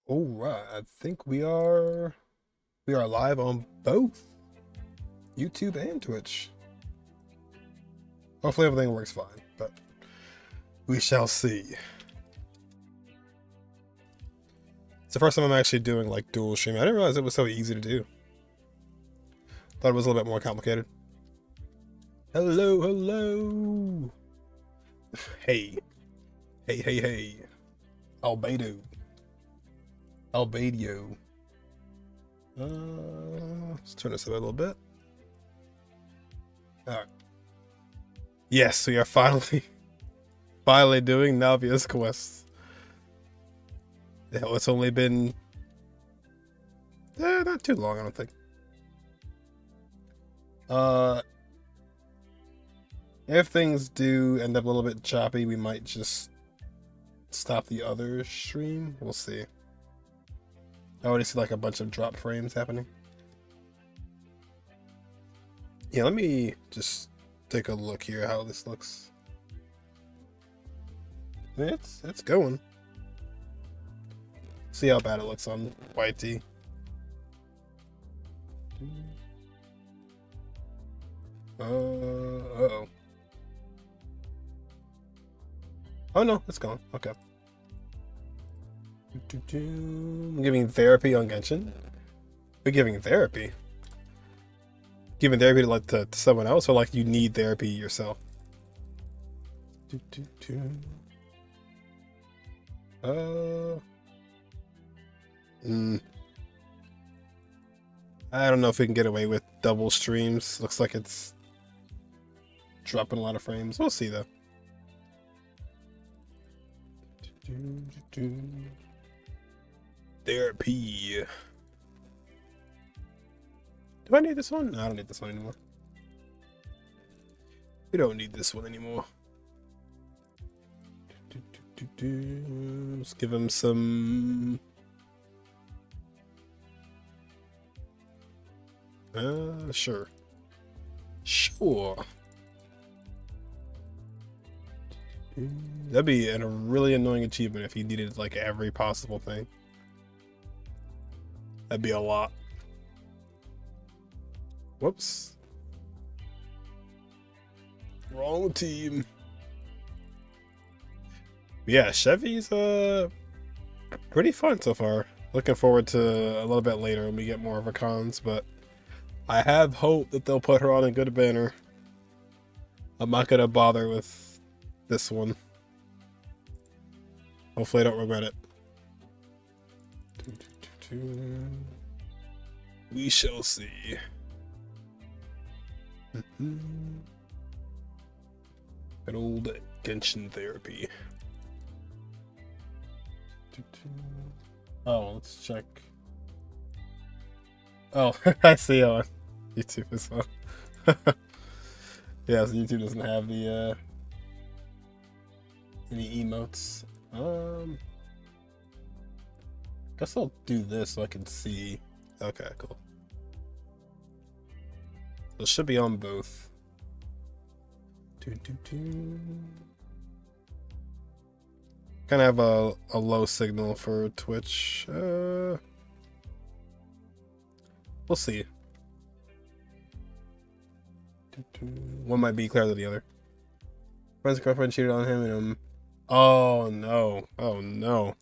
All right, I think we are live on both YouTube and Twitch. Hopefully everything works fine, but we shall see. It's the first time I'm actually doing like dual streaming. I didn't realize it was so easy to do. Thought it was a little bit more complicated. Hello, hello. Hey, hey. Albedo. Albedio. Let's turn this up a little bit. Alright. Yes, we are finally doing Navia's quest. Yeah, it's only been not too long, I don't think. If things do end up a little bit choppy, we might just stop the other stream. We'll see. I already see like a bunch of drop frames happening. Yeah, let me just take a look here how this looks. It's going. See how bad it looks on YT. Uh-oh. Oh no, it's gone. Okay. I'm giving therapy on Genshin. We're giving therapy. Giving therapy to like to someone else, or like you need therapy yourself. I don't know if we can get away with double streams. Looks like it's dropping a lot of frames. We'll see though. Therapy. Do I need this one? No, I don't need this one anymore. We don't need this one anymore. Let's give him some. Sure. That'd be a really annoying achievement if you needed like every possible thing. That'd be a lot. Whoops. Wrong team. Yeah, Chevy's pretty fun so far. Looking forward to a little bit later when we get more of her cons, but I have hope that they'll put her on a good banner. I'm not gonna bother with this one. Hopefully I don't regret it. We shall see. Good old Genshin therapy. Oh, let's check. Oh, I see on YouTube as well. Yeah, so YouTube doesn't have the any emotes. Guess I'll do this so I can see. Okay, cool. So it should be on both. Kind of have a low signal for Twitch. We'll see. One might be clearer than the other. Friend's girlfriend cheated on him and oh no. Oh no.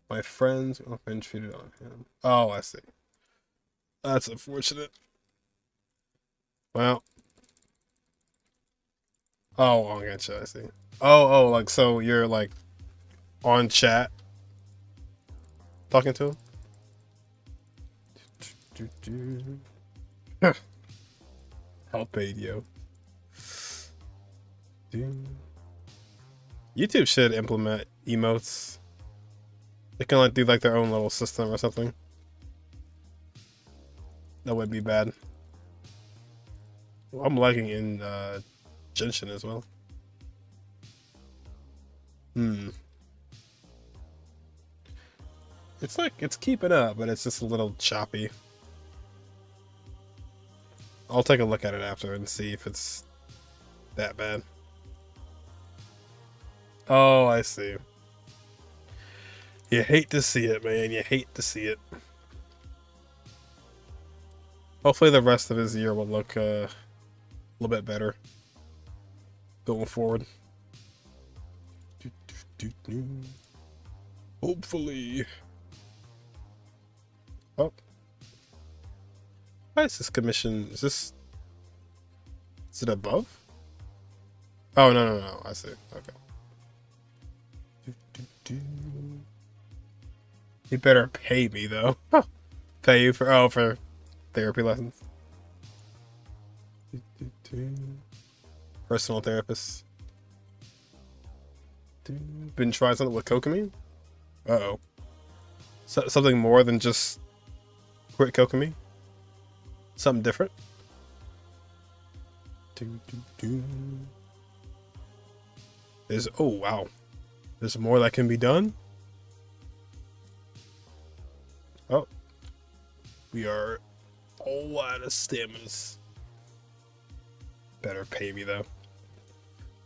My friend's girlfriend cheated on him. Oh, I see. That's unfortunate. Well. Oh, I gotcha, I see. Oh, like, so you're, like, on chat? Talking to him? Help aid, yo. YouTube should implement emotes. They can, like, do, like, their own little system or something. That would be bad. Well, I'm lagging in, Genshin as well. It's like, it's keeping up, but it's just a little choppy. I'll take a look at it after and see if it's that bad. Oh, I see. You hate to see it, man. You hate to see it. Hopefully the rest of his year will look a little bit better going forward. Hopefully. Oh. Why is this commission? Is it above? Oh, no. I see. Okay. You better pay me, though. Pay you for therapy lessons. Personal therapist. Been trying something with Kokomi? Uh-oh. Something more than just quit Kokomi? Something different? Oh, wow. There's more that can be done? Oh. We are all out of stamina. Better pay me, though.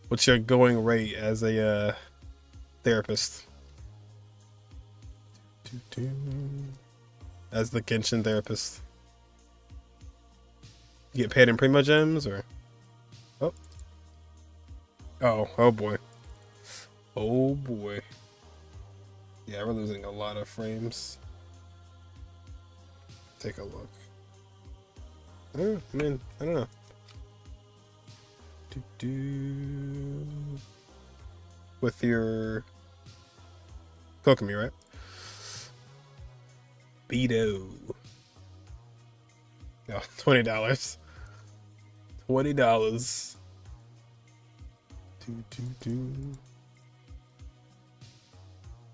What's your going rate as a therapist? As the Genshin therapist. You get paid in Primo Gems, or? Oh. Oh boy. Oh boy. Yeah, we're losing a lot of frames. Take a look. I don't know. With your Kokomi, right? Beto. No, $20. $20.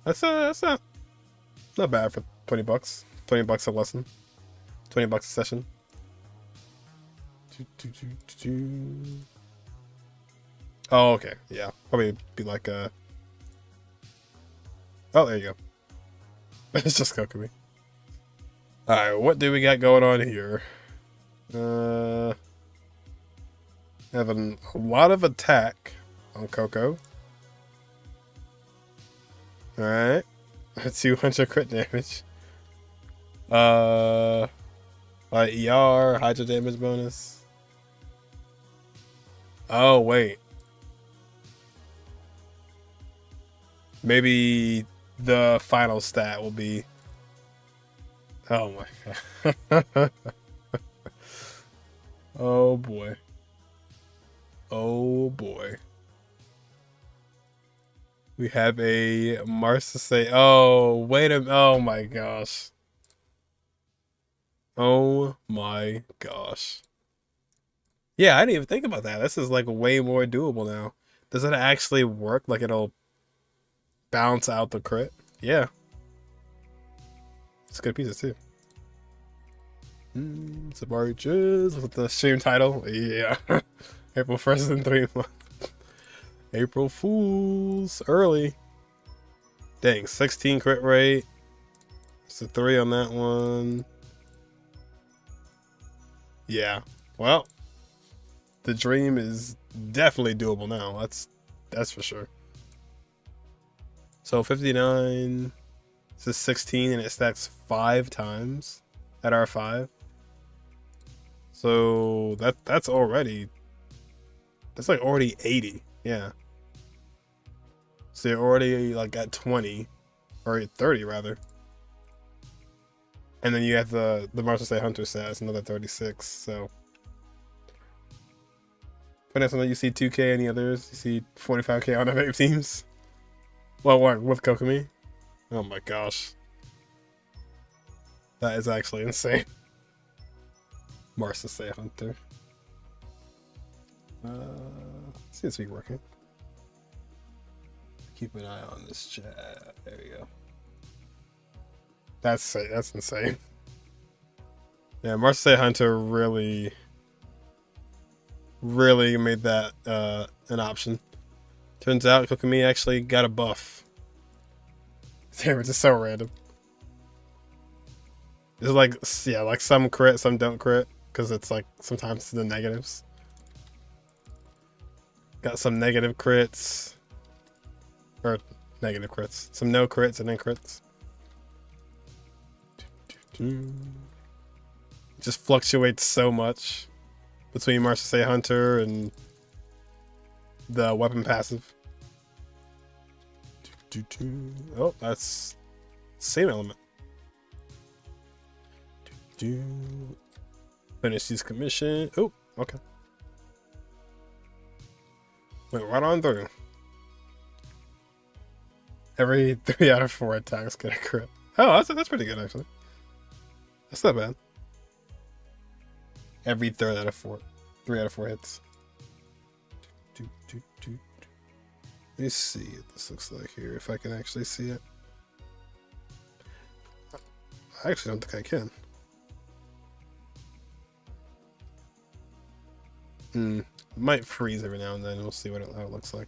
That's not bad for $20. $20 a lesson. $20 a session. Oh, okay. Yeah. Probably be like a... Oh, there you go. It's just Kokomi. Alright, what do we got going on here? Having a lot of attack on Coco. Alright. 200 crit damage. Like ER, Hydra damage bonus. Oh, wait. Maybe the final stat will be... Oh my god. Oh boy. Oh boy. We have a Marsa. Oh, wait a minute. Oh my gosh. Oh my gosh. Yeah, I didn't even think about that. This is like way more doable now. Does it actually work? Like it'll bounce out the crit? Yeah. It's good pieces too. Some arches with the stream title. Yeah. April 1st in 3 months. April Fools. Early. Dang, 16 crit rate. It's a 3 on that one. Yeah. Well, the dream is definitely doable now. That's for sure. So 59. This is 16 and it stacks 5 times at R5. So that's already... That's like already 80. Yeah. So you're already like at 20. Or 30 rather. And then you have the Martial State Hunter set. It's another 36. So. But that's when you see 2K any others. You see 45K on other teams. Well, what with Kokomi? Oh my gosh. That is actually insane. Martial State Hunter. Seems to be working. Keep an eye on this chat. There we go. That's insane. Yeah, Martial State Hunter really made that an option. Turns out Kokomi actually got a buff. Damn, it's just so random. It's like, yeah, like some crit, some don't crit, because it's like sometimes the negatives. Got some negative crits. Or negative crits. Some no crits and then crits. It just fluctuates so much between Marcia Hunter and the weapon passive. Oh, that's same element. Finish these commission. Oh, okay. Went right on through. Every 3 out of 4 attacks get a crit. Oh, that's pretty good actually. That's not bad. Every 3 out of 4 hits. Let me see what this looks like here, if I can actually see it. I actually don't think I can. Might freeze every now and then. We'll see how it looks like.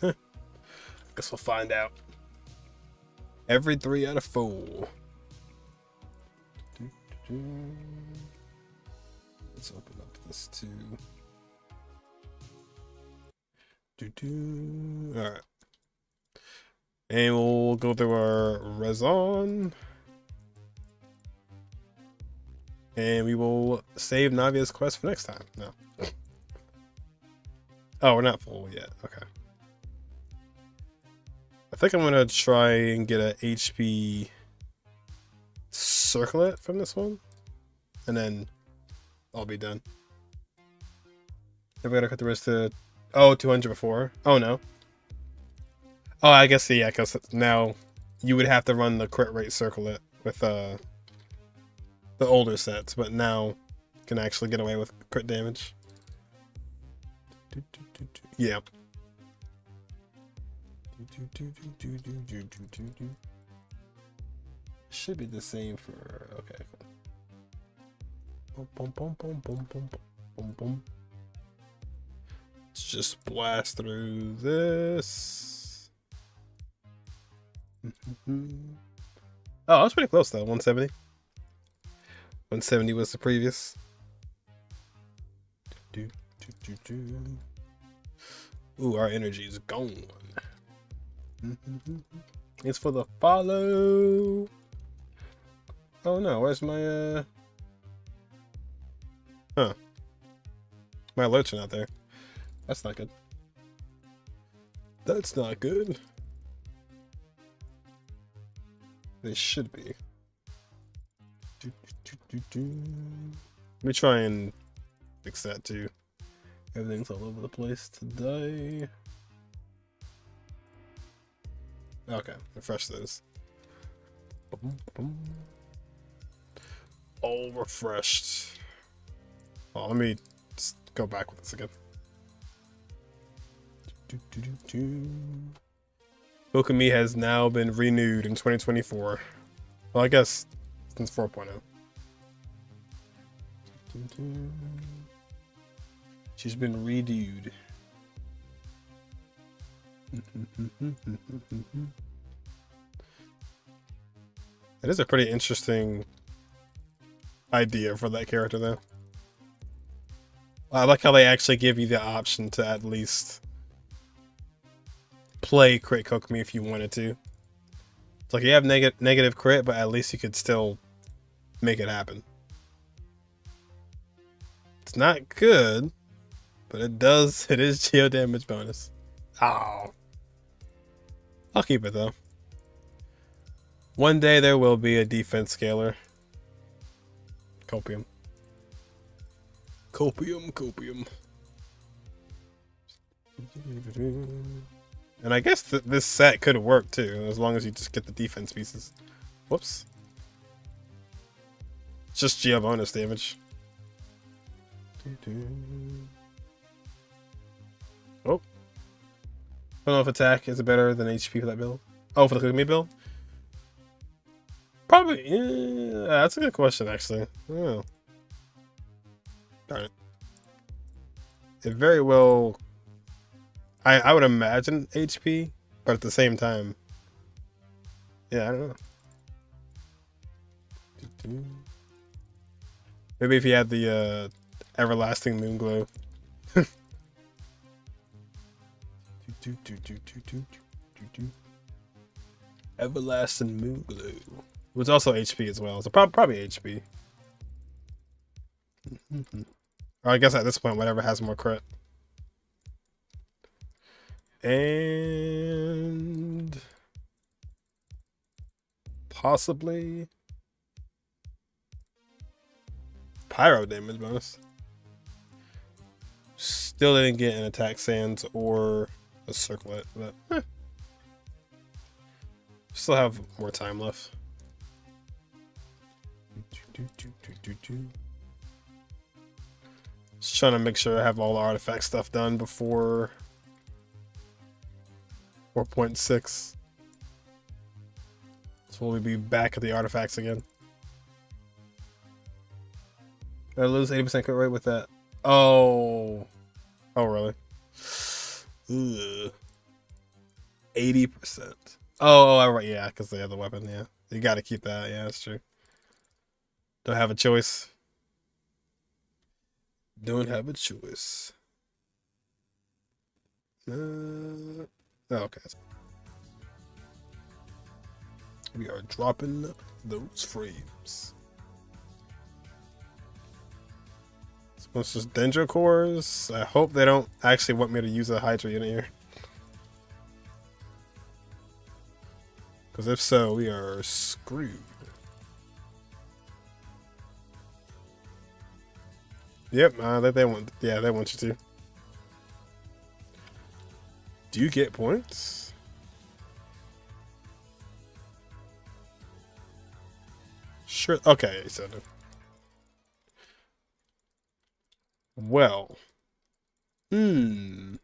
Huh. Guess we'll find out. Every 3 out of 4. Let's open up this too. Alright. And we'll go through our Raison. And we will save Navia's quest for next time. No. Oh, we're not full yet. Okay. I think I'm gonna try and get a HP circlet from this one. And then I'll be done. Have we gotta cut the rest to 200 before? Oh no. Oh, I guess yeah, because now you would have to run the crit rate circlet with the older sets, but now you can actually get away with crit damage. Yeah. Should be the same for okay. Let's just blast through this. Oh, that's pretty close though. 170. 170 was the previous. Ooh, our energy is gone. It's for the follow. Oh no, where's my Huh. My alerts are not there. That's not good. That's not good. They should be. Let me try and fix that too. Everything's all over the place today. Okay, refresh those. All refreshed. Oh, let me just go back with this again. Okami has now been renewed in 2024. Well, I guess since 4.0. She's been renewed. That is a pretty interesting idea for that character, though. I like how they actually give you the option to at least play crit Kokumi if you wanted to. It's like you have negative crit, but at least you could still make it happen. It's not good, but it is geo damage bonus. Oh. I'll keep it though. One day there will be a defense scaler. Copium. And I guess this set could work too, as long as you just get the defense pieces. Whoops. It's just geo bonus damage. Oh. I don't know if attack is better than HP for that build. Oh, for the Kokumi build? Probably. Yeah, that's a good question, actually. Oh. Darn it. It very well. I would imagine HP, but at the same time, yeah, I don't know. Maybe if you had the everlasting moon glow. Everlasting Moon Glue. Which also HP as well. So probably HP. Or I guess at this point, whatever has more crit. And possibly pyro damage bonus. Still didn't get an attack sands or a circlet, but still have more time left. Just trying to make sure I have all the artifact stuff done before 4.6. So we'll be back at the artifacts again. Did I lose 80% crit rate with that? Oh. Oh, really? Ugh. 80%. Oh, right, yeah, because they have the weapon, yeah. You gotta keep that, yeah, that's true. Don't have a choice. Don't have a choice. Okay. We are dropping those frames. It's just Dendro cores. I hope they don't actually want me to use a Hydra unit here. Because if so, we are screwed. Yep, they want. Yeah, they want you to. Do you get points? Sure. Okay, so. Well. It's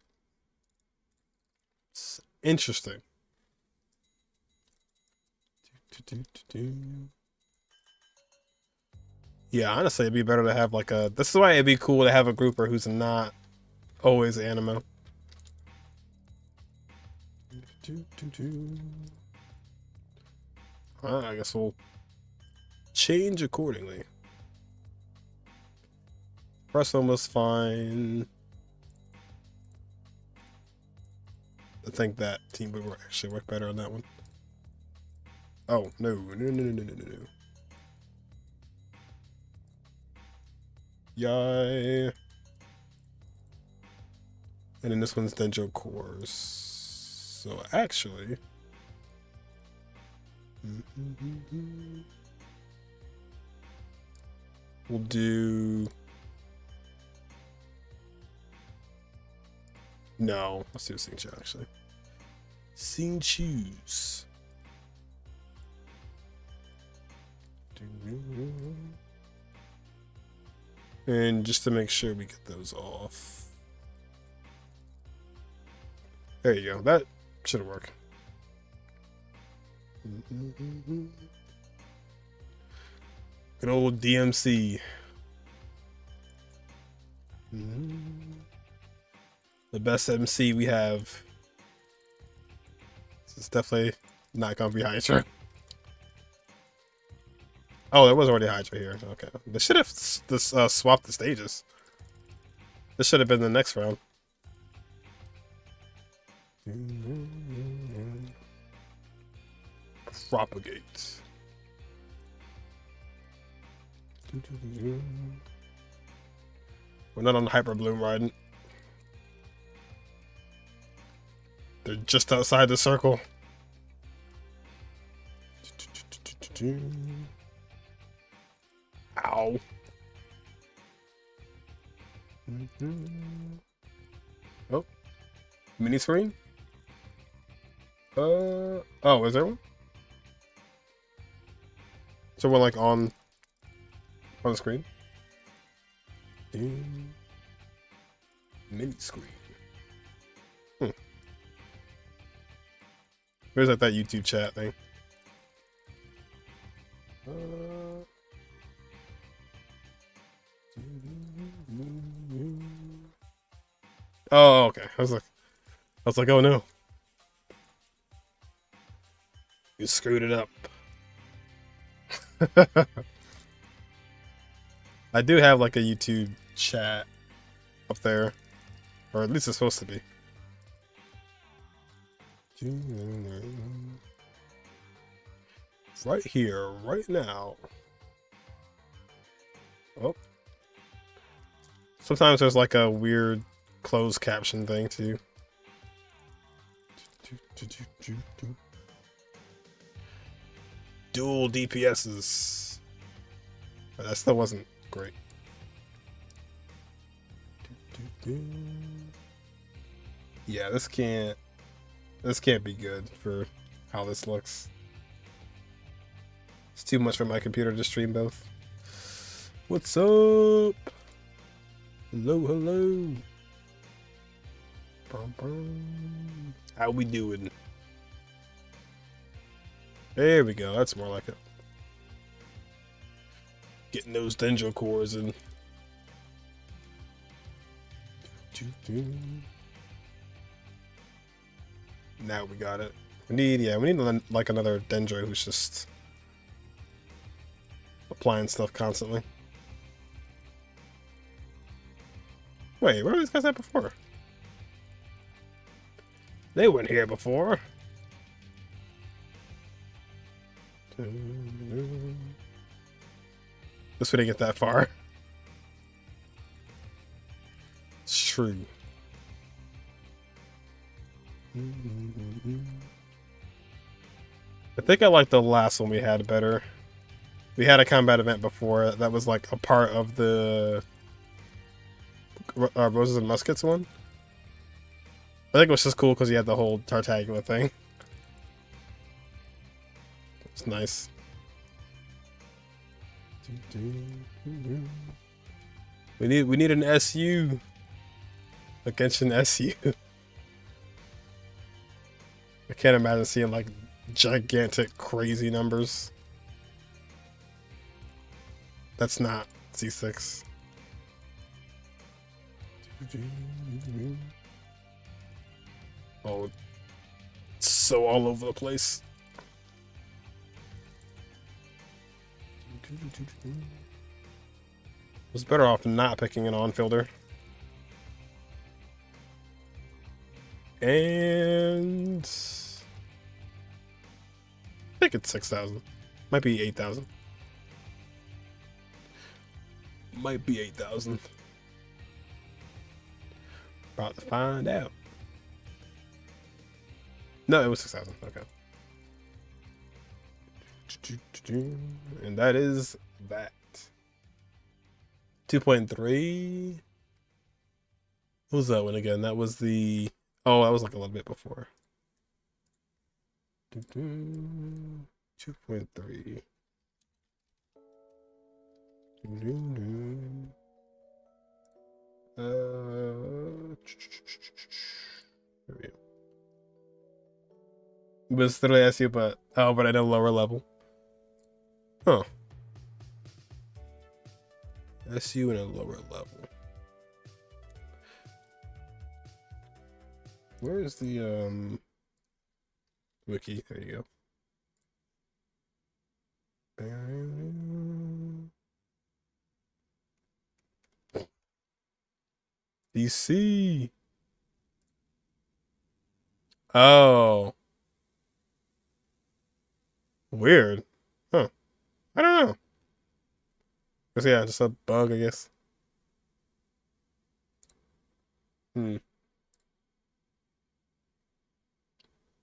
interesting. Yeah, honestly, it'd be better to have like a. This is why it'd be cool to have a grouper who's not always animo. I guess we'll change accordingly. First one was fine. I think that team would actually work better on that one. Oh, no. Yay. And then this one's Dendro cores. So actually. We'll do. No, let's do Xingqiu actually. Xingqiu's. And just to make sure we get those off. There you go. That should work. Good old DMC. The best MC we have. It's definitely not gonna be Hydra. Oh, there was already Hydra here. Okay. They should have swapped the stages. This should have been the next round. Propagate. We're not on Hyper Bloom riding. They're just outside the circle. Ow. Oh. Mini screen? Oh, is there one? So we're like on the screen? Mini screen. Where's that YouTube chat thing? Oh, okay. I was like, oh no. You screwed it up. I do have like a YouTube chat up there. Or at least it's supposed to be. Right here, right now. Oh. Sometimes there's like a weird closed caption thing too. Dual DPSs. But that still wasn't great. Yeah, this can't be good for how this looks. It's too much for my computer to stream both. What's up? Hello, hello. How we doing? There we go. That's more like it. Getting those dendro cores in. Now we got it. We need like another dendro who's just applying stuff constantly. Wait, where were these guys at before? They weren't here before. Guess we didn't get that far. It's true. I think I like the last one we had better. We had a combat event before that was like a part of the Roses and Muskets one. I think it was just cool because you had the whole Tartagula thing. It's nice. We need an SU. A Genshin SU. I can't imagine seeing like gigantic crazy numbers. That's not C6. Oh, it's so all over the place. Was better off not picking an on-fielder. And I think it's 6,000. Might be 8,000. Might be 8,000. About to find out. No, it was 6,000. Okay. And that is that. 2.3. What was that one again? That was the... Oh, that was like a little bit before. 2.3. It was still SU, but at a lower level. Huh. SU in a lower level. Where is the wiki? There you go. DC. Oh. Weird. Huh. I don't know. Cause yeah, just a bug, I guess.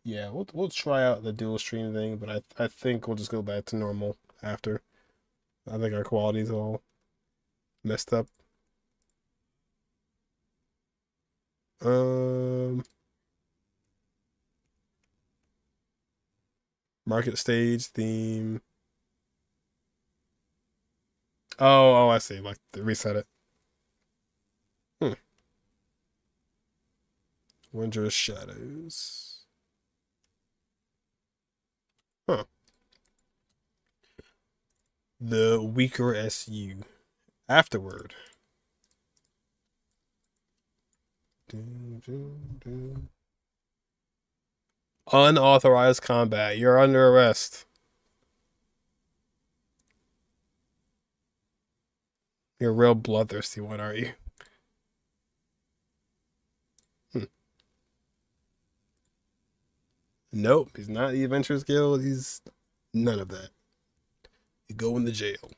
Yeah, we'll try out the dual stream thing, but I think we'll just go back to normal after. I think our quality's all messed up. Market stage theme. Oh, I see. Like reset it. Wondrous Shadows. Huh. The weaker SU. Afterward. Unauthorized combat. You're under arrest. You're a real bloodthirsty one, aren't you? Nope, he's not the Adventurers Guild. He's none of that. You go in the jail.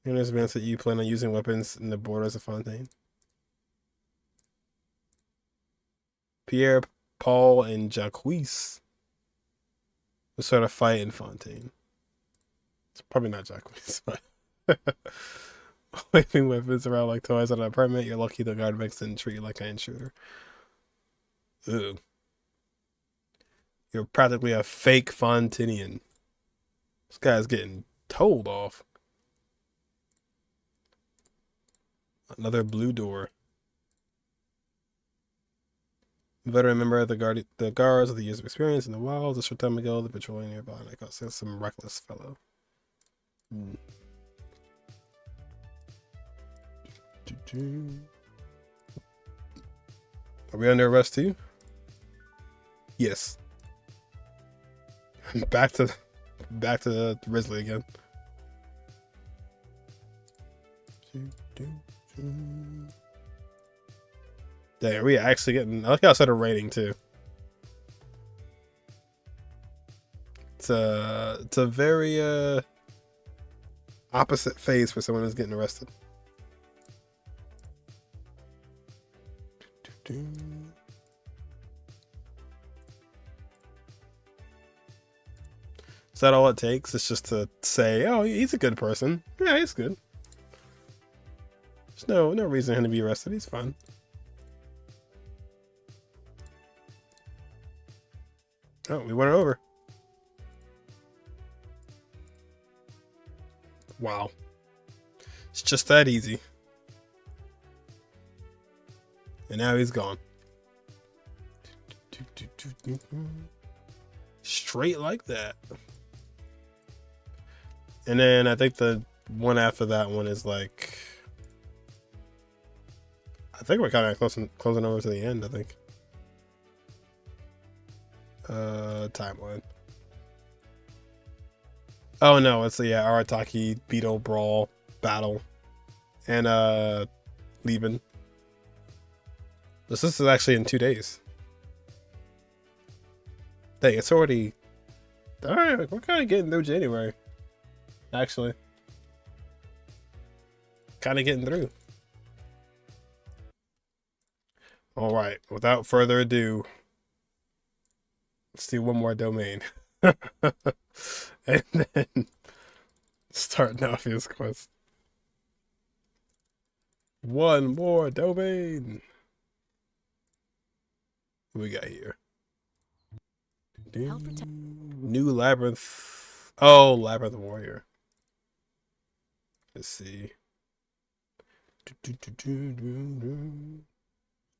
And there's events that you plan on using weapons in the borders of Fontaine. Pierre, Paul, and Jacques will start a fight in Fontaine. It's probably not Jacques, but waving weapons around like toys at an apartment. You're lucky the guard makes didn't treat you like an intruder. Ugh. You're practically a fake Fontinian. This guy's getting told off. Another blue door. Veteran member of the guards of the years of experience in the wild. A short time ago, the patrolling nearby, and I got some reckless fellow. Are we under arrest too? Yes. back to Risley again. Dang, are we actually getting... I like how I said a rating too. It's a very opposite phase for someone who's getting arrested. Is that all it takes? It's just to say, oh, he's a good person. Yeah, he's good. There's no reason for him to be arrested. He's fine. Oh, we went it over. Wow. It's just that easy. And now he's gone. Straight like that. And then I think the one after that one is like... I think we're kind of closing over to the end, I think. Timeline. Oh no, it's the Arataki Beetle Brawl battle. And Lieben. This is actually in 2 days. Dang, it's already... Alright, we're kind of getting through January. Actually. Kind of getting through. Alright, without further ado, let's do one more domain. And then start Navia's quest. One more domain. What we got here? New Labyrinth. Oh, Labyrinth Warrior. Let's see.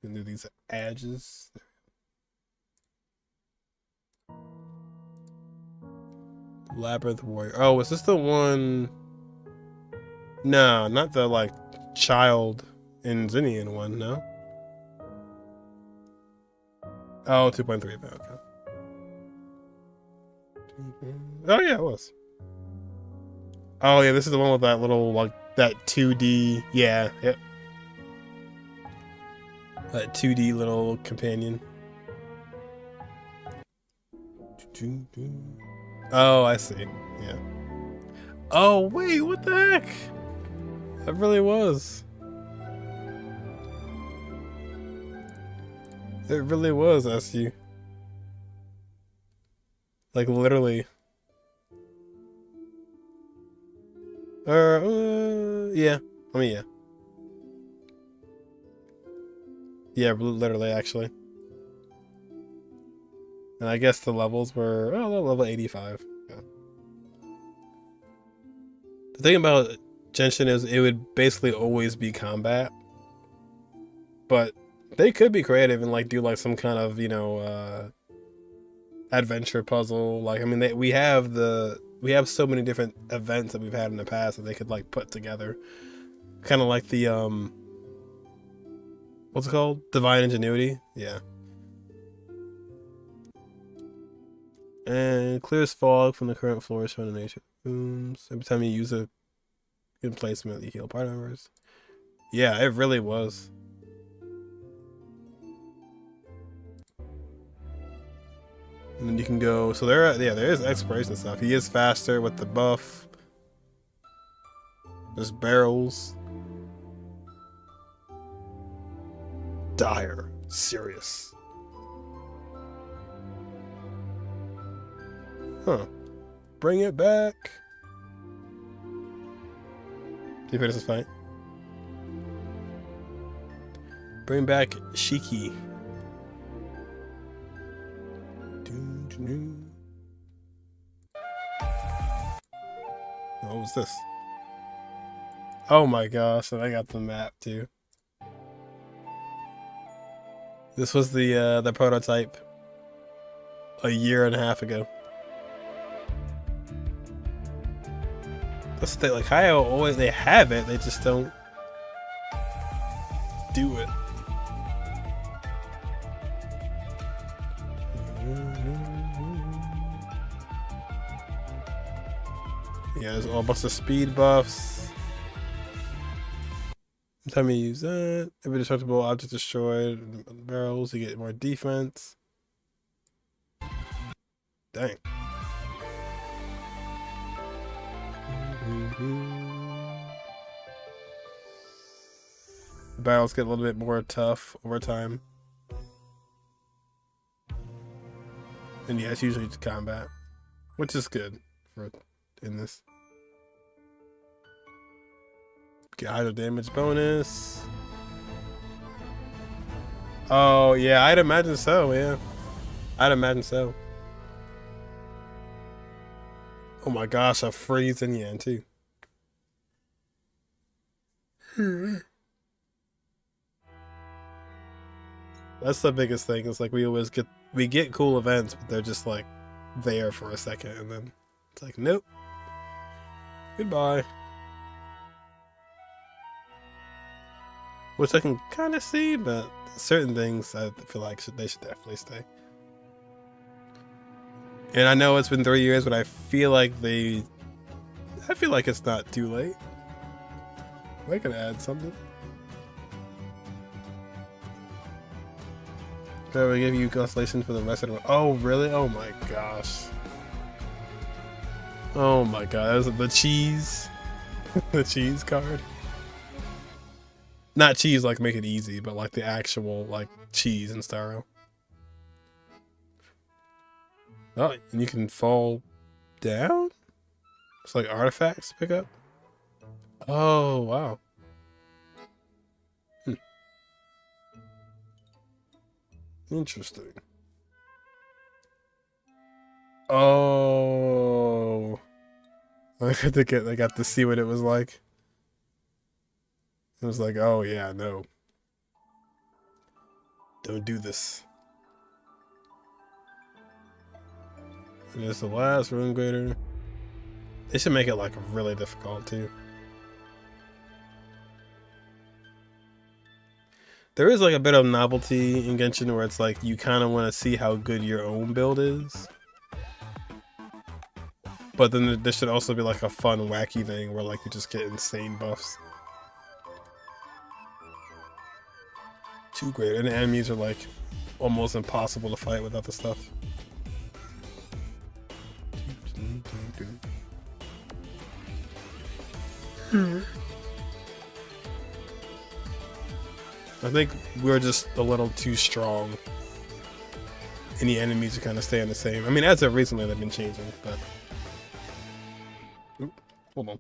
And do these edges. Labyrinth Warrior. Oh, is this the one? No, not the like child in Zinnian one, no? Oh, 2.3. Okay. Oh yeah, it was. Oh yeah, this is the one with that little like that 2D. Yeah, yep. That 2D little companion. Oh, I see. Yeah. Oh wait, what the heck? That really was. It really was SU. Like literally. Yeah. I mean, yeah. Yeah, literally, actually. And I guess the levels were, oh, level 85. Yeah. The thing about Genshin is it would basically always be combat. But they could be creative and like do like some kind of, you know, adventure puzzle. Like, I mean, we have so many different events that we've had in the past that they could like put together. Kind of like the, what's it called? Divine Ingenuity? Yeah. And clears fog from the current floors from the nature rooms. Every time you use a good placement, you heal part members. Yeah, it really was. And then you can go, so there is exploration stuff. He is faster with the buff. There's barrels. Dire. Serious. Huh. Bring it back. See if it doesn't fight. Bring back Shiki. What was this? Oh my gosh, and I got the map too. This was the prototype a year and a half ago. That's the thing, like Ohio always they have it, they just don't do it. Yeah, there's a bunch of speed buffs. Every time you use that, every destructible object destroyed, barrels, you get more defense. Dang. The barrels get a little bit more tough over time. And yeah, it's usually just combat, which is good for in this. Get higher damage bonus. Oh yeah, I'd imagine so. Yeah, I'd imagine so. Oh my gosh, a freeze in Yan too. That's the biggest thing. It's like we get cool events, but they're just like there for a second, and then it's like nope, goodbye. Which I can kind of see, but certain things I feel like they should definitely stay. And I know it's been 3 years, but I feel like it's not too late. They could add something. That will give you constellation for the rest of the. Oh really? Oh my gosh. Oh my god, that was the cheese. The cheese card. Not cheese like make it easy, but like the actual like cheese in Starro. Oh, and you can fall down? It's like artifacts to pick up? Oh, wow. Interesting. Oh. I got to see what it was like. It was like, oh yeah, no. Don't do this. And it's the last rune grader. They should make it like really difficult too. There is like a bit of novelty in Genshin where it's like you kind of want to see how good your own build is. But then there should also be like a fun, wacky thing where like you just get insane buffs. Too great, and the enemies are like almost impossible to fight without the stuff. I think we're just a little too strong. And the enemies are kind of staying the same. I mean, as of recently, they've been changing, but. Oop, hold on.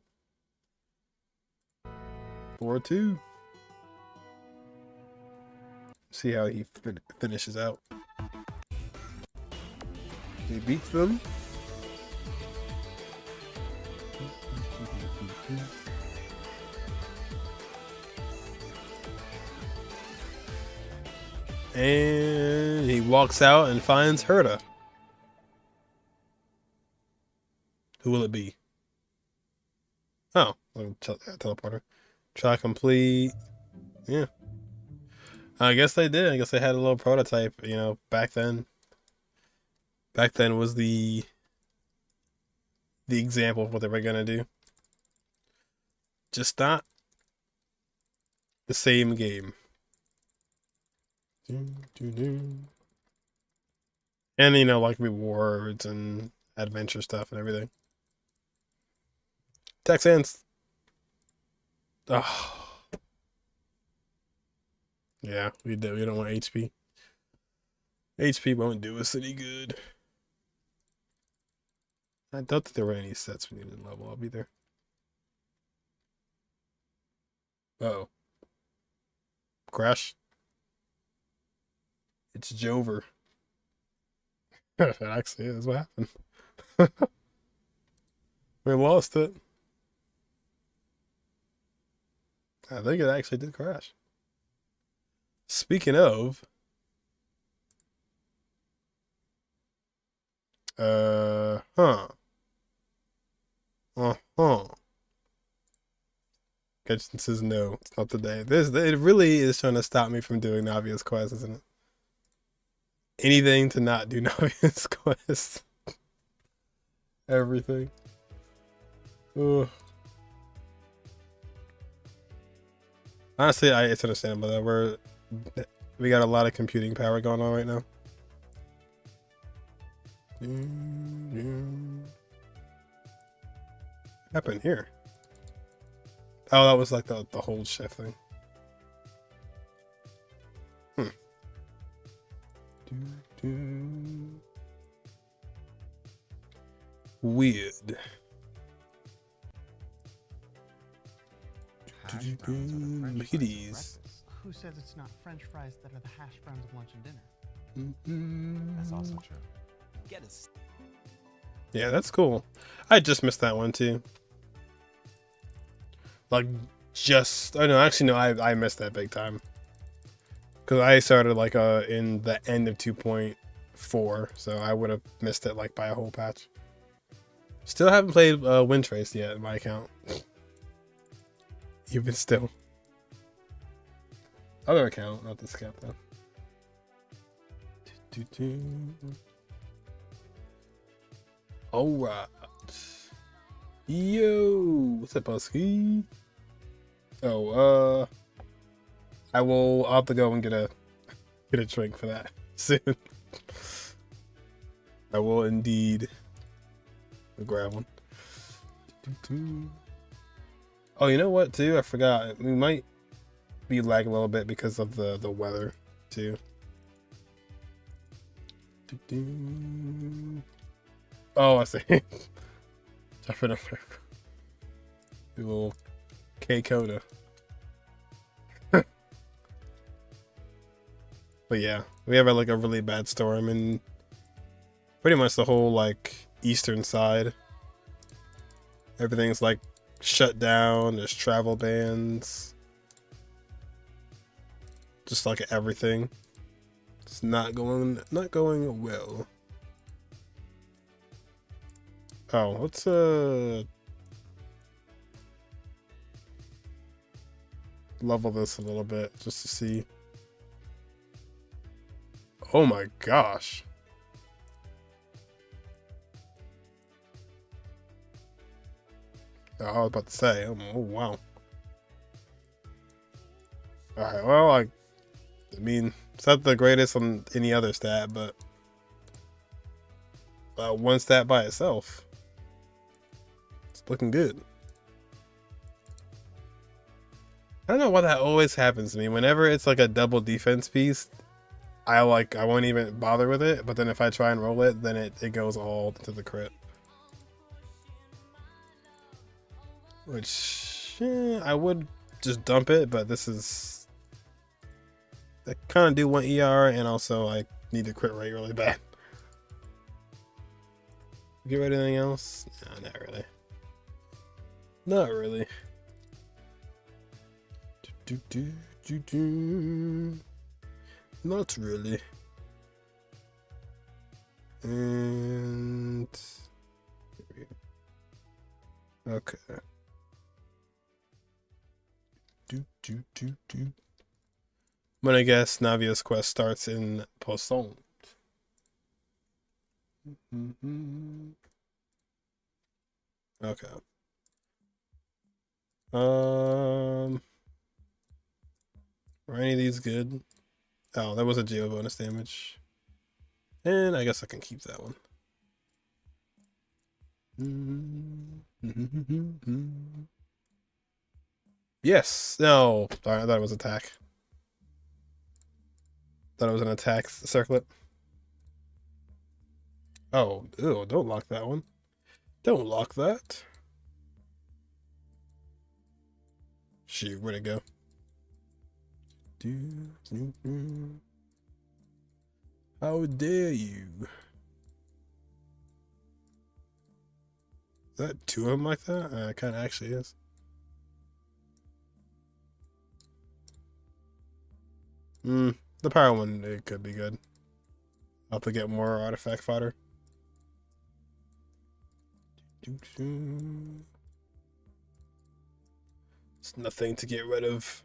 4-2. See how he finishes out. He beats them. And he walks out and finds Herta. Who will it be? Oh, teleporter. Try complete. Yeah. I guess they did. I guess they had a little prototype, you know, back then. Back then was the example of what they were gonna do. Just not the same game. And And, you know, like rewards and adventure stuff and everything. Texans. Oh. Yeah, we do. We don't want HP. HP won't do us any good. I don't think there were any sets we needed to level up either. Uh-oh. Crash. It's Jover. That actually is what happened. We lost it. I think it actually did crash. Speaking of, huh. Uh-huh. Kitchen says no, it's not today. It really is trying to stop me from doing Navia's quest, isn't it? Anything to not do Navia's quest. Everything. Ugh. Honestly, it's understandable that we got a lot of computing power going on right now. What happened here? Oh, that was like the hold shift thing. Weird. Look at these. Who says it's not French fries that are the hash browns of lunch and dinner? That's also true. Get us. Yeah, that's cool. I just missed that one too. Like, oh no, actually no, I missed that big time. Because I started like in the end of 2.4, so I would have missed it like by a whole patch. Still haven't played Wind Trace yet in my account. Even still. Other account, not this account though. Alright. Yo, what's up, Husky? Oh, I'll have to go and get a drink for that soon. I will indeed grab one. Oh, you know what too? I forgot. We might be lagging a little bit because of the weather too. Oh, I see. Jumping up there. A little K-Coda. But yeah, we have like a really bad storm in pretty much the whole like eastern side. Everything's like shut down. There's travel bans. Just like everything. It's not going well. Oh, let's level this a little bit just to see. Oh my gosh. Oh, I was about to say, oh wow. Alright, well, I mean, it's not the greatest on any other stat, but one stat by itself, it's looking good. I don't know why that always happens to me. Whenever it's like a double defense piece, I won't even bother with it, but then if I try and roll it, then it goes all to the crit. Which, I would just dump it, but this is... I kind of do want ER, and also I need the crit rate really bad. Get rid of anything else? No, not really. Not really. Not really. And okay. I'm gonna guess Navia's quest starts in Poisson. Okay. Are any of these good? Oh, that was a geo bonus damage. And I guess I can keep that one. Yes. No. Sorry, I thought it was attack. Thought it was an attack circlet. Oh, ew, don't lock that one. Don't lock that. Shoot, where'd it go? How dare you? Is that two of them like that? It kind of actually is. The power one, it could be good. I'll have to get more artifact fodder. It's nothing to get rid of.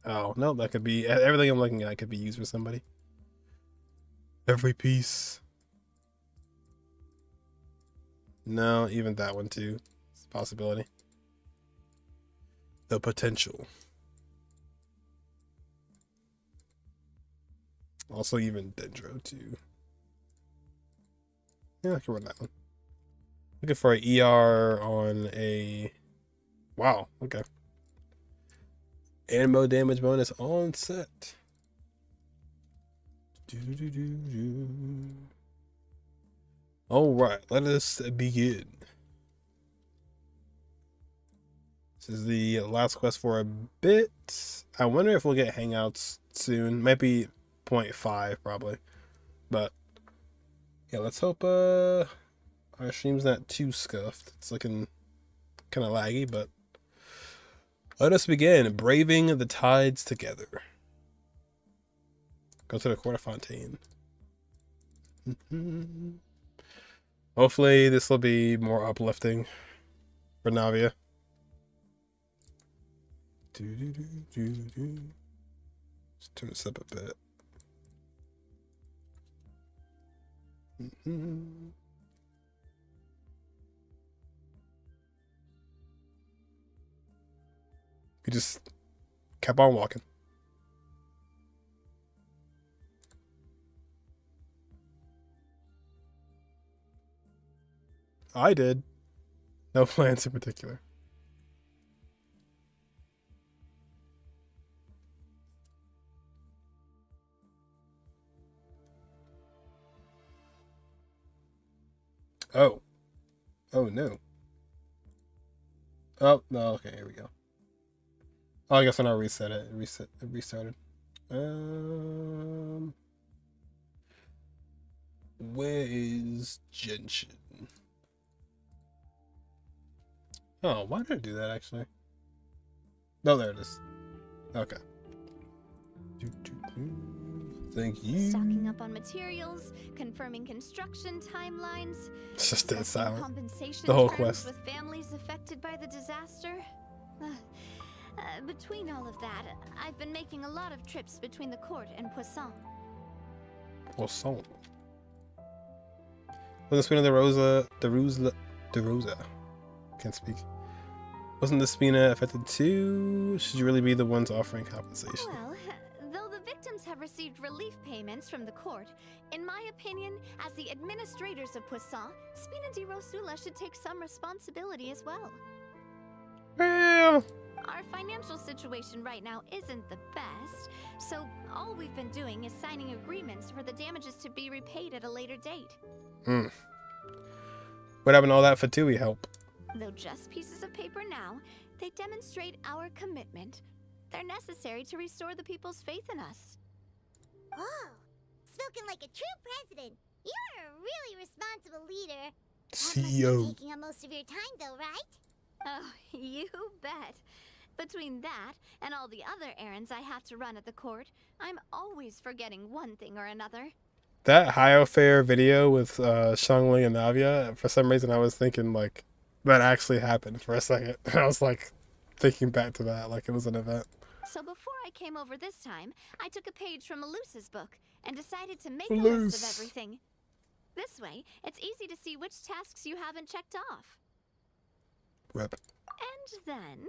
Oh, no, that could be... Everything I'm looking at could be used for somebody. Every piece. No, even that one too. It's a possibility. The potential. Also even Dendro too. Yeah, I can run that one. Looking for an ER on a... Wow, okay. Ammo damage bonus on set. Alright, let us begin. This is the last quest for a bit. I wonder if we'll get hangouts soon. Might be 0.5 probably. But yeah, let's hope our stream's not too scuffed. It's looking kind of laggy, but let us begin. Braving the tides together. Go to the Quarter Fontaine. Hopefully this will be more uplifting for Navia. Let's turn this up a bit. We just kept on walking. I did. No plans in particular. Oh. Oh no. Oh no, okay, here we go. Oh, I guess when I reset it, it restarted. Where is Genshin? Oh, why did I do that actually? No, there it is. Okay. Thank you. Stocking up on materials, confirming construction timelines, It's just dead assessing silent. compensation The whole terms quest. with families affected by the disaster. Between all of that, I've been making a lot of trips between the court and Poisson. Poisson. Wasn't Spina de Rosa, can't speak. Wasn't the Spina affected too? Should you really be the ones offering compensation? Well, though the victims have received relief payments from the court, in my opinion, as the administrators of Poisson, Spina di Rosula should take some responsibility as well. Well, Our financial situation right now isn't the best, so all we've been doing is signing agreements for the damages to be repaid at a later date. What happened to all that Fatui help? Though just pieces of paper now, they demonstrate our commitment. They're necessary to restore the people's faith in us. Oh, spoken like a true president. You're a really responsible leader. That must be CEO. taking up most of your time, though, right? Oh, you bet. Between that and all the other errands I have to run at the court, I'm always forgetting one thing or another. That Hio Fair video with Xiangling and Navia, for some reason I was thinking like that actually happened for a second. I was like thinking back to that like it was an event. So before I came over this time, I took a page from Eluce's book and decided to make a list of everything. This way, it's easy to see which tasks you haven't checked off. Rep. And then,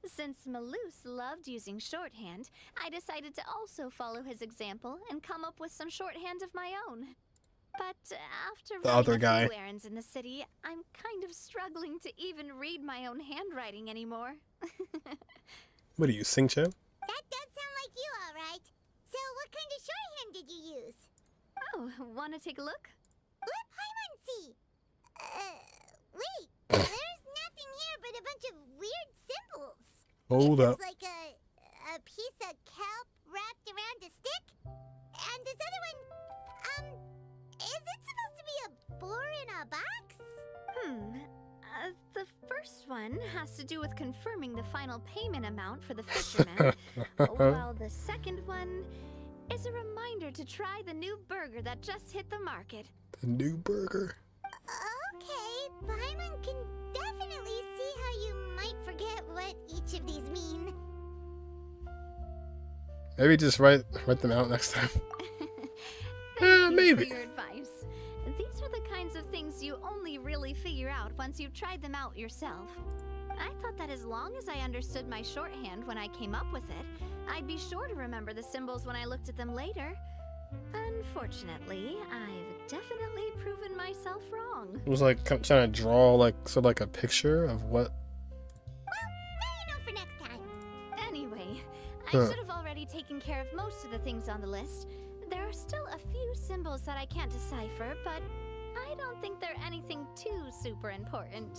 since Maloose loved using shorthand, I decided to also follow his example and come up with some shorthand of my own. But after The running other a guy. few errands in the city, I'm kind of struggling to even read my own handwriting anymore. What are you, Sing-Cho? That does sound like you, alright. So what kind of shorthand did you use? Oh, wanna take a look? Let Paimon see. Wait. There's nothing here but a bunch of weird symbols. Hold up. It's like a piece of kelp wrapped around a stick. And this other one, is it supposed to be a boar in a box? The first one has to do with confirming the final payment amount for the fisherman, while the second one is a reminder to try the new burger that just hit the market. The new burger. Okay, Paimon can definitely see how you might forget what each of these mean. Maybe just write them out next time. Thank you maybe. for your advice. These are the kinds of things you only really figure out once you've tried them out yourself. I thought that as long as I understood my shorthand when I came up with it, I'd be sure to remember the symbols when I looked at them later. Unfortunately, I've definitely proven myself wrong. It was like trying to draw like a picture of what. Well, now you know for next time. Anyway, I Huh. should have already taken care of most of the things on the list. There are still a few symbols that I can't decipher, but I don't think they're anything too super important.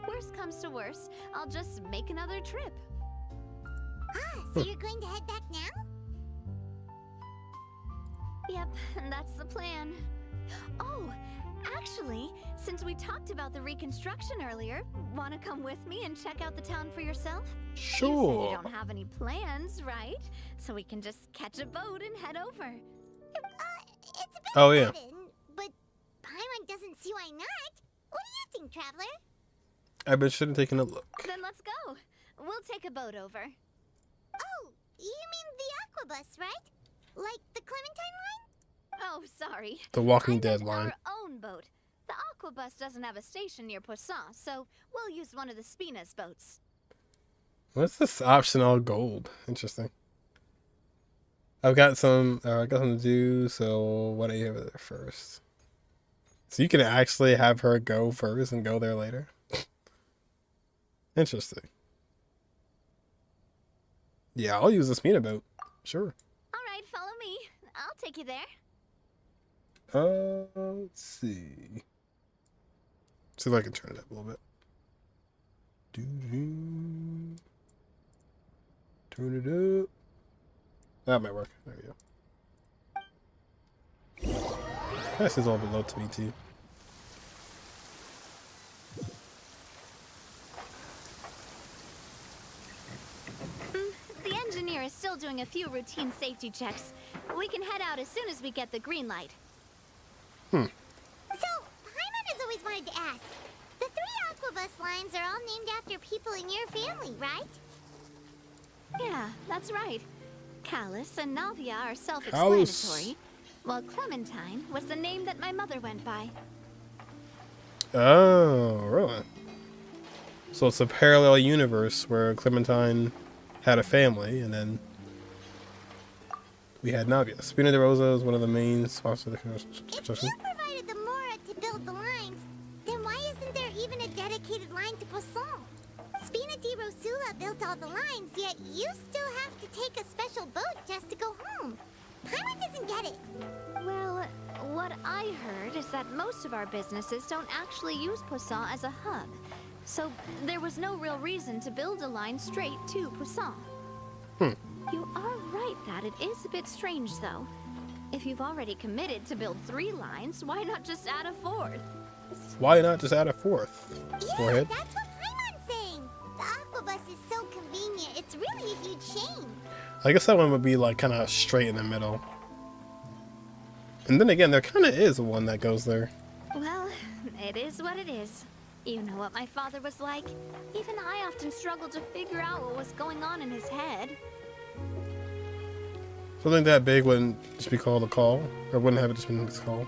Worst comes to worst, I'll just make another trip. So you're going to head back now? Yep, that's the plan. Oh, actually, since we talked about the reconstruction earlier, wanna come with me and check out the town for yourself? You said Sure. you don't have any plans, right? So we can just catch a boat and head over. It's a bit Oh, yeah. sudden, but Paimon doesn't see why not. What do you think, Traveler? I've been interested in taking a look. Then let's go. We'll take a boat over. Oh, you mean the Aquabus, right? Like the Clementine line? Oh, sorry. The Walking I Dead meant line. our own boat. The Aquabus doesn't have a station near Poisson, so we'll use one of the Spina's boats. What's this option all gold? Interesting. I've got some. I got something to do. So why don't you have it there first? So you can actually have her go first and go there later. Interesting. Yeah, I'll use the Spina boat. Sure. All right, follow me. I'll take you there. Let's see. See if I can turn it up a little bit. Doo-doo. Turn it up. That might work. There we go. This is all below to me too. The engineer is still doing a few routine safety checks. We can head out as soon as we get the green light. So, Paimon has always wanted to ask. The 3 Aquabus lines are all named after people in your family, right? Yeah, that's right. Callus and Navia are self-explanatory, while Clementine was the name that my mother went by. Oh, really? So it's a parallel universe where Clementine had a family, and then we had Navia. Spina de Rosa is one of the main sponsors of the If construction. you provided the Mora to build the lines, then why isn't there even a dedicated line to Poisson? Spina di Rosula built all the lines, yet you still have to take a special boat just to go home. Paimon doesn't get it. Well, what I heard is that most of our businesses don't actually use Poisson as a hub. So there was no real reason to build a line straight to Poisson. You are right that it is a bit strange, though. If you've already committed to build 3 lines, why not just add a 4th? Why not just add a 4th? Yeah, Go ahead. that's what Paimon's saying. The Aquabus is so convenient, it's really a huge shame. I guess that one would be like kind of straight in the middle. And then again, there kind of is one that goes there. Well, it is what it is. You know what my father was like. Even I often struggled to figure out what was going on in his head. Something that big wouldn't just be called a call, or wouldn't have it just been a call.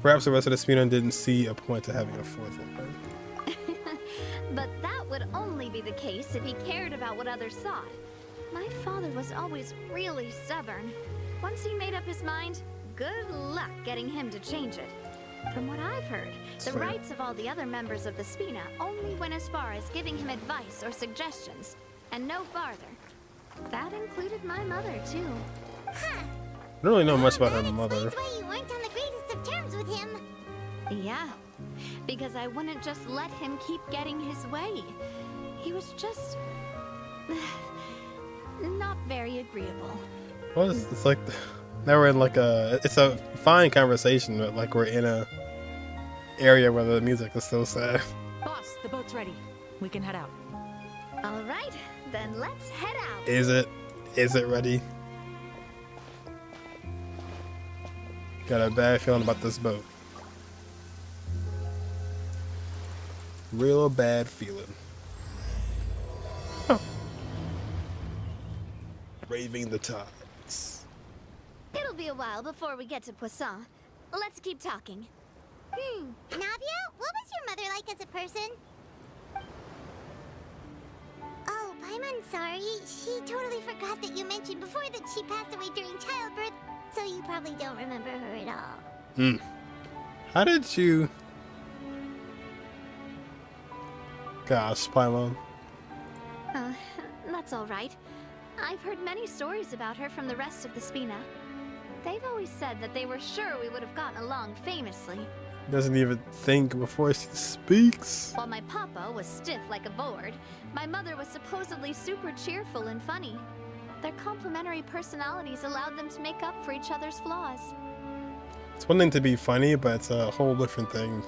Perhaps the rest of the Spina didn't see a point to having a 4th one. But that would only be the case if he cared about what others thought. My father was always really stubborn. Once he made up his mind, good luck getting him to change it. From what I've heard, the Fair. rights of all the other members of the Spina only went as far as giving him advice or suggestions, and no farther. That included my mother, too. Huh. I don't really know much about her That mother. explains why you weren't on the greatest of terms with him. Yeah, because I wouldn't just let him keep getting his way. He was just... not very agreeable. Well, it's like now we're in like it's a fine conversation, but like we're in a area where the music is so sad. Boss, the boat's ready. We can head out. All right, then let's head out. Is it? Is it ready? Got a bad feeling about this boat. Real bad feeling. Huh. Braving the tides. It'll be a while before we get to Poisson. Let's keep talking. Navia, what was your mother like as a person? Oh, I'm sorry. She totally forgot that you mentioned before that she passed away during childbirth, so you probably don't remember her at all. How did you... Gosh, Paimon. That's all right. I've heard many stories about her from the rest of the Spina. They've always said that they were sure we would have gotten along famously. Doesn't even think before she speaks. While my papa was stiff like a board, my mother was supposedly super cheerful and funny. Their complementary personalities allowed them to make up for each other's flaws. It's one thing to be funny, but it's a whole different thing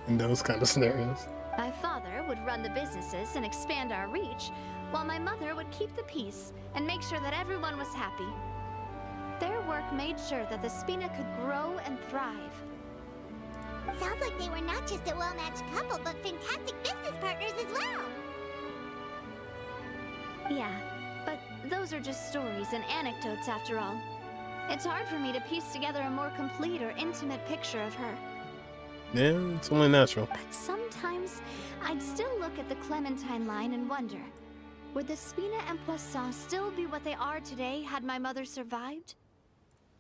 in those kind of scenarios. My father would run the businesses and expand our reach, while my mother would keep the peace and make sure that everyone was happy. Their work made sure that the Spina could grow and thrive. Sounds like they were not just a well-matched couple, but fantastic business partners as well. Yeah, but those are just stories and anecdotes after all. It's hard for me to piece together a more complete or intimate picture of her. Yeah, it's only natural. But sometimes, I'd still look at the Clementine line and wonder, would the Spina and Poisson still be what they are today had my mother survived?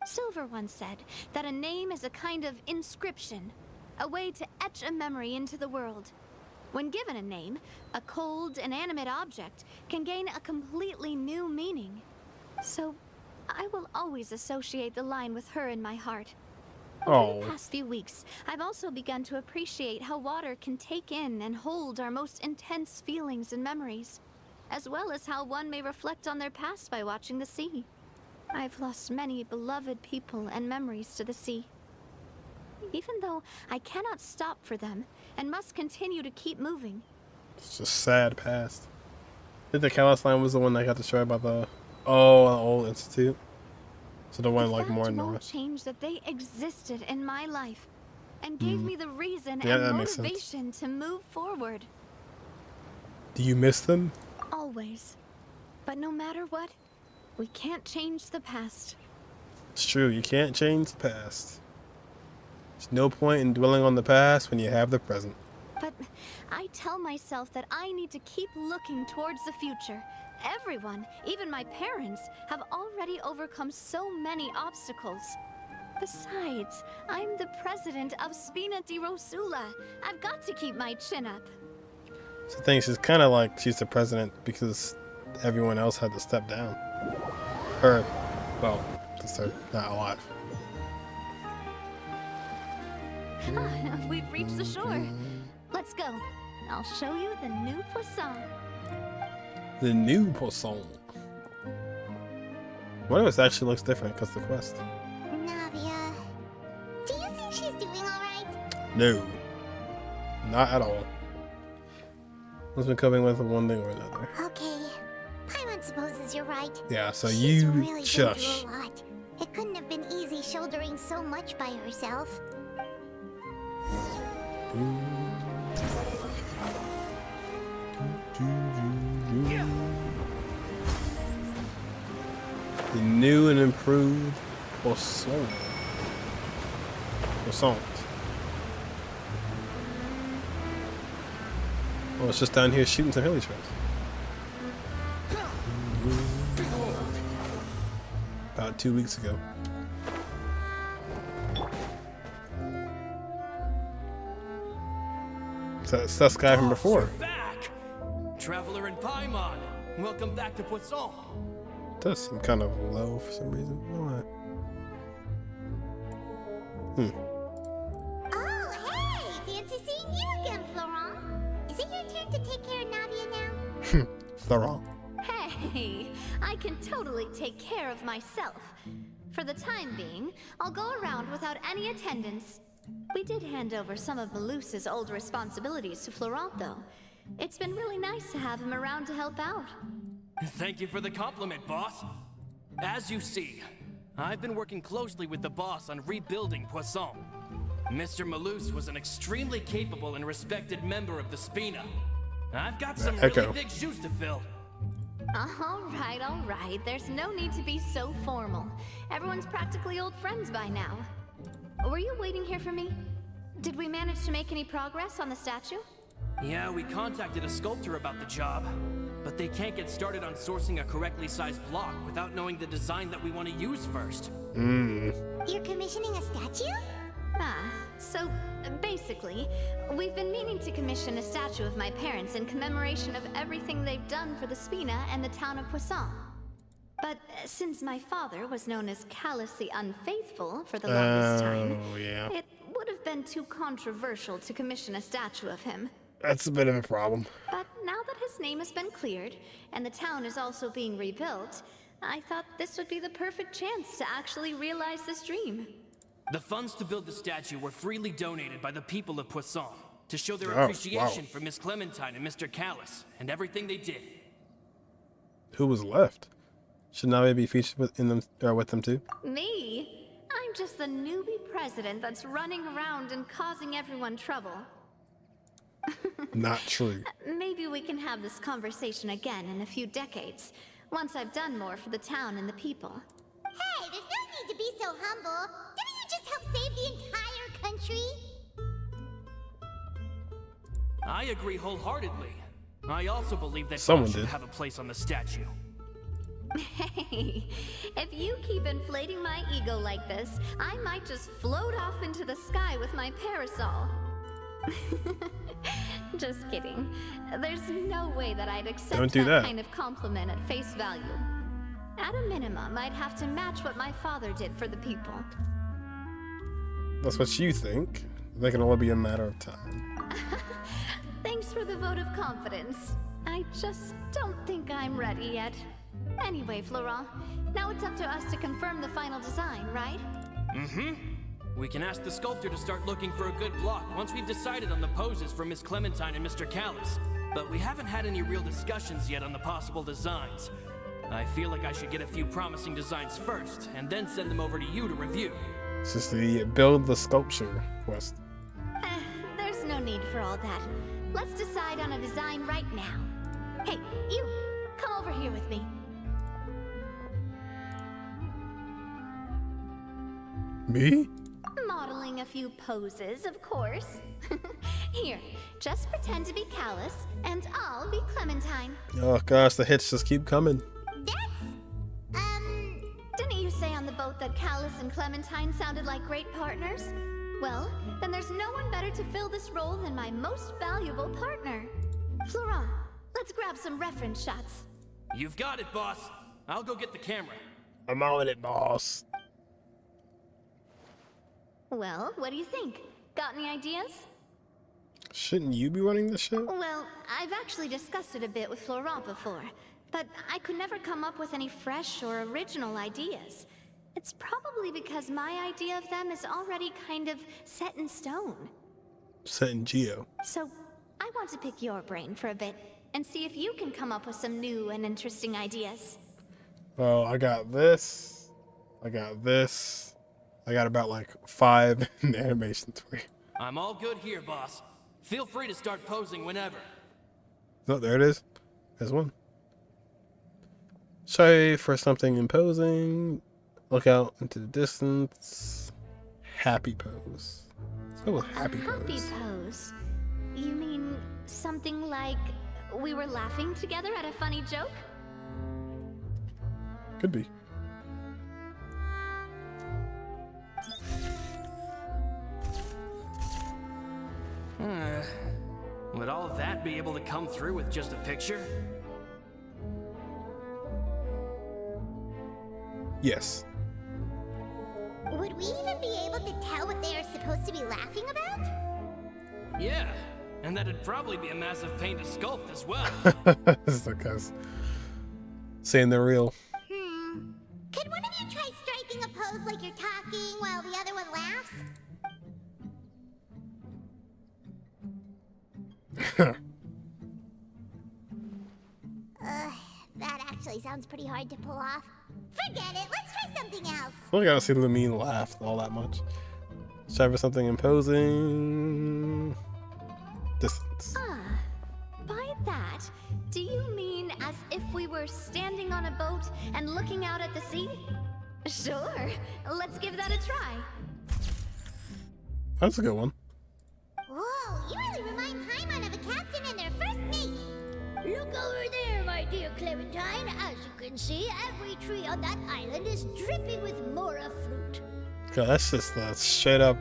Silver once said that a name is a kind of inscription, a way to etch a memory into the world. When given a name, a cold, inanimate object can gain a completely new meaning. So, I will always associate the line with her in my heart. Over the past few weeks, I've also begun to appreciate how water can take in and hold our most intense feelings and memories, as well as how one may reflect on their past by watching the sea. I've lost many beloved people and memories to the sea. Even though I cannot stop for them and must continue to keep moving. It's just sad past. I think the Kalos line was the one that got destroyed by the old institute. So the one like more won't north. change that they existed in my life and gave me the reason Yeah, and that makes sense. motivation to move forward. Do you miss them? Always. But no matter what, we can't change the past. It's true, you can't change the past. There's no point in dwelling on the past when you have the present. But I tell myself that I need to keep looking towards the future. Everyone, even my parents, have already overcome so many obstacles. Besides, I'm the president of Spina di Rosula. I've got to keep my chin up. So I think she's kind of like she's the president because everyone else had to step down. Her, well, because they're not alive. We've reached the shore. Let's go. I'll show you the new Poisson. The new Poisson. What if it actually looks different because the quest? Navia, do you think she's doing alright? No. Not at all. What's been coping with one thing or another. Okay. Paimon supposes you're right. Yeah, so She's you really been shush. through a lot. It couldn't have been easy shouldering so much by herself. The new and improved Poisson. Poisson. Well, it's just down here shooting some heli trails. About 2 weeks ago. So it's that guy from before. Back! Traveler in Paimon, welcome back to Poisson. Does seem kind of low for some reason. Why? Oh, hey! Fancy seeing you again, Florent. Is it your turn to take care of Navia now? Florent. Hey, I can totally take care of myself. For the time being, I'll go around without any attendance. We did hand over some of Malus's old responsibilities to Florent, though. It's been really nice to have him around to help out. Thank you for the compliment, boss. As you see, I've been working closely with the boss on rebuilding Poisson. Mr. Malus was an extremely capable and respected member of the Spina. I've got some really big shoes to fill. All right. There's no need to be so formal. Everyone's practically old friends by now. Were you waiting here for me? Did we manage to make any progress on the statue? Yeah, we contacted a sculptor about the job, but they can't get started on sourcing a correctly sized block without knowing the design that we want to use first. You're commissioning a statue? So basically, we've been meaning to commission a statue of my parents in commemoration of everything they've done for the Spina and the town of Poisson. But since my father was known as callously unfaithful for the longest time, it would have been too controversial to commission a statue of him. That's a bit of a problem. But now that his name has been cleared, and the town is also being rebuilt, I thought this would be the perfect chance to actually realize this dream. The funds to build the statue were freely donated by the people of Poisson to show their appreciation for Miss Clementine and Mr. Callis and everything they did. Who was left? Should Navia be featured with them too? Me? I'm just the newbie president that's running around and causing everyone trouble. Not true. Maybe we can have this conversation again in a few decades, once I've done more for the town and the people. Hey, there's no need to be so humble. Didn't you just help save the entire country? I agree wholeheartedly. I also believe that Someone Boss should did. have a place on the statue. Hey, if you keep inflating my ego like this, I might just float off into the sky with my parasol. Just kidding. There's no way that I'd accept Don't do that. kind of compliment at face value. At a minimum, I'd have to match what my father did for the people. That's what you think. That can only be a matter of time. Thanks for the vote of confidence. I just don't think I'm ready yet. Anyway, Florent, now it's up to us to confirm the final design, right? We can ask the sculptor to start looking for a good block once we've decided on the poses for Miss Clementine and Mr. Callis. But we haven't had any real discussions yet on the possible designs. I feel like I should get a few promising designs first, and then send them over to you to review. It's just the build the sculpture quest. There's no need for all that. Let's decide on a design right now. Hey, you! Come over here with me. Me? Modeling a few poses, of course. Here, just pretend to be Callus, and I'll be Clementine. Oh gosh, the hits just keep coming. Didn't you say on the boat that Callus and Clementine sounded like great partners? Well, then there's no one better to fill this role than my most valuable partner. Florent, let's grab some reference shots. You've got it, boss. I'll go get the camera. I'm on it, boss. Well, what do you think? Got any ideas? Shouldn't you be running this show? Well, I've actually discussed it a bit with Florent before, but I could never come up with any fresh or original ideas. It's probably because my idea of them is already kind of set in stone. Set in Geo. So, I want to pick your brain for a bit and see if you can come up with some new and interesting ideas. Well, I got this. I got this. I got about like 5 animations for you. I'm all good here, boss. Feel free to start posing whenever. Oh, there it is. There's one. Try for something imposing. Look out into the distance. Happy pose. Let's go with happy Happy pose. pose? You mean Something like we were laughing together at a funny joke? Could be. Would all of that be able to come through with just a picture? Yes. Would we even be able to tell what they are supposed to be laughing about? Yeah, and that'd probably be a massive pain to sculpt as well. This is because saying they're real. Could one of you try striking a pose like you're talking while the other one laughs? That actually sounds pretty hard to pull off. Forget it, let's try something else. We gotta see Lumine laugh all that much. Let's try for something imposing. Distance. By that, do you mean as if we were standing on a boat and looking out at the sea? Sure, let's give that a try. That's a good one. Whoa, you really remind Paimon of a captain and their first mate. Look over there, my dear Clementine. As you can see, every tree on that island is dripping with mora fruit. God, that's just straight up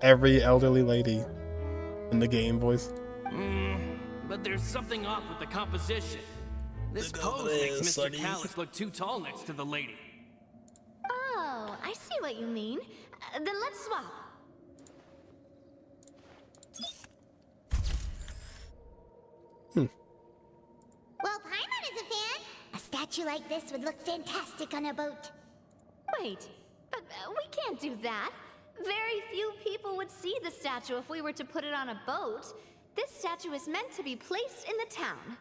every elderly lady in the game voice. But there's something off with the composition. This pose makes Mr. Callus look too tall next to the lady. Oh, I see what you mean. Then let's swap. Well, Paimon is a fan. A statue like this would look fantastic on a boat. Wait, but we can't do that. Very few people would see the statue if we were to put it on a boat. This statue is meant to be placed in the town.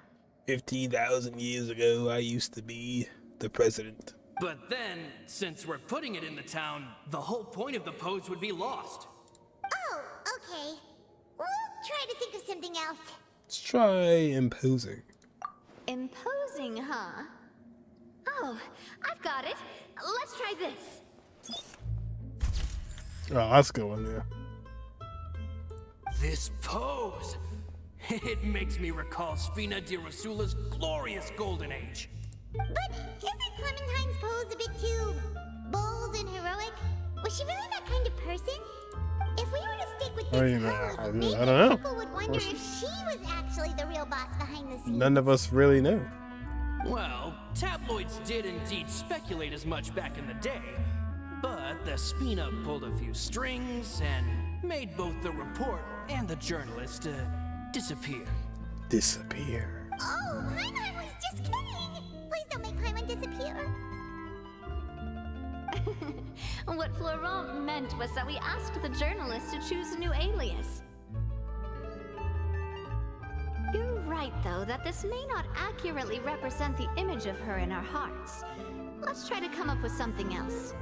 15,000 years ago, I used to be the president. But then, since we're putting it in the town, the whole point of the pose would be lost. Oh, okay. We'll try to think of something else. Let's try imposing. Imposing, huh? Oh, I've got it. Let's try this. Oh, that's a good one, yeah. This pose! It makes me recall Spina di Rosula's glorious golden age. But isn't Clementine's pose a bit too bold and heroic? Was she really that kind of person? If we were to stick with this pose, maybe I don't know. people would wonder if she was actually the real boss behind the scenes. None of us really know. Well, tabloids did indeed speculate as much back in the day, but the Spina pulled a few strings and made both the report and the journalist disappear. Disappear. Oh, Paimon was just kidding! Please don't make Paimon disappear. What Florent meant was that we asked the journalist to choose a new alias. You're right, though, that this may not accurately represent the image of her in our hearts. Let's try to come up with something else.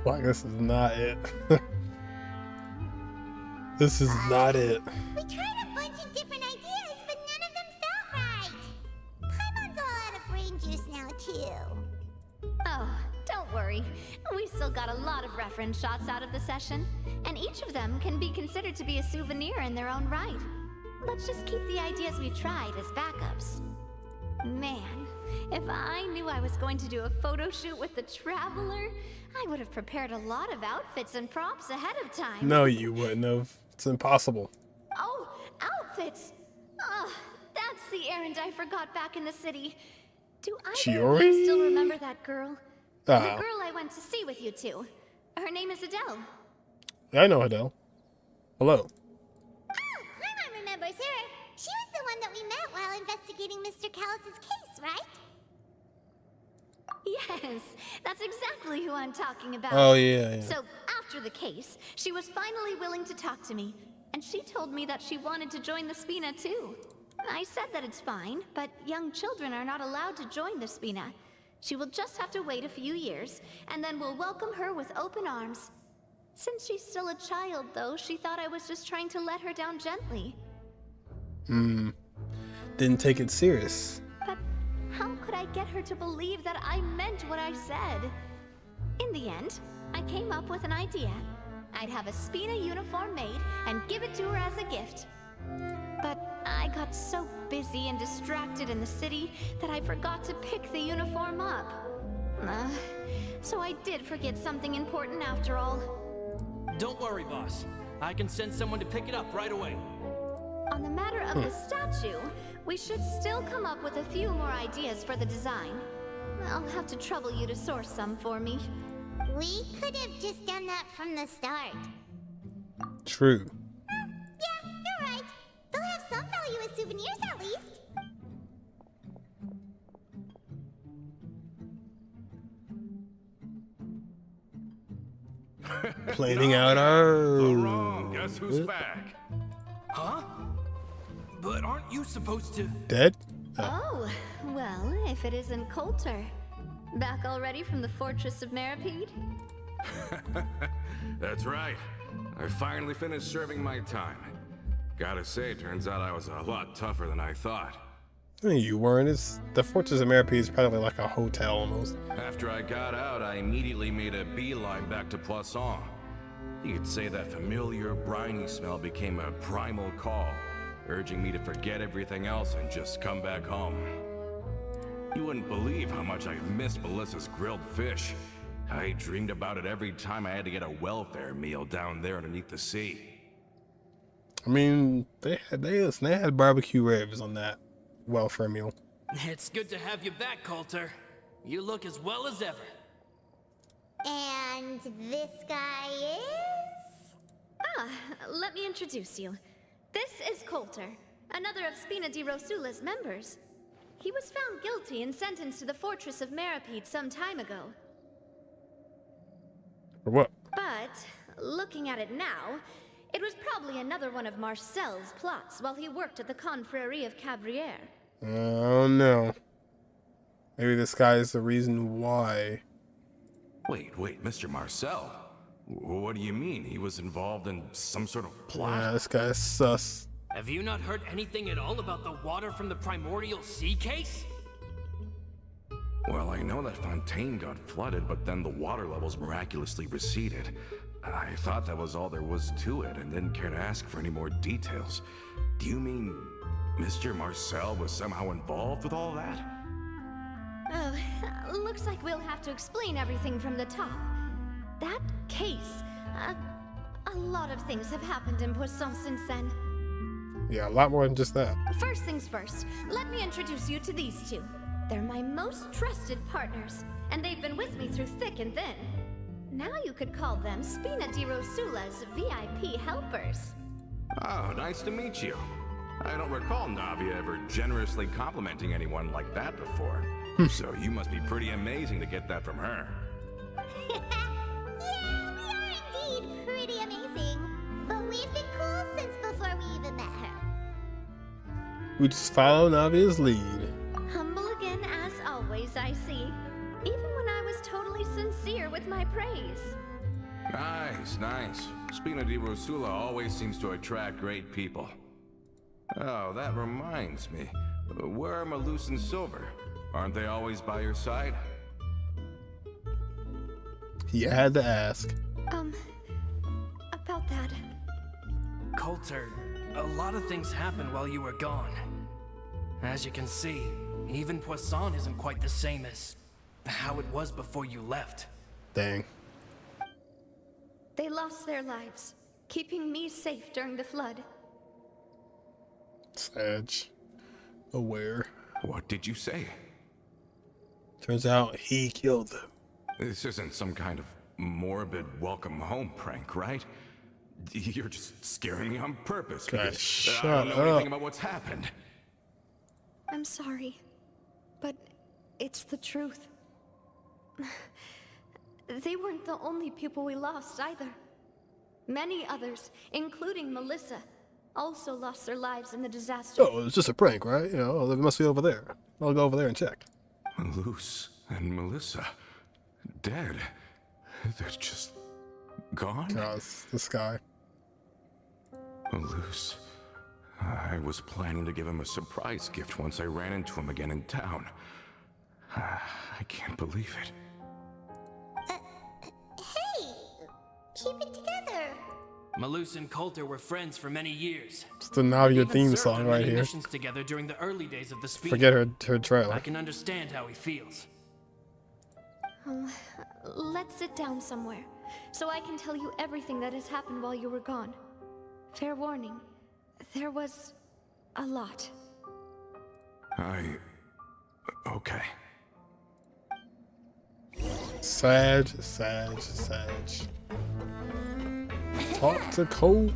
Fuck, this is not it. This is not it. We tried a bunch of different ideas, but none of them felt right. Paimon's all out of brain juice now, too. Oh, don't worry. We still got a lot of reference shots out of the session, and each of them can be considered to be a souvenir in their own right. Let's just keep the ideas we tried as backups. Man, if I knew I was going to do a photo shoot with the Traveler, I would have prepared a lot of outfits and props ahead of time. No, you wouldn't have. It's impossible. Oh, outfits! Oh, that's the errand I forgot back in the city. Do either of you still remember that girl? The girl I went to see with you two. Her name is Adele. I know Adele. Hello. Oh, Paimon remembers her. She was the one that we met while investigating Mr. Callus's case, right? Yes, that's exactly who I'm talking about. Oh, yeah. So, after the case, she was finally willing to talk to me, and she told me that she wanted to join the Spina too. I said that it's fine, but young children are not allowed to join the Spina. She will just have to wait a few years, and then we'll welcome her with open arms. Since she's still a child, though, she thought I was just trying to let her down gently. Didn't take it serious. But how could I I get her to believe that I meant what I said? In the end, I came up with an idea. I'd have a Spina uniform made and give it to her as a gift. But I got so busy and distracted in the city that I forgot to pick the uniform up. So I did forget something important after all. Don't worry, boss. I can send someone to pick it up right away. On the matter of the statue, we should still come up with a few more ideas for the design. I'll have to trouble you to source some for me. We could have just done that from the start. True. Yeah, you're right. They'll have some value as souvenirs at least. Planning out our... wrong. Guess who's back? Huh? But aren't you supposed to... Dead? Oh, well, if it isn't Coulter. Back already from the Fortress of Meripede? That's right. I finally finished serving my time. Gotta say, turns out I was a lot tougher than I thought. You weren't. The Fortress of Meripede is probably like a hotel almost. After I got out, I immediately made a beeline back to Poisson. You could say that familiar, briny smell became a primal call, urging me to forget everything else and just come back home. You wouldn't believe how much I've missed Melissa's grilled fish. I dreamed about it every time I had to get a welfare meal down there underneath the sea. I mean, they had barbecue ribs on that welfare meal. It's good to have you back, Coulter. You look as well as ever. And this guy is? Let me introduce you. This is Coulter, another of Spina di Rosula's members. He was found guilty and sentenced to the Fortress of Meripede some time ago. For what? But, looking at it now, it was probably another one of Marcel's plots while he worked at the Confrérie of Cabrières. Oh no. Maybe this guy is the reason why. Wait, Mr. Marcel? What do you mean? He was involved in some sort of plot? Yeah, this guy is sus. Have you not heard anything at all about the water from the primordial sea case? Well, I know that Fontaine got flooded, but then the water levels miraculously receded. I thought that was all there was to it and didn't care to ask for any more details. Do you mean Mr. Marcel was somehow involved with all that? Oh, looks like we'll have to explain everything from the top. That case, a lot of things have happened in Poisson since then. Yeah, a lot more than just that. First things first, let me introduce you to these two. They're my most trusted partners, and they've been with me through thick and thin. Now you could call them Spina di Rosula's VIP helpers. Oh, nice to meet you. I don't recall Navia ever generously complimenting anyone like that before. So you must be pretty amazing to get that from her. Yeah, we are indeed pretty amazing. But we've been cool since before we even met her. We just follow Navia's lead. Humble again as always, I see. Even when I was totally sincere with my praise. Nice. Spina di Rosula always seems to attract great people. Oh, that reminds me. Where are Malus and Silver? Aren't they always by your side? He had to ask. About that. Coulter, a lot of things happened while you were gone. As you can see, even Poisson isn't quite the same as how it was before you left. Dang. They lost their lives, keeping me safe during the flood. Sage. Aware. What did you say? Turns out he killed them. This isn't some kind of morbid welcome home prank, right? You're just scaring me on purpose because shut I don't know up. anything about what's happened. I'm sorry, but it's the truth. They weren't the only people we lost either. Many others, including Melissa, also lost their lives in the disaster. Oh, it was just a prank, right? You know, they must be over there. I'll go over there and check. Luce and Melissa, dead. They're just gone? Cause this guy. Luce. I was planning to give him a surprise gift once I ran into him again in town. I can't believe it. Hey! Keep it together! Malus and Coulter were friends for many years. It's the Navia Even theme served song on right many here. missions together during the early days of the Spina. Forget her trailer. I can understand how he feels. Let's sit down somewhere, so I can tell you everything that has happened while you were gone. Fair warning, there was a lot. Okay. Sag. Talk to Colt.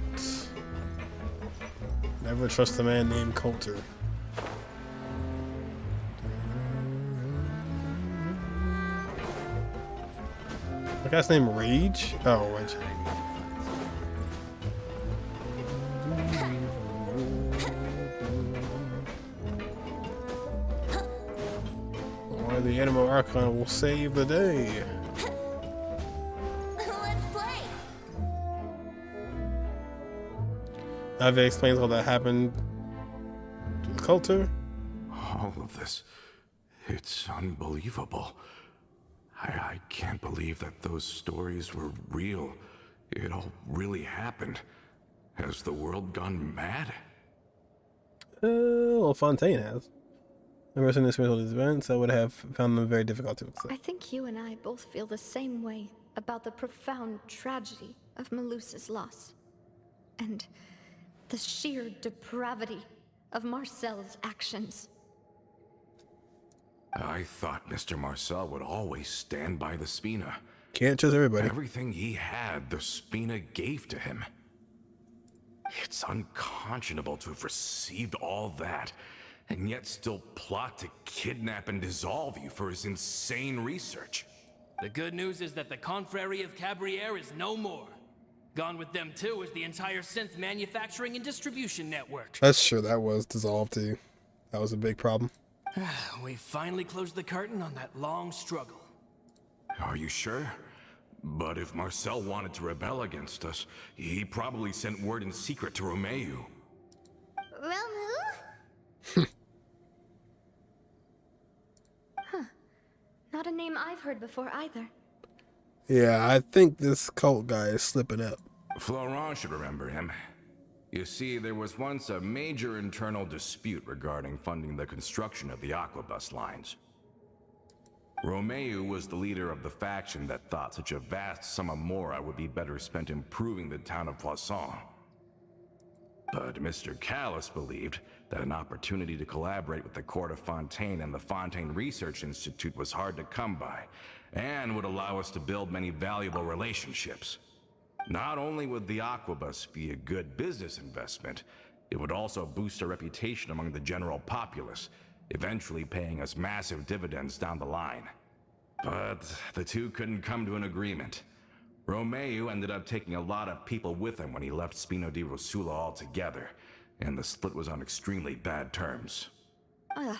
Never trust a man named Coulter. That guy's name Rage? Oh, Rage. Or the Animal Archon will save the day. Let's play! Navia explains all that happened to Coulter. All of this. It's unbelievable. I can't believe that those stories were real. It all really happened. Has the world gone mad? Well, Fontaine has. The person who experienced all these events, I would have found them very difficult to accept. I think you and I both feel the same way about the profound tragedy of Malus's loss. And the sheer depravity of Marcel's actions. I thought Mr. Marcel would always stand by the Spina. Can't trust everybody. Everything he had, the Spina gave to him. It's unconscionable to have received all that, and yet still plot to kidnap and dissolve you for his insane research. The good news is that the Confrérie of Cabriere is no more. Gone with them too is the entire synth manufacturing and distribution network. That's true, that was dissolved too. That was a big problem. We finally closed the curtain on that long struggle. Are you sure? But if Marcel wanted to rebel against us, he probably sent word in secret to Romeu. Romu? Not a name I've heard before either. Yeah, I think this cult guy is slipping up. Florent should remember him. You see, there was once a major internal dispute regarding funding the construction of the Aquabus lines. Romeu was the leader of the faction that thought such a vast sum of mora would be better spent improving the town of Poisson. But Mr. Callis believed that an opportunity to collaborate with the court of Fontaine and the Fontaine Research Institute was hard to come by, and would allow us to build many valuable relationships. Not only would the Aquabus be a good business investment, it would also boost our reputation among the general populace, eventually paying us massive dividends down the line. But the two couldn't come to an agreement. Romeu ended up taking a lot of people with him when he left Spino di Rosula altogether, and the split was on extremely bad terms. Ugh.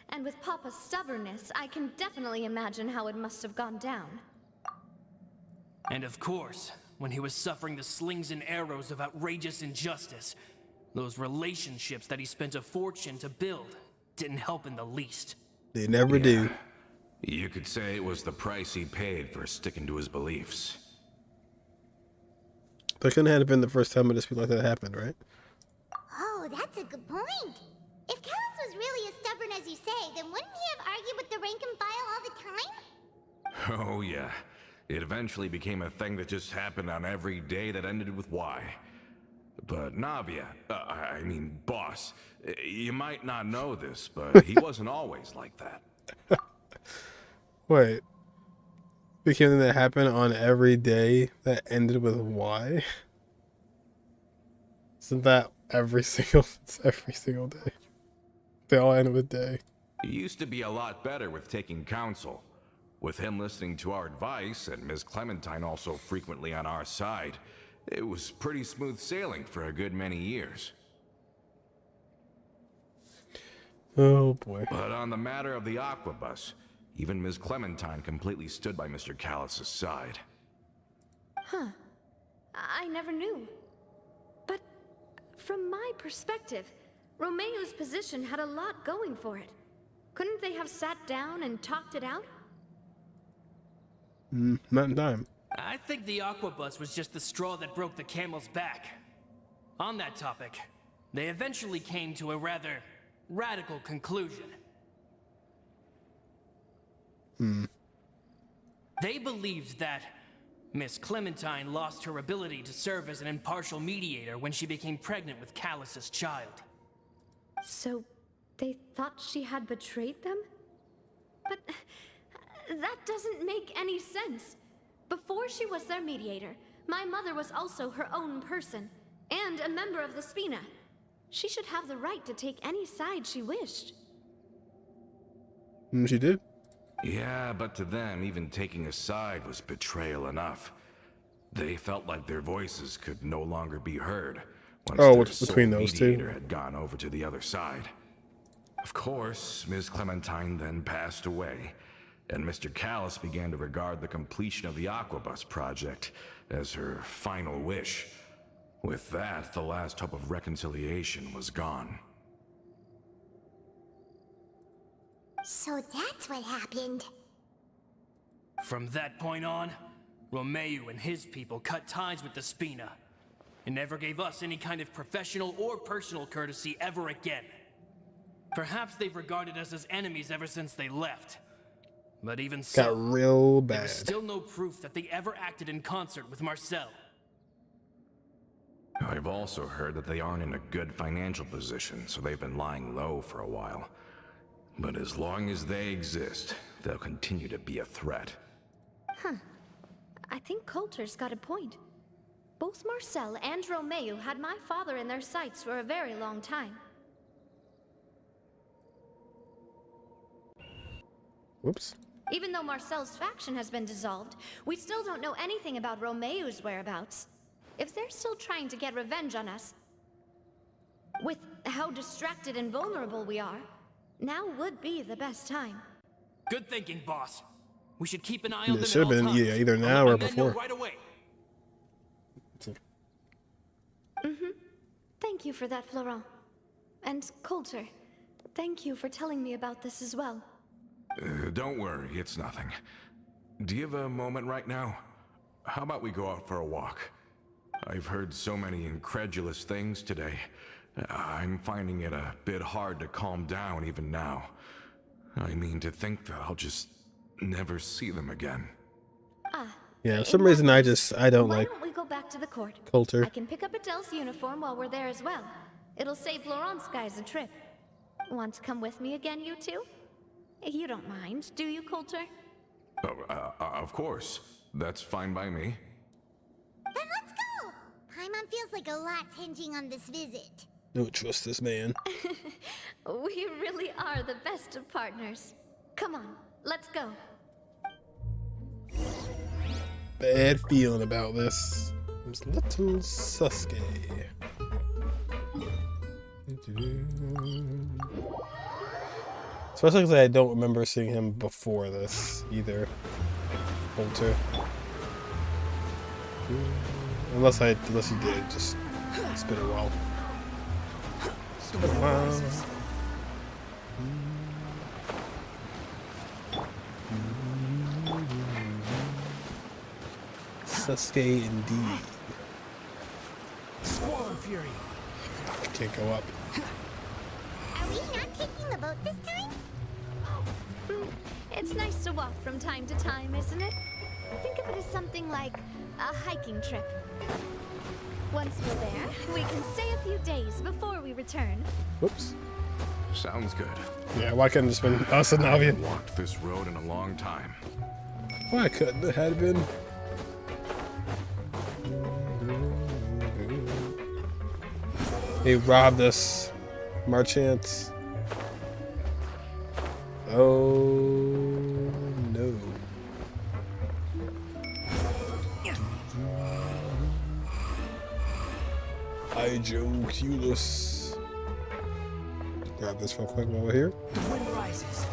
And with Papa's stubbornness, I can definitely imagine how it must have gone down. And of course, when he was suffering the slings and arrows of outrageous injustice, those relationships that he spent a fortune to build didn't help in the least. They never do. You could say it was the price he paid for sticking to his beliefs. That couldn't have been the first time a dispute like that happened, right? Oh, that's a good point. If Callis was really as stubborn as you say, then wouldn't he have argued with the rank and file all the time? Oh yeah. It eventually became a thing that just happened on every day that ended with Y. But Navia, boss, you might not know this, but he wasn't always like that. Wait. Became something that happened on every day that ended with Y? Isn't that every single day? They all end with day. He used to be a lot better with taking counsel. With him listening to our advice, and Ms. Clementine also frequently on our side, it was pretty smooth sailing for a good many years. Oh boy. But on the matter of the Aquabus, even Ms. Clementine completely stood by Mr. Callis' side. I never knew. But from my perspective, Romeu's position had a lot going for it. Couldn't they have sat down and talked it out? Not in time. I think the Aquabus was just the straw that broke the camel's back. On that topic, they eventually came to a rather radical conclusion. They believed that Miss Clementine lost her ability to serve as an impartial mediator when she became pregnant with Callus's child. So, they thought she had betrayed them? But that doesn't make any sense. Before she was their mediator, my mother was also her own person, and a member of the Spina. She should have the right to take any side she wished. She did. Yeah, but to them, even taking a side was betrayal enough. They felt like their voices could no longer be heard once their what's between sole those two? mediator had gone over to the other side. Of course, Ms. Clementine then passed away, and Mr. Callus began to regard the completion of the Aquabus project as her final wish. With that, the last hope of reconciliation was gone. So that's what happened. From that point on, Romeu and his people cut ties with the Spina, and never gave us any kind of professional or personal courtesy ever again. Perhaps they've regarded us as enemies ever since they left. But even so, Got real there bad. is still no proof that they ever acted in concert with Marcel. I've also heard that they aren't in a good financial position, so they've been lying low for a while. But as long as they exist, they'll continue to be a threat. I think Coulter's got a point. Both Marcel and Romeu had my father in their sights for a very long time. Whoops. Even though Marcel's faction has been dissolved, we still don't know anything about Romeu's whereabouts. If they're still trying to get revenge on us, with how distracted and vulnerable we are, now would be the best time. Good thinking, boss. We should keep an eye on them It at should have all been, times. yeah, either I'll now let or my men know before. right away. Thank you for that, Florent. And Coulter, thank you for telling me about this as well. Don't worry, it's nothing. Do you have a moment right now? How about we go out for a walk? I've heard so many incredulous things today. I'm finding it a bit hard to calm down even now. I mean, to think that I'll just never see them again. Yeah, for some reason I don't Why like don't we go back to the court? Coulter. I can pick up Adele's uniform while we're there as well. It'll save Laurent's guys a trip. Want to come with me again, you two? You don't mind, do you, Coulter? Oh, of course. That's fine by me. Then let's go! Paimon feels like a lot's hinging on this visit. Don't trust this man. We really are the best of partners. Come on, let's go. Bad feeling about this. There's little Sasuke. Especially because I don't remember seeing him before this either. Coulter. Unless you did, just it's been a while. It's been a while. Sasuke indeed. Squall and Fury. Can't go up. Are we not taking the boat this time? It's nice to walk from time to time, isn't it? Think of it as something like a hiking trip. Once we're there, we can stay a few days before we return. Whoops. Sounds good. Yeah, why couldn't it just been us and I Navia? haven't walked this road in a long time. Why couldn't it have been? He robbed us. Marchants. Oh no. Hydroculus. Grab this real quick while we're here. The wind rises.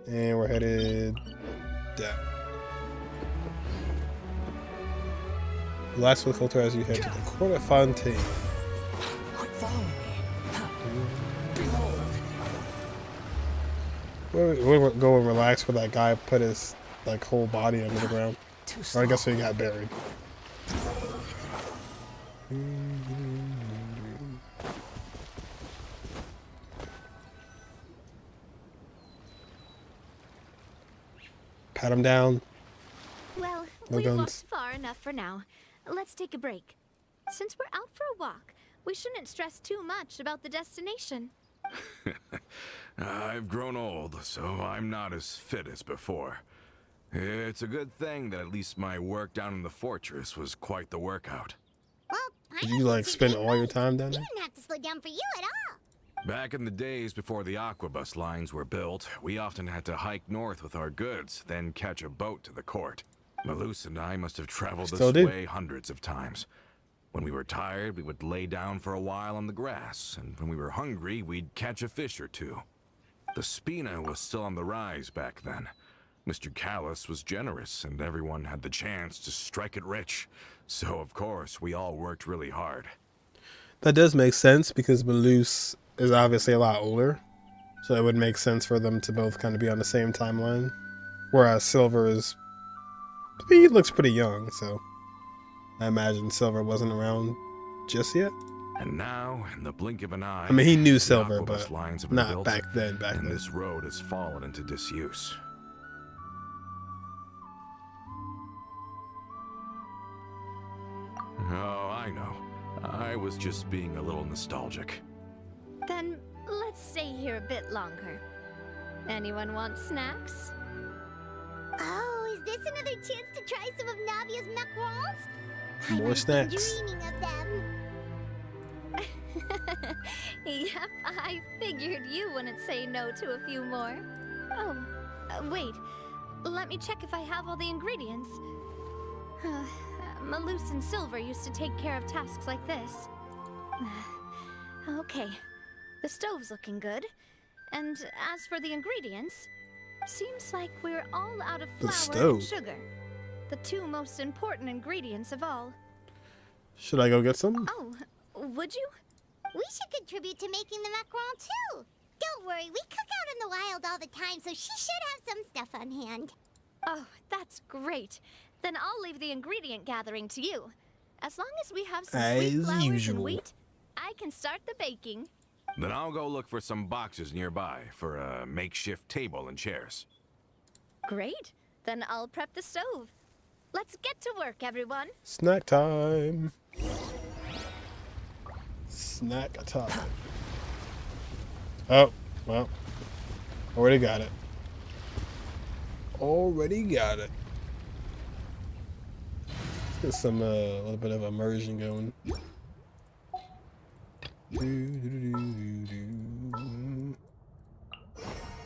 And we're headed down. Relax with Coulter as you head to the Court of Fontaine. Quit following me. We'll go and relax where that guy put his like whole body under the ground. Or I guess he got buried. Pat him down. Well, No we've guns. walked far enough for now. Let's take a break. Since we're out for a walk, we shouldn't stress too much about the destination. I've grown old, so I'm not as fit as before. It's a good thing that at least my work down in the fortress was quite the workout. Well, Did you like spend all your time down You there? didn't have to slow down for you at all. Back in the days before the aquabus lines were built, we often had to hike north with our goods, then catch a boat to the court. Malus and I must have traveled Still this do. way hundreds of times. When we were tired, we would lay down for a while on the grass, and when we were hungry, we'd catch a fish or two. The Spina was still on the rise back then. Mr. Callus was generous, and everyone had the chance to strike it rich. So, of course, we all worked really hard. That does make sense because Malus is obviously a lot older. So it would make sense for them to both kind of be on the same timeline. Whereas Silver is... I mean, he looks pretty young, so... I imagine Silver wasn't around just yet. And now, in the blink of an eye... I mean, he knew the Silver, aquabus but lines have been not built, back then. and this road has fallen into disuse. Oh, I know. I was just being a little nostalgic. Then let's stay here a bit longer. Anyone want snacks? Oh, is this another chance to try some of Navia's macarons? More I've snacks. been dreaming of them. Yep, I figured you wouldn't say no to a few more. Oh, wait. Let me check if I have all the ingredients. Malus and Silver used to take care of tasks like this. Okay, the stove's looking good. And as for the ingredients, seems like we're all out of The flour and stove. sugar. The two most important ingredients of all. Should I go get some? Oh, would you? We should contribute to making the macaron too. Don't worry, we cook out in the wild all the time, so she should have some stuff on hand. Oh, that's great. Then I'll leave the ingredient gathering to you. As long as we have some sweet As flours usual. and wheat, I can start the baking. Then I'll go look for some boxes nearby for a makeshift table and chairs. Great. Then I'll prep the stove. Let's get to work, everyone. Snack time. Snack time. Oh, well. Already got it. Already got it. Let's get some, little bit of immersion going.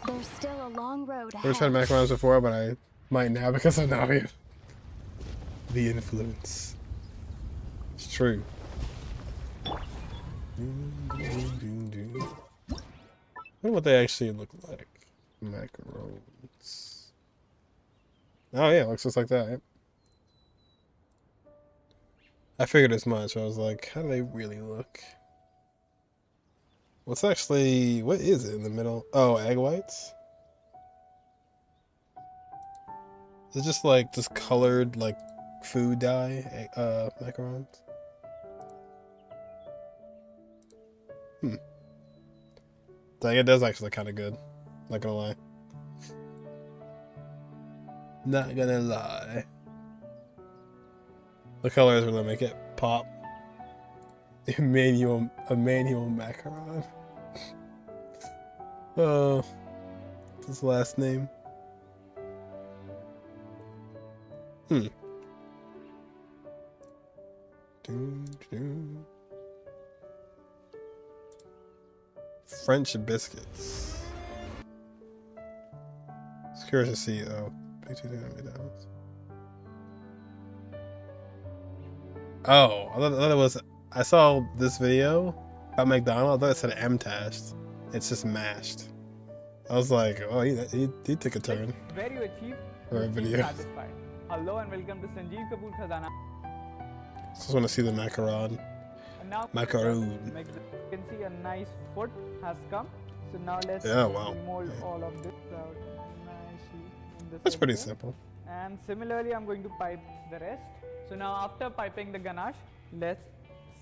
There's still a long road I've tried ahead. macarons before, but I might now because of Navia. The influence. It's true. I wonder what they actually look like. Macarons. Oh yeah, it looks just like that. Yep. I figured as much. I was like, how do they really look? What's actually... What is it in the middle? Oh, egg whites? It's just like this colored like food dye macarons. Dang, it does actually look kind of good. Not gonna lie. Not gonna lie. The colors really make it pop. A manual macaron. Oh, his last name. French biscuits. It's curious to see. Oh, oh, I thought it was. I saw this video about McDonald's. I thought it said M-tashed. It's just mashed. I was like, oh, he took a turn. Where you achieve For a video. satisfied. Hello and welcome to Sanjeev Kapoor Khazana. Just want to see the macaron. And now Macaroon. you can see a nice foot has come. So now let's wow. remold all of this out nicely in the That's pretty center. simple. And similarly, I'm going to pipe the rest. So now after piping the ganache, let's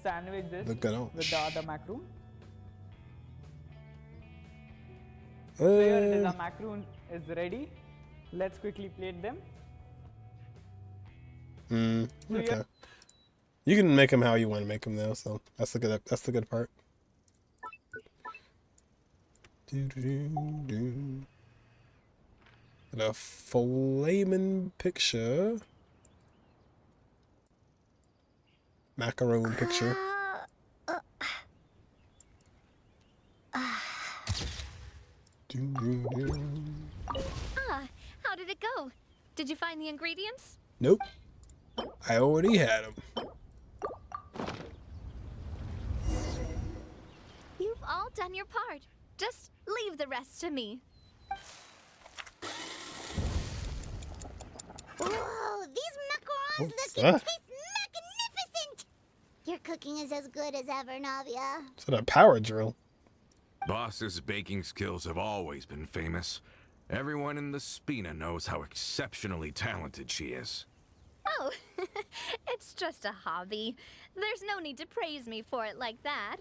sandwich this The ganache. with the other macaroon. So here it is, our macaroon is ready. Let's quickly plate them. So Okay. here, You can make them how you want to make them though, so that's the good part. And a flaming picture. Macaroon picture. How did it go? Did you find the ingredients? Nope. I already had them. You've all done your part. Just leave the rest to me. Whoa, these macarons What's look and that? taste magnificent! Your cooking is as good as ever, Navia. It's a power drill. Boss's baking skills have always been famous. Everyone in the Spina knows how exceptionally talented she is. Oh, it's just a hobby. There's no need to praise me for it like that.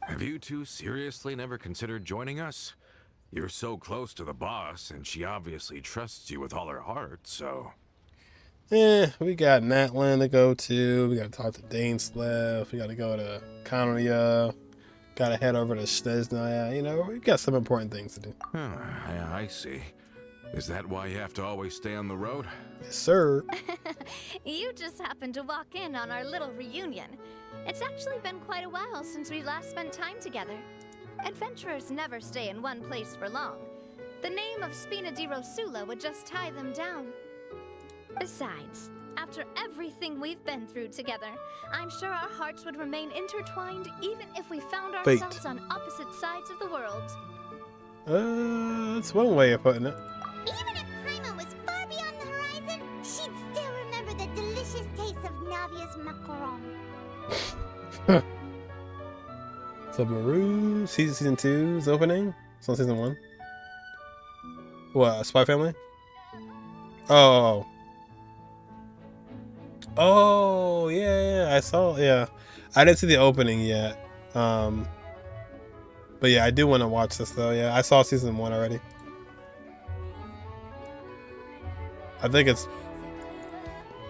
Have you two seriously never considered joining us? You're so close to the boss, and she obviously trusts you with all her heart, so... We got Natlan to go to. We got to talk to Dainslev. We got to go to Kanoria. Got to head over to Snezhnaya. You know, we got some important things to do. I see. Is that why you have to always stay on the road? Yes, sir. You just happened to walk in on our little reunion. It's actually been quite a while since we last spent time together. Adventurers never stay in one place for long. The name of Spina di Rosula would just tie them down. Besides, after everything we've been through together, I'm sure our hearts would remain intertwined even if we found Fate. ourselves on opposite sides of the world. That's one way of putting it. Even if Paimon was far beyond the horizon, she'd still remember the delicious taste of Navia's macaron. So Maru, season 2 is opening. It's on season 1. What, Spy Family? Oh. Oh, yeah, I saw, yeah. I didn't see the opening yet. But yeah, I do want to watch this though. Yeah, I saw season 1 already. I think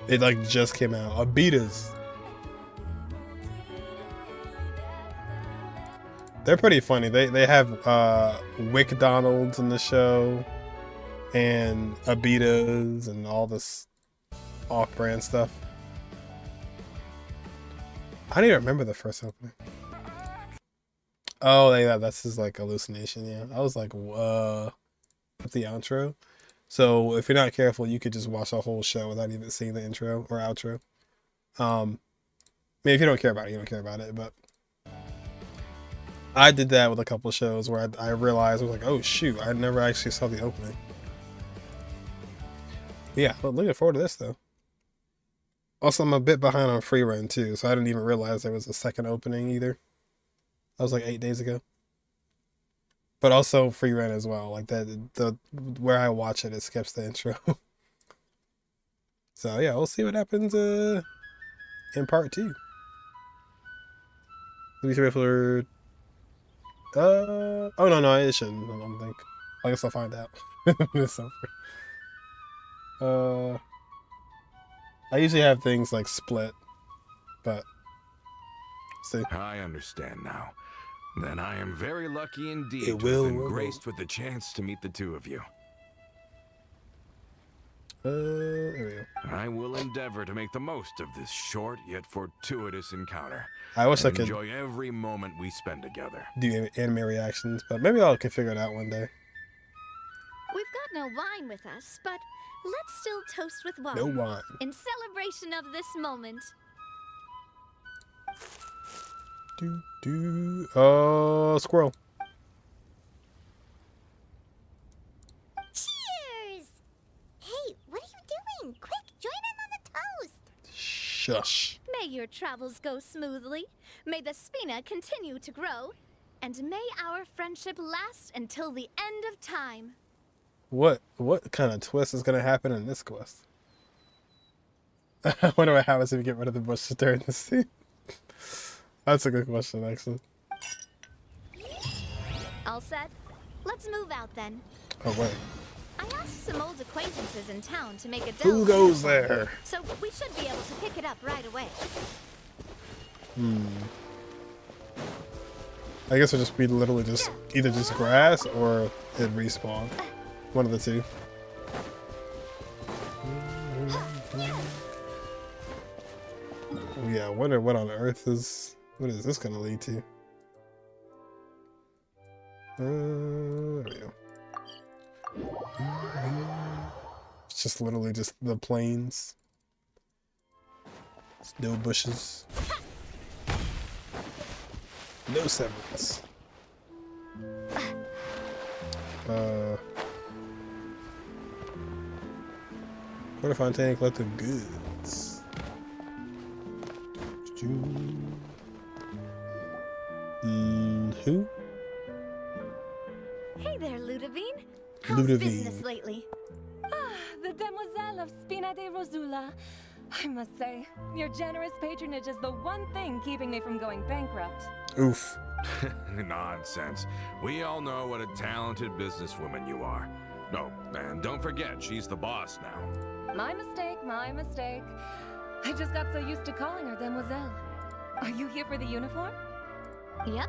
it like just came out. Abitas. They're pretty funny. They have Wick Donalds in the show and Abitas and all this off-brand stuff. I don't even remember the first opening. Oh, yeah, that's his like hallucination. Yeah, I was like, with the outro. So if you're not careful, you could just watch the whole show without even seeing the intro or outro. I mean, if you don't care about it, you don't care about it. But I did that with a couple of shows where I realized I was like, oh shoot, I never actually saw the opening. Yeah, but looking forward to this though. Also, I'm a bit behind on Free Run too, so I didn't even realize there was a second opening either. That was like 8 days ago. But also Free Run as well. Like the where I watch it, it skips the intro. So yeah, we'll see what happens in part 2. Let me see if we're oh no, it shouldn't, I don't think. I guess I'll find out. It's over. I usually have things like split, but see. I understand now. Then I am very lucky indeed It to have been will. graced with the chance to meet the two of you. There we go. I will endeavor to make the most of this short yet fortuitous encounter. I wish I and could enjoy every moment we spend together. do anime reactions, but maybe I can figure it out one day. We've got no wine with us, but let's still toast with wine. No wine. In celebration of this moment. Oh, squirrel. Cheers! Hey, what are you doing? Quick, join in on the toast! Shush. May your travels go smoothly. May the Spina continue to grow. And may our friendship last until the end of time. What kind of twist is gonna happen in this quest? I wonder what happens if you get rid of the bushes during the scene. That's a good question, actually. All set? Let's move out then. Oh wait, I asked some old acquaintances in town to make a who goes there? So we should be able to pick it up right away. I guess it'll just be literally just either just grass or it respawn. One of the two. Yeah, I wonder what on earth is. What is this gonna lead to? There we go. It's just literally just the plains. There's no bushes. No severance. Quarter Fontaine collective goods. Who? Hey there, Ludovine. How's Ludovine. business lately? The Demoiselle of Spina de Rosula. I must say, your generous patronage is the one thing keeping me from going bankrupt. Oof. Nonsense. We all know what a talented businesswoman you are. Oh, and don't forget, she's the boss now. My mistake, my mistake. I just got so used to calling her Demoiselle. Are you here for the uniform? Yep.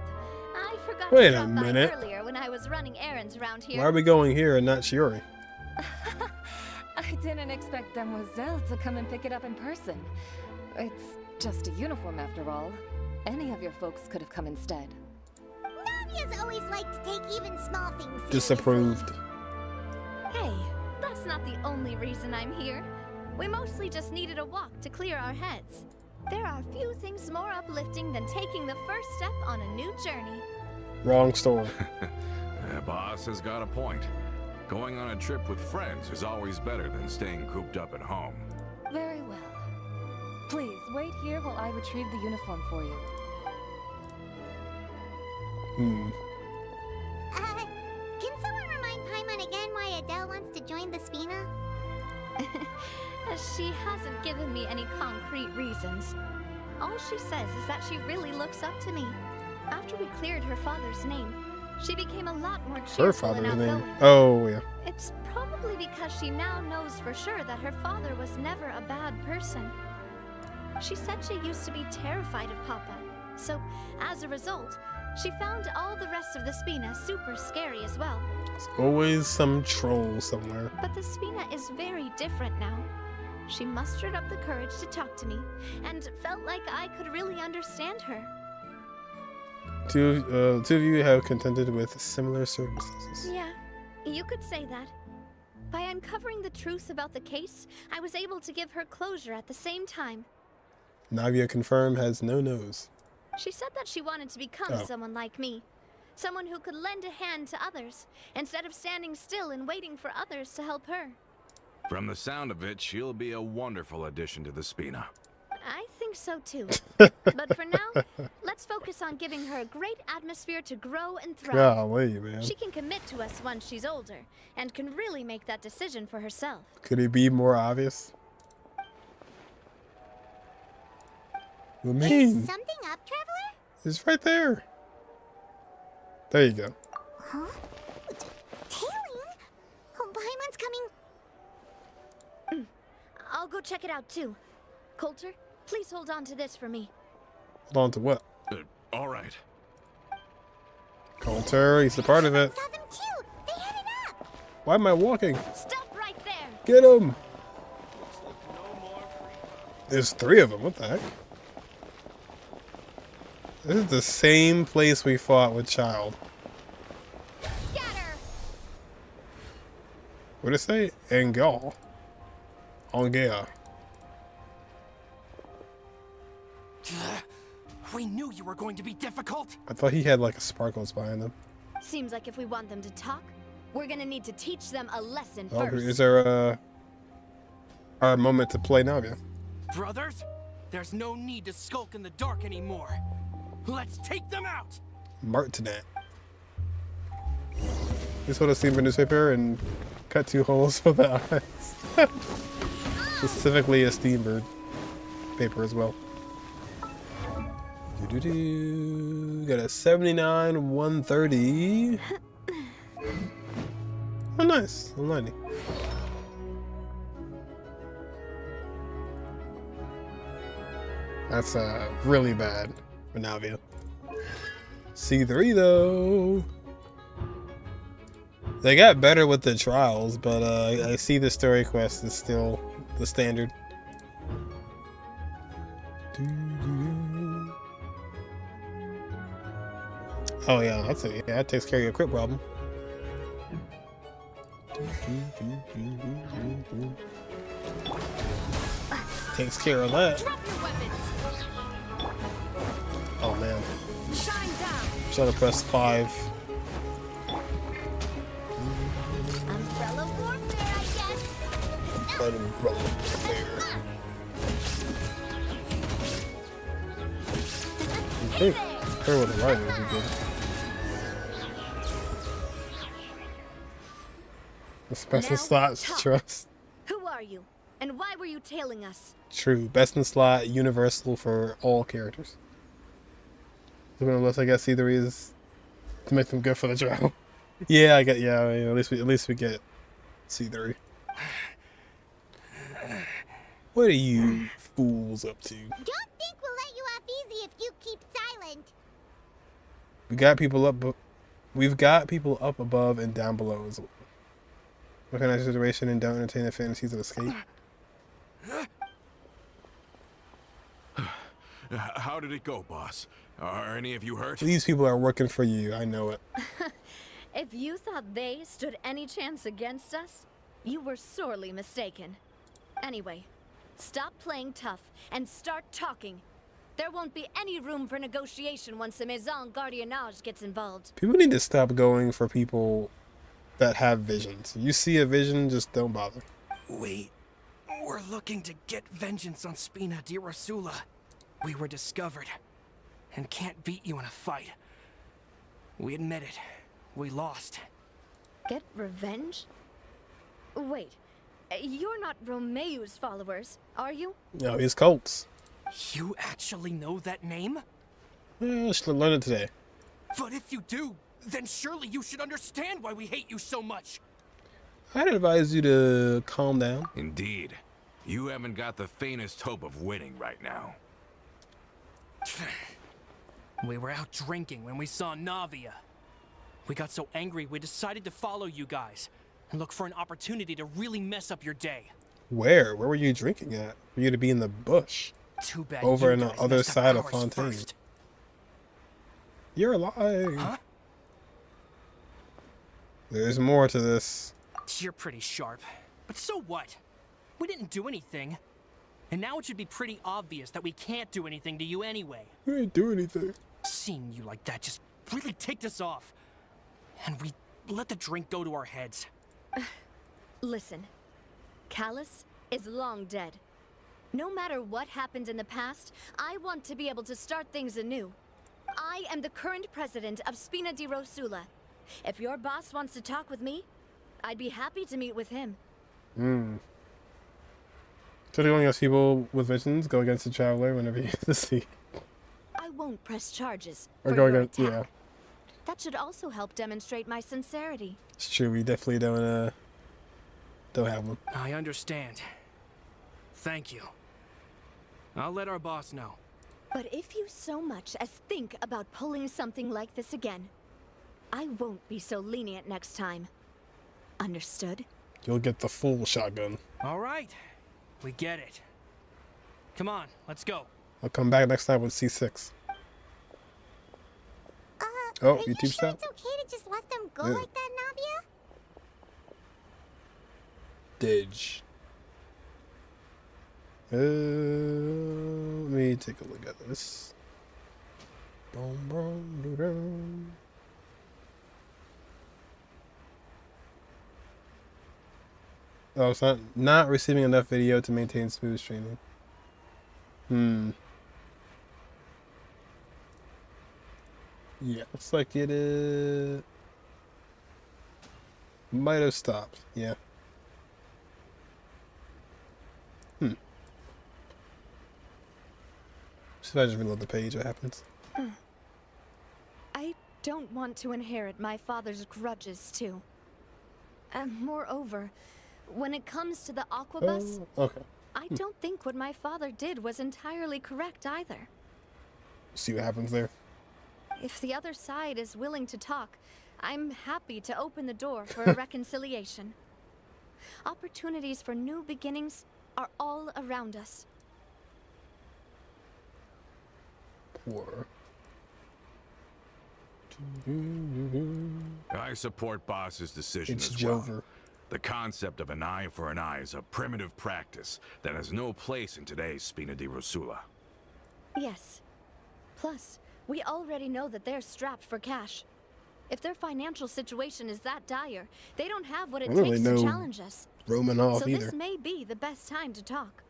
I forgot Wait to a drop by minute. earlier when I was running errands around here. Why are we going here and not Shiori? I didn't expect Demoiselle to come and pick it up in person. It's just a uniform after all. Any of your folks could have come instead. Navia's always liked to take even small things seriously. Disapproved. Hey, that's not the only reason I'm here. We mostly just needed a walk to clear our heads. There are few things more uplifting than taking the first step on a new journey. Wrong story. The boss has got a point. Going on a trip with friends is always better than staying cooped up at home. Very well. Please, wait here while I retrieve the uniform for you. Can someone remind Paimon again why Adele wants to join the Spina? She hasn't given me any concrete reasons. All she says is that she really looks up to me. After we cleared her father's name, she became a lot more cheerful Her and father's outgoing. name. Oh yeah. It's probably because she now knows for sure that her father was never a bad person. She said she used to be terrified of Papa, so as a result, she found all the rest of the Spina super scary as well. There's always some troll somewhere. But the Spina is very different now. She mustered up the courage to talk to me, and felt like I could really understand her. Two of you have contended with similar circumstances. Yeah, you could say that. By uncovering the truth about the case, I was able to give her closure at the same time. Navia confirmed has no nose. She said that she wanted to become someone like me. Someone who could lend a hand to others, instead of standing still and waiting for others to help her. From the sound of it, she'll be a wonderful addition to the Spina. I think so too. But for now, let's focus on giving her a great atmosphere to grow and thrive. Golly, man. She can commit to us once she's older, and can really make that decision for herself. Could it be more obvious? What do you Is mean? something up, Traveler? It's right there. There you go. Huh? Tailing? Oh, Paimon's coming. I'll go check it out too. Coulter, please hold on to this for me. Hold on to what? All right. Coulter, he's a part of it. Saw them too. They headed up. Why am I walking? Stop right there! Get him! There's 3 of them. What the heck? This is the same place we fought with Child. Scatter! What did it say? Angel. Angea. We knew you were going to be difficult. I thought he had like a sparkles behind him. Seems like if we want them to talk, we're gonna need to teach them a lesson Oh, first. is there our moment to play Navia? Brothers, there's no need to skulk in the dark anymore. Let's take them out! Martinet. Just want to see the newspaper and cut 2 holes for the eyes. Specifically a steambird paper as well. Got a 79, 130. Oh, nice. I'm 90. That's really bad for Navia. C3 though. They got better with the trials, but I see the story quest is still the standard. Oh yeah, that's it. Yeah, that takes care of your crit problem. Takes care of that. Oh man. I'm trying to press 5. Umbrella warfare, I guess. Umbrella warfare. Okay. Her with the rider would be good. The best in slots, trust. Who are you? And why were you tailing us? True. Best in slot, universal for all characters. Unless I guess either is to make them good for the trial. Yeah, I get. Yeah, I mean, at least we get C3. What are you fools up to? Don't think we'll let you off easy if you keep silent. We got people up. We've got people up above and down below as well. Recognize the situation and don't entertain the fantasies of escape. How did it go, boss? Are any of you hurt? These people are working for you. I know it. If you thought they stood any chance against us, you were sorely mistaken. Anyway, stop playing tough and start talking. There won't be any room for negotiation once the Maison Gardiennage gets involved. People need to stop going for people that have visions. You see a vision, just don't bother. We're looking to get vengeance on Spina di Rosula. We were discovered and can't beat you in a fight. We admit it. We lost. Get revenge? Wait, you're not Romeu's followers, are you? No, he's cults. You actually know that name? Yeah, I should learn it today. But if you do, then surely you should understand why we hate you so much. I'd advise you to calm down. Indeed. You haven't got the faintest hope of winning right now. We were out drinking when we saw Navia. We got so angry we decided to follow you guys and look for an opportunity to really mess up your day. Where? Where were you drinking at? For you to be in the bush. Too bad over you on the guys other messed up side of ours Fontaine. first. You're alive. Huh? There's more to this. You're pretty sharp. But so what? We didn't do anything. And now it should be pretty obvious that we can't do anything to you anyway. We didn't do anything. Seeing you like that just really ticked us off. And we let the drink go to our heads. Listen, Callus is long dead. No matter what happened in the past, I want to be able to start things anew. I am the current president of Spina di Rosula. If your boss wants to talk with me, I'd be happy to meet with him. So the only people with visions go against the traveler whenever you see. I won't press charges. Or for go your against, attack. yeah. That should also help demonstrate my sincerity. It's true, we definitely don't have them. I understand. Thank you. I'll let our boss know. But if you so much as think about pulling something like this again, I won't be so lenient next time. Understood? You'll get the full shotgun. All right. We get it. Come on, let's go. I'll come back next time with C6. Are Oh, you YouTube sure stop? it's okay to just let them go Yeah. like that, Navia? Didge. Let me take a look at this. Boom, boom, doo, doo. Oh, it's not receiving enough video to maintain smooth streaming. Yeah, looks like it might have stopped. Yeah. If I just reload the page, what happens? I don't want to inherit my father's grudges, too. And moreover, when it comes to the Aquabus, Okay. I don't think what my father did was entirely correct either. See what happens there. If the other side is willing to talk, I'm happy to open the door for a reconciliation. Opportunities for new beginnings are all around us. Poor. I support Boss's decision It's as well. Jover. The concept of an eye for an eye is a primitive practice that has no place in today's Spina di Rosula. Yes. Plus, we already know that they're strapped for cash. If their financial situation is that dire, they don't have what it I don't takes really to know challenge us. Romanov So either. this may be the best time to talk.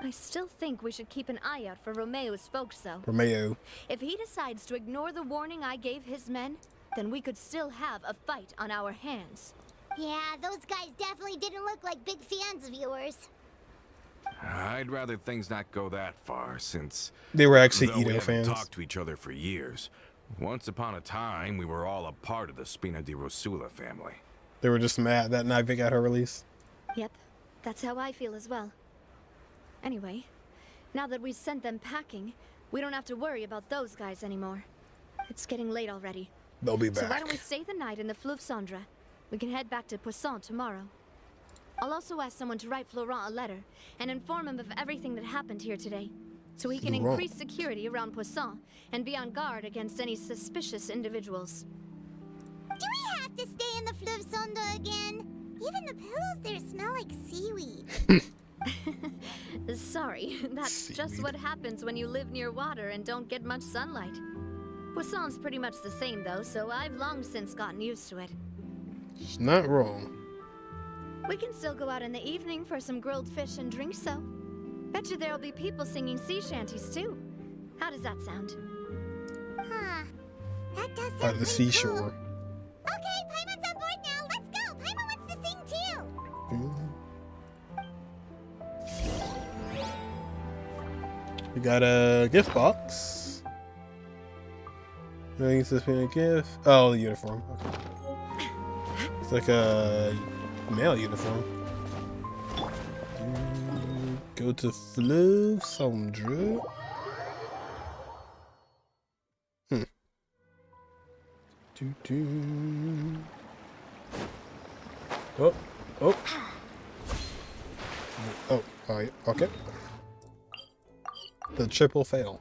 I still think we should keep an eye out for Romeo's folks, though. Romeo. If he decides to ignore the warning I gave his men, then we could still have a fight on our hands. Yeah, those guys definitely didn't look like big fans of yours. I'd rather things not go that far, since They were actually though we Edo haven't fans. talked to each other for years, once upon a time we were all a part of the Spina di Rosula family. They were just mad that Navia got her release. Yep, that's how I feel as well. Anyway, now that we've sent them packing, we don't have to worry about those guys anymore. It's getting late already. They'll be So why back. don't we stay the night in the Fleuve Cendre? We can head back to Poisson tomorrow. I'll also ask someone to write Florent a letter and inform him of everything that happened here today, so he can Florent. increase security around Poisson and be on guard against any suspicious individuals. Do we have to stay in the Fleuve Cendre again? Even the pillows there smell like seaweed. Sorry, that's just Seaweed. what happens when you live near water and don't get much sunlight. Poisson's pretty much the same though, so I've long since gotten used to it. It's not wrong. We can still go out in the evening for some grilled fish and drinks, though. Bet you there'll be people singing sea shanties too. How does that sound? Huh. That does sound By the pretty seashore. cool. Okay, Paimon's on board now. Let's go. Paimon wants to sing too. We got a gift box. I think it's been a gift. Oh, the uniform. Okay. It's like a male uniform. Go to Fleuve Cendre. Oh, oh. Oh, alright, okay. The triple fail.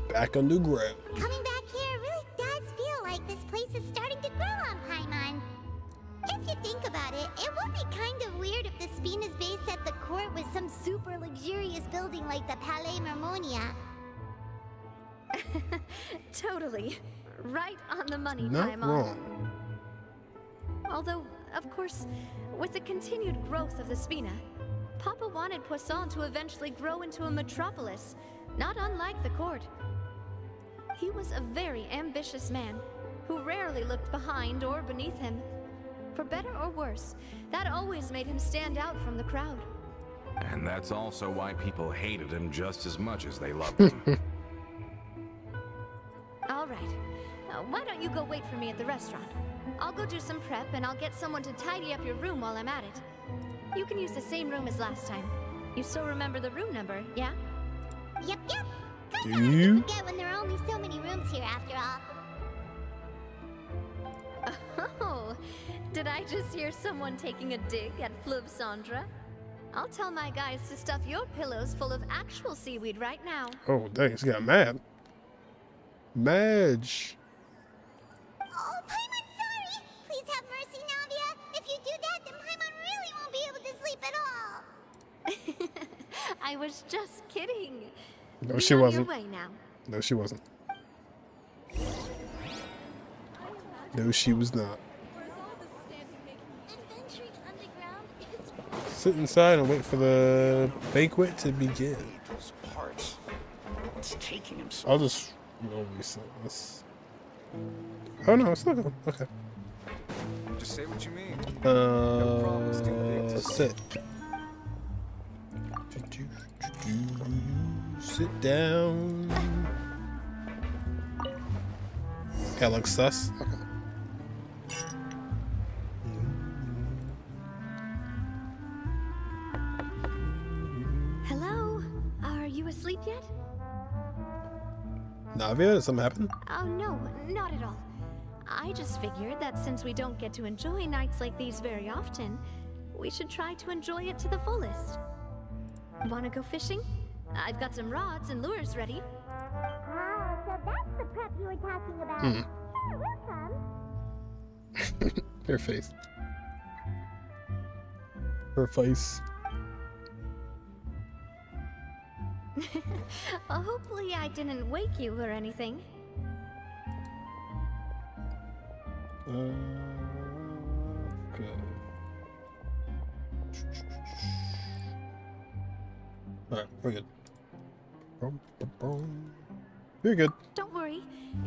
Back on the ground. Coming back here really does feel like this place is starting to grow on Paimon. If you think about it, it would be kind of weird if the Spina's base at the court was some super luxurious building like the Palais Marmonia. Totally. Right on the money, Not Paimon. wrong. Although, of course, with the continued growth of the Spina, Papa wanted Poisson to eventually grow into a metropolis, not unlike the court. He was a very ambitious man, who rarely looked behind or beneath him. For better or worse, that always made him stand out from the crowd. And that's also why people hated him just as much as they loved him. All right. Why don't you go wait for me at the restaurant? I'll go do some prep and I'll get someone to tidy up your room while I'm at it. You can use the same room as last time. You still remember the room number, yeah? Yep, yep. Do Kinda hard you? to forget when there are only so many rooms here after all. Oh, did I just hear someone taking a dig at Fleuve Cendre? I'll tell my guys to stuff your pillows full of actual seaweed right now. Oh, dang, he got mad. Madge. Oh, Paimon, sorry! Please have mercy, Navia! If you do that, then Paimon really won't be able to sleep at all! I was just kidding. No, Be she on wasn't. your way now. No, she wasn't. No, she was not. Adventuring underground is Sit inside and wait for the banquet to begin. Those parts. What's taking him so I'll just reset this. Oh no, it's not going. Okay. Just say what you mean. Sit. Sit down. That looks sus. Okay. Hello? Are you asleep yet? Navia, did something happen? Oh, no, not at all. I just figured that since we don't get to enjoy nights like these very often, we should try to enjoy it to the fullest. Wanna go fishing? I've got some rods and lures ready. Ah, so that's the prep you were talking about. Sure, we'll come. Her face. Her face. Well, hopefully I didn't wake you or anything. Okay. Alright, we're good. You're good. Don't worry.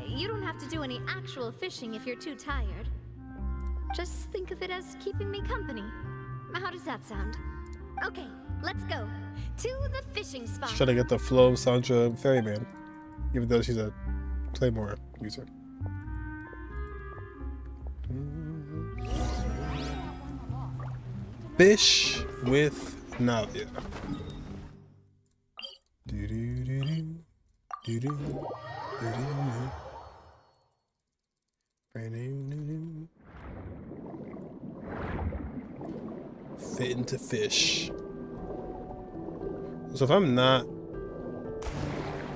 You don't have to do any actual fishing if you're too tired. Just think of it as keeping me company. How does that sound? Okay, let's go. To the fishing spot. Trying to get the flow of Sancha Ferryman, even though she's a Claymore user. Fish with Navia. Fit into fish. So if I'm not...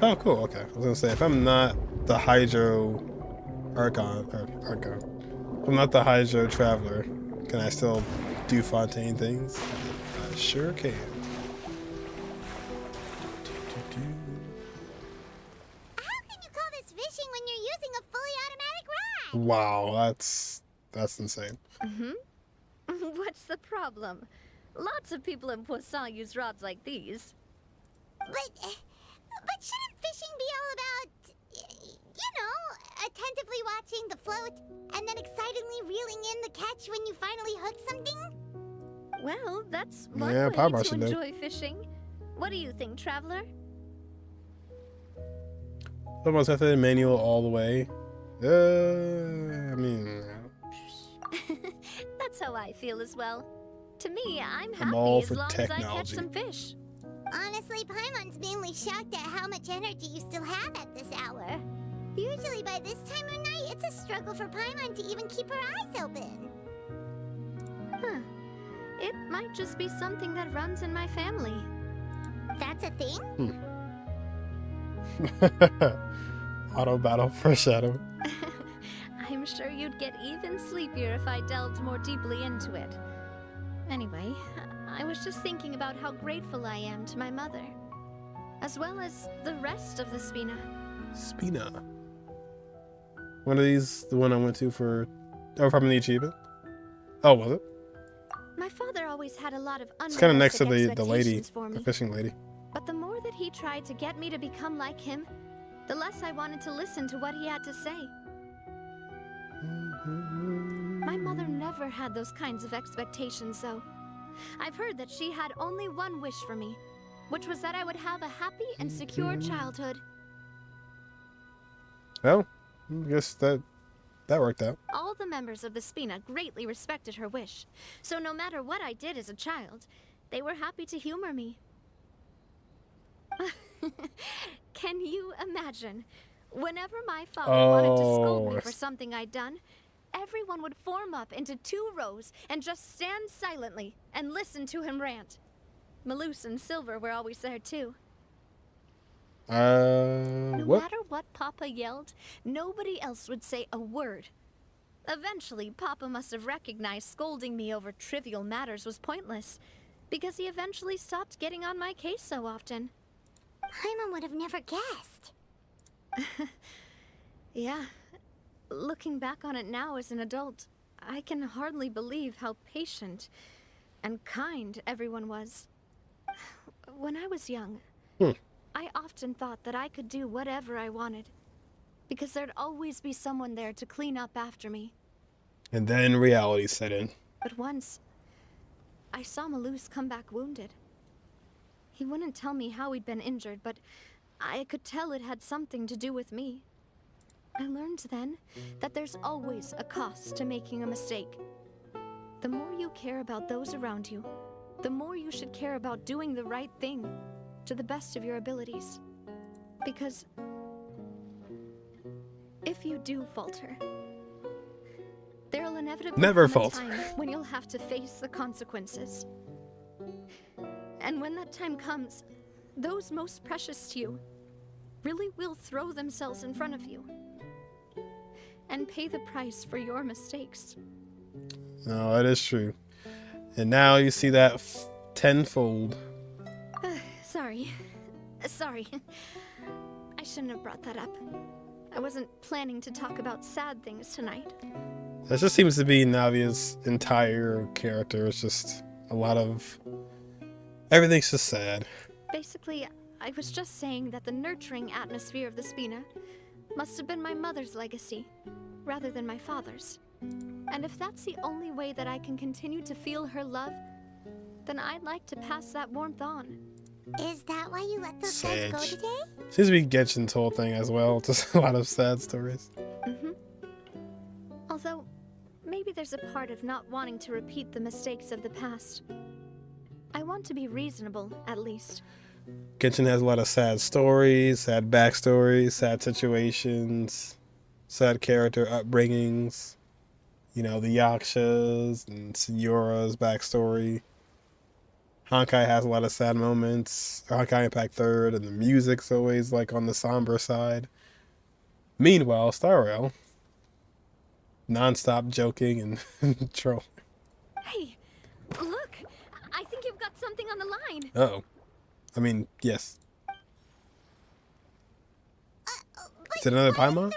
Oh, cool, okay. I was gonna say, if I'm not the Hydro Archon, if I'm not the Hydro Traveler, can I still do Fontaine things? I sure can. How can you call this fishing when you're using a fully automatic rod? Wow, that's insane. What's the problem? Lots of people in Poisson use rods like these. But shouldn't fishing be all about, you know, attentively watching the float and then excitedly reeling in the catch when you finally hook something? Well, that's one Yeah, way Papa to should know. enjoy fishing. What do you think, Traveler? Almost have to manual all the way. I mean... That's how I feel as well. To me, I'm I'm all happy for as long as I catch technology. some fish. Honestly, Paimon's mainly shocked at how much energy you still have at this hour. Usually by this time of night, it's a struggle for Paimon to even keep her eyes open. Huh. It might just be something that runs in my family. That's a thing? Auto battle for Shadow. I'm sure you'd get even sleepier if I delved more deeply into it. Anyway, I was just thinking about how grateful I am to my mother, as well as the rest of the Spina. Spina. One of these, the one I went to for... Oh, from the achievement? Oh, was it? My father always had a lot of It's kind of next to unrealistic the lady, expectations for me. the fishing lady. But the more that he tried to get me to become like him, the less I wanted to listen to what he had to say. My mother never had those kinds of expectations, though. I've heard that she had only one wish for me, which was that I would have a happy and secure childhood. Well, I guess that worked out. All the members of the Spina greatly respected her wish, so no matter what I did as a child, they were happy to humor me. Can you imagine? Whenever my father wanted to scold me for something I'd done, everyone would form up into 2 rows and just stand silently and listen to him rant. Malus and Silver were always there too. No matter what Papa yelled, nobody else would say a word. Eventually, Papa must have recognized scolding me over trivial matters was pointless, because he eventually stopped getting on my case so often. Paimon would have never guessed. Yeah. Looking back on it now as an adult, I can hardly believe how patient and kind everyone was. When I was young, I often thought that I could do whatever I wanted, because there'd always be someone there to clean up after me. And then reality set in. But once, I saw Malus come back wounded. He wouldn't tell me how he'd been injured, but I could tell it had something to do with me. I learned then that there's always a cost to making a mistake. The more you care about those around you, the more you should care about doing the right thing to the best of your abilities. Because if you do falter, there'll inevitably Never come a falter. time when you'll have to face the consequences. And when that time comes, those most precious to you really will throw themselves in front of you and pay the price for your mistakes. No, that is true. And now you see that tenfold. Sorry. I shouldn't have brought that up. I wasn't planning to talk about sad things tonight. That just seems to be Navia's entire character. It's just a lot of... everything's just sad. Basically, I was just saying that the nurturing atmosphere of the Spina must have been my mother's legacy, rather than my father's. And if that's the only way that I can continue to feel her love, then I'd like to pass that warmth on. Is that why you let those guys go today? Seems to be Genshin's whole thing as well. Just a lot of sad stories. Although, maybe there's a part of not wanting to repeat the mistakes of the past. I want to be reasonable, at least. Genshin has a lot of sad stories, sad backstories, sad situations, sad character upbringings. You know, the Yakshas and Senyora's backstory. Honkai has a lot of sad moments. Honkai Impact 3rd, and the music's always like on the somber side. Meanwhile, Star Rail, non-stop joking and trolling. Hey, look! I think you've got something on the line. Uh-oh. I mean, yes. Is it another Paimon?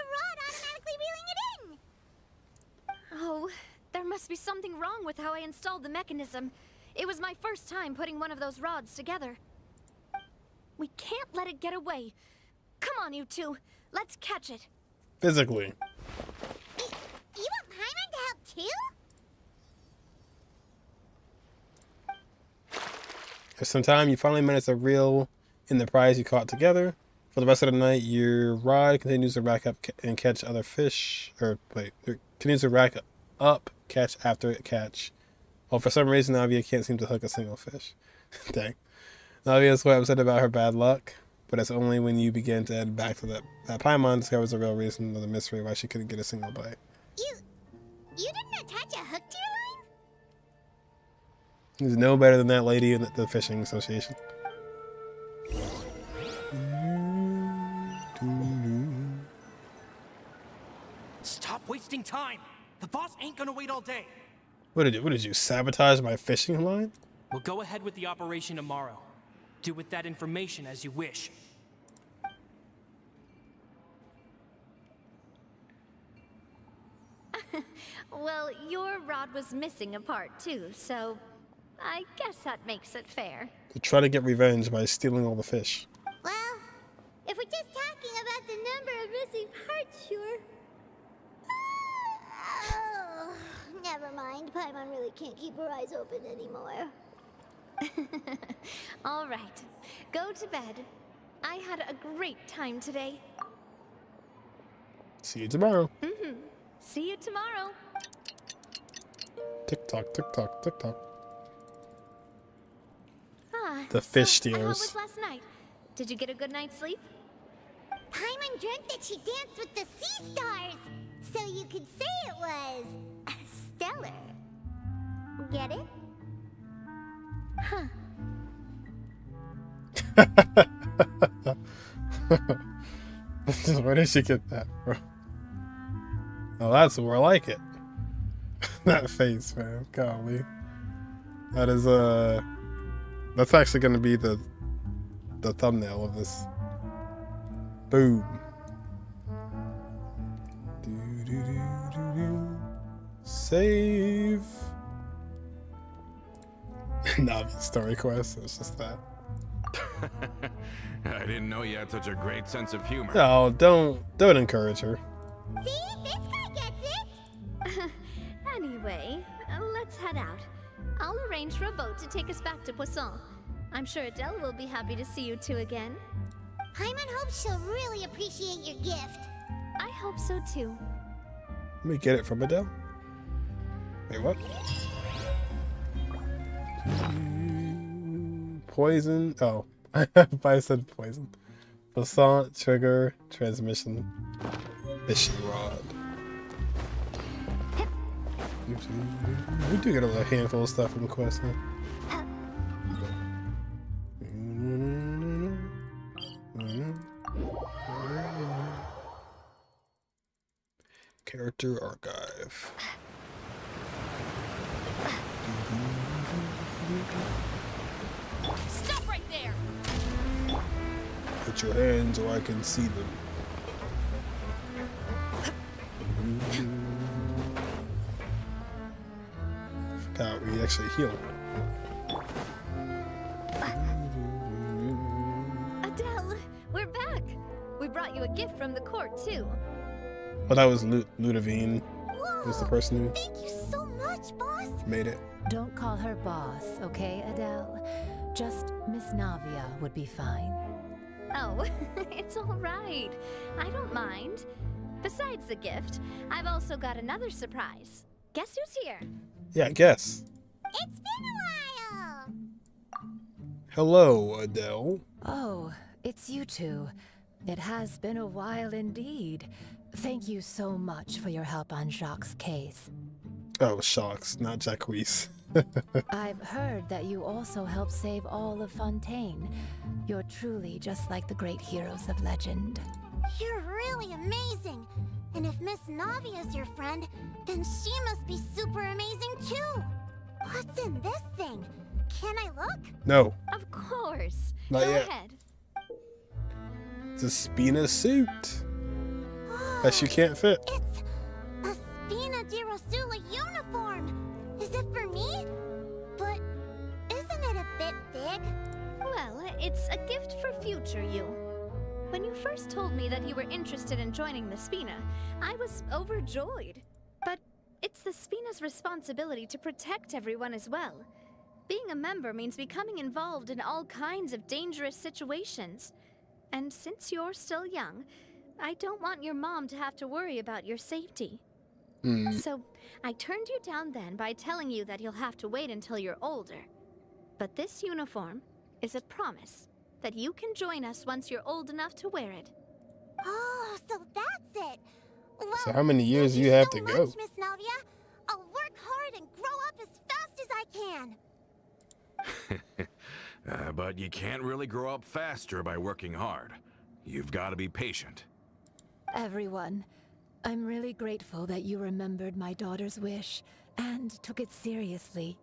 Oh, there must be something wrong with how I installed the mechanism. It was my first time putting one of those rods together. We can't let it get away. Come on, you two. Let's catch it. Physically. You want Paimon to help too? If sometime you finally manage to reel in the prize you caught together, for the rest of the night, your rod continues to rack up and catch other fish. Or, wait, it continues to rack up catch after it catch. Well, for some reason, Navia can't seem to hook a single fish. Dang. Navia is quite upset about her bad luck, but it's only when you begin to head back to that Paimon discovers the real reason of the mystery why she couldn't get a single bite. You didn't attach a hook to your line? He's no better than that lady in the fishing association. Stop wasting time! The boss ain't gonna wait all day! What did you sabotage my fishing line? We'll go ahead with the operation tomorrow. Do with that information as you wish. Well, your rod was missing a part too, so I guess that makes it fair. To try to get revenge by stealing all the fish. Well, if we're just talking about the number of missing parts, sure. Oh, never mind. Paimon really can't keep her eyes open anymore. All right, go to bed. I had a great time today. See you tomorrow. See you tomorrow. Tick tock, tick tock, tick tock. Ah, The fish so, how stealers. was last night? Did you get a good night's sleep? Paimon dreamt that she danced with the sea stars, so you could say it was stellar. Get it? Huh. Where did she get that from? Oh, that's more like it. That face, man. Golly. That is, that's actually going to be the thumbnail of this. Boom. save. Navia story quest. It's just that. I didn't know you had such a great sense of humor. No, don't encourage her. See? This guy gets it! Anyway, let's head out. I'll arrange for a boat to take us back to Poisson. I'm sure Adele will be happy to see you two again. Paimon hopes she'll really appreciate your gift. I hope so too. Let me get it from Adele. Wait, what? Poison. Oh, I said poison. Basalt, trigger, transmission, fishing rod. We do get a handful of stuff from the quest, huh? Character archive. Stop right there! Put your hands so I can see them. Forgot we actually heal. Adele, we're back. We brought you a gift from the court too. Oh, that was Ludovine. Was the person who Thank you so much, boss. made it. Don't call her boss, okay, Adele? Just Miss Navia would be fine. Oh, it's all right. I don't mind. Besides the gift, I've also got another surprise. Guess who's here? Yeah, I guess. It's been a while. Hello, Adele. Oh, it's you two. It has been a while indeed. Thank you so much for your help on Jacques' case. Oh, Shocks, not Jacques. I've heard that you also helped save all of Fontaine. You're truly just like the great heroes of legend. You're really amazing. And if Miss Navia's your friend, then she must be super amazing too. What's in this thing? Can I look? No, Of course. Not Go yet. ahead. it's a Spina suit that she can't fit. It's a Spina di Rosula uniform. Is it for me? But isn't it a bit big? Well, it's a gift for future you. When you first told me that you were interested in joining the Spina, I was overjoyed. But it's the Spina's responsibility to protect everyone as well. Being a member means becoming involved in all kinds of dangerous situations. And since you're still young, I don't want your mom to have to worry about your safety. So, I turned you down then by telling you that you'll have to wait until you're older. But this uniform is a promise that you can join us once you're old enough to wear it. Oh, so that's it. Well, So how many years do thank you have so to go? much, Miss Navia. I'll work hard and grow up as fast as I can. But you can't really grow up faster by working hard. You've got to be patient. Everyone, I'm really grateful that you remembered my daughter's wish and took it seriously.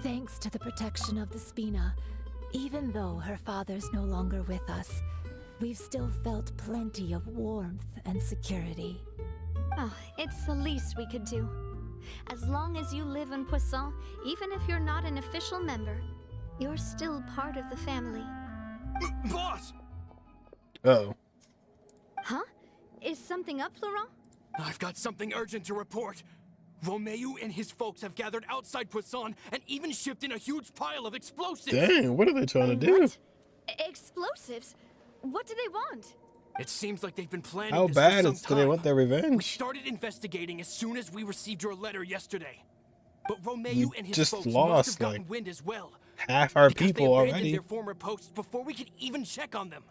Thanks to the protection of the Spina, even though her father's no longer with us, we've still felt plenty of warmth and security. Oh, it's the least we could do. As long as you live in Poisson, even if you're not an official member, you're still part of the family. Boss! Uh-oh. Huh? Is something up, Florent? I've got something urgent to report. Romeu and his folks have gathered outside Poisson and even shipped in a huge pile of explosives. Dang, what are they trying to do? What? Explosives? What do they want? It seems like they've been planning How this bad for is some do they time. want their We revenge? started investigating as soon as we received your letter yesterday. But Romeu We and his just folks lost, must have gotten like, wind as well. Half our Because people they abandoned already. their former posts before we could even check on them.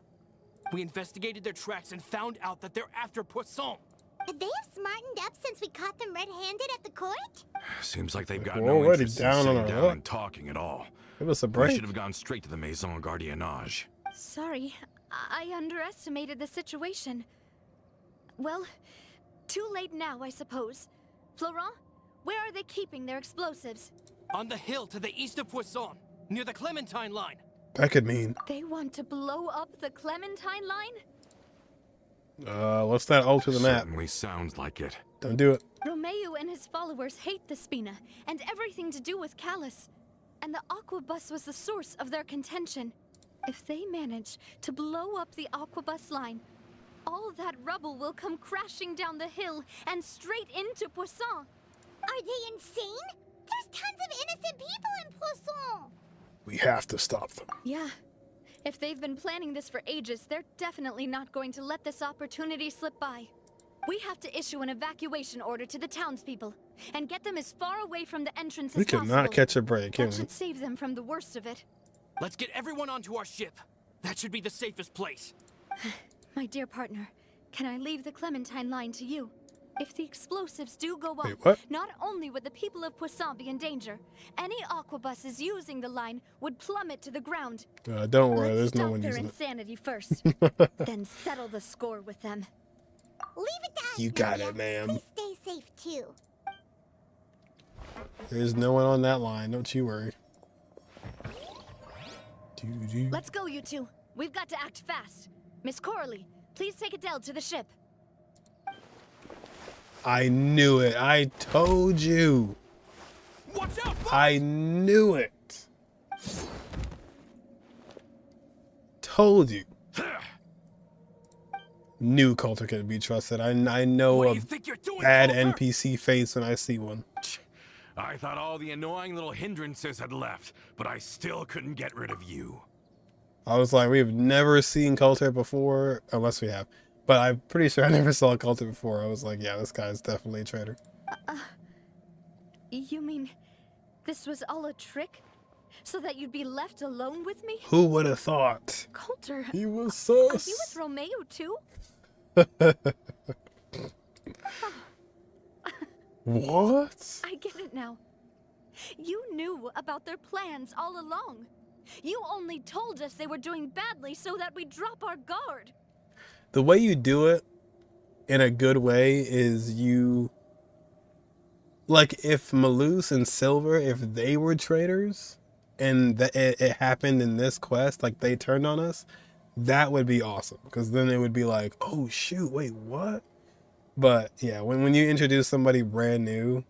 We investigated their tracks and found out that they're after Poisson. Could they have smartened up since we caught them red-handed at the court? Seems like they've got We're no already interest down in on sitting our down luck. and talking at all. Give us a We break. should have gone straight to the Maison Gardiennage. Sorry, I underestimated the situation. Well, too late now, I suppose. Florent, where are they keeping their explosives? On the hill to the east of Poisson, near the Clementine line. That could mean. They want to blow up the Clementine line? Let's not alter the map. Certainly sounds like it. Don't do it. Romeo and his followers hate the Spina and everything to do with Callus. And the Aquabus was the source of their contention. If they manage to blow up the Aquabus line, all that rubble will come crashing down the hill and straight into Poisson. Are they insane? There's tons of innocent people in Poisson. We have to stop them. Yeah. If they've been planning this for ages, they're definitely not going to let this opportunity slip by. We have to issue an evacuation order to the townspeople and get them as far away from the entrance as possible. We cannot catch a break, can That we? should save them from the worst of it. Let's get everyone onto our ship. That should be the safest place. My dear partner, can I leave the Clementine line to you? If the explosives do go off, Wait, what? not only would the people of Poisson be in danger, any aquabuses using the line would plummet to the ground. Don't worry, Let's there's no stop one their using it. insanity first, then settle the score with them. Leave it to us, You got Navia. it, ma'am. Please stay safe too. There's no one on that line, don't you worry. Let's go, you two. We've got to act fast. Miss Coralie, please take Adele to the ship. I knew it. I told you. Watch out! I knew it. Told you. Knew Coulter couldn't be trusted. I know What do a you think you're doing, bad Coulter? NPC face when I see one. I thought all the annoying little hindrances had left, but I still couldn't get rid of you. I was like, we've never seen Coulter before, unless we have. But I'm pretty sure I never saw Coulter before. I was like, yeah, this guy's definitely a traitor. You mean this was all a trick? So that you'd be left alone with me? Who would have thought? Coulter, He was are sus. you with Romeo too? What? I get it now. You knew about their plans all along. You only told us they were doing badly so that we'd drop our guard. The way you do it in a good way is you, like, if Malus and Silver, if they were traitors and it happened in this quest, like they turned on us, that would be awesome, because then it would be like, oh shoot, wait, what? But yeah, when you introduce somebody brand new,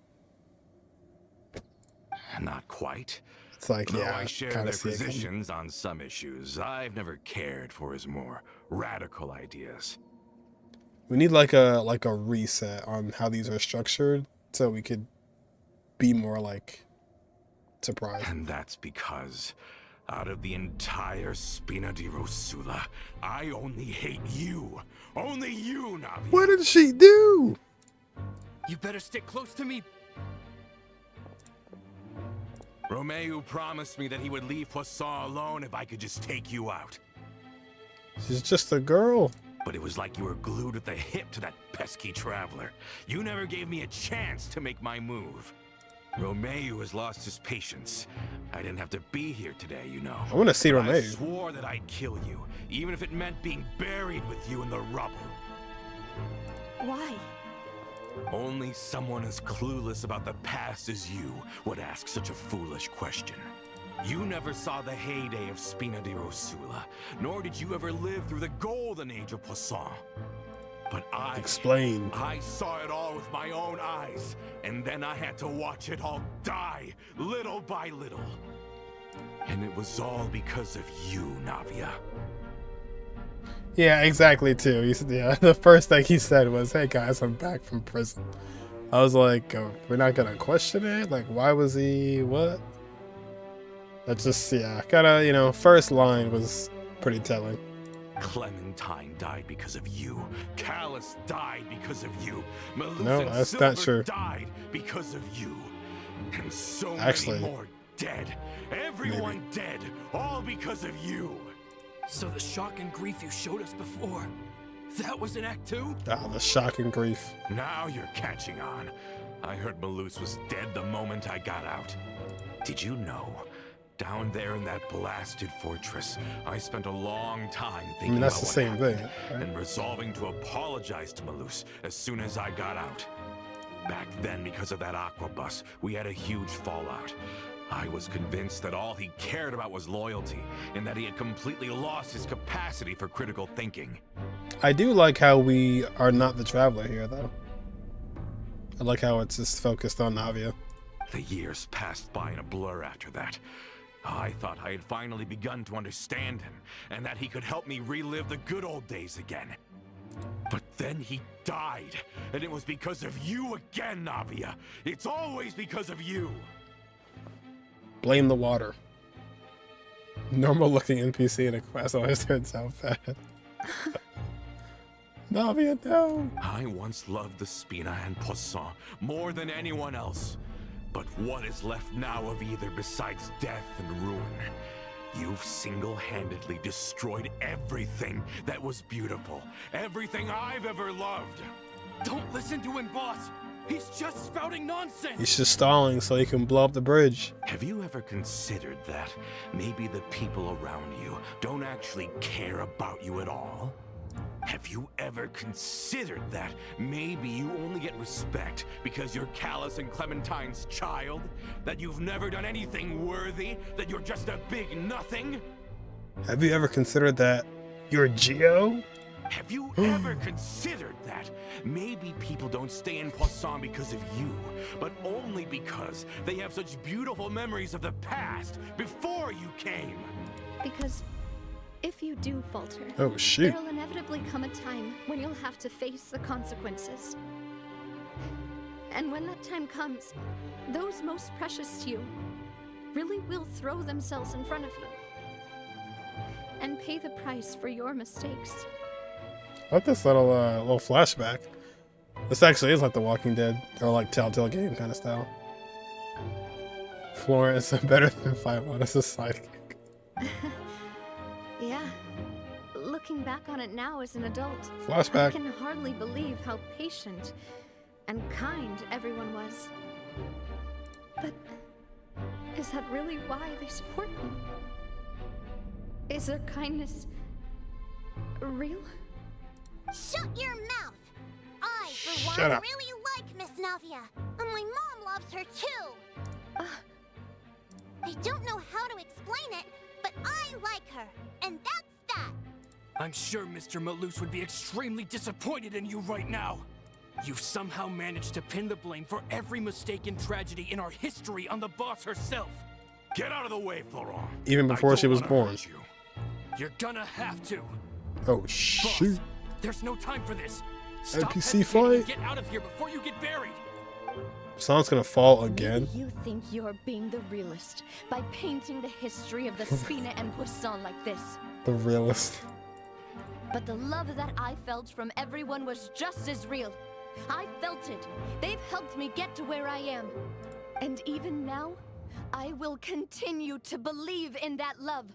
Not quite. it's like, Though yeah, I share kind their of see it coming. positions on some issues, I've never cared for his more radical ideas. We need like a reset on how these are structured so we could be more like surprised. And that's because out of the entire Spina di Rosula, I only hate you. Only you, Navia. What did she do? You better stick close to me. Romeo promised me that he would leave Poisson alone if I could just take you out. She's just a girl. But it was like you were glued at the hip to that pesky traveler. You never gave me a chance to make my move. Romeo has lost his patience. I didn't have to be here today, you know. I want to see But Romeo. I swore that I'd kill you, even if it meant being buried with you in the rubble. Why? Only someone as clueless about the past as you would ask such a foolish question. You never saw the heyday of Spina di Rosula, nor did you ever live through the golden age of Poisson. But Explain. I saw it all with my own eyes, and then I had to watch it all die, little by little. And it was all because of you, Navia. Yeah, exactly, too. He said, yeah, the first thing he said was, hey, guys, I'm back from prison. I was like, we're not going to question it? Like, why was he, what? That's just, yeah, kind of, you know, first line was pretty telling. Clementine died because of you. Callus died because of you. Malus No, and that's Silver not true. died because of you. And so Actually, many more dead. Everyone dead. All because of you. So the shock and grief you showed us before, that was in Act 2? Ah, the shock and grief. Now you're catching on. I heard Malus was dead the moment I got out. Did you know? Down there in that blasted fortress, I spent a long time thinking that's about the what same happened thing, right? and resolving to apologize to Malus as soon as I got out. Back then, because of that aquabus, we had a huge fallout. I was convinced that all he cared about was loyalty, and that he had completely lost his capacity for critical thinking. I do like how we are not the traveler here, though. I like how it's just focused on Navia. The years passed by in a blur after that. I thought I had finally begun to understand him, and that he could help me relive the good old days again. But then he died, and it was because of you again, Navia. It's always because of you. Blame the water. Normal looking NPC in a quest always turns out bad. Navia, no! I once loved the Spina and Poisson more than anyone else. But what is left now of either besides death and ruin? You've single-handedly destroyed everything that was beautiful. Everything I've ever loved. Don't listen to him, boss. He's just spouting nonsense. He's just stalling so he can blow up the bridge. Have you ever considered that maybe the people around you don't actually care about you at all? Have you ever considered that maybe you only get respect because you're Callus and Clementine's child? That you've never done anything worthy? That you're just a big nothing? Have you ever considered that you're Geo? Have you ever considered that maybe people don't stay in Poisson because of you, but only because they have such beautiful memories of the past before you came? Because if you do falter, oh shoot, there'll inevitably come a time when you'll have to face the consequences. And when that time comes, those most precious to you really will throw themselves in front of you and pay the price for your mistakes. I like this little flashback. This actually is like The Walking Dead or like Telltale game kind of style. Florence better than Filemon as a sidekick. Yeah. Looking back on it now as an adult, Flashback. I can hardly believe how patient and kind everyone was. But is that really why they support me? Is their kindness real? Shut your mouth! I, for Shut one, up. really like Miss Navia, and my mom loves her too. I don't know how to explain it, but I like her, and that's that. I'm sure Mr. Malus would be extremely disappointed in you right now. You've somehow managed to pin the blame for every mistake and tragedy in our history on the boss herself. Get out of the way, Florent. Even before she was born. You're gonna have to. Oh shoot. Boss, there's no time for this. Stop NPC hesitating and fight. get out of here before you get buried. Someone's gonna fall again. You think you're being the realist by painting the history of the Spina and Poisson like this. The realist. But the love that I felt from everyone was just as real. I felt it. They've helped me get to where I am. And even now, I will continue to believe in that love.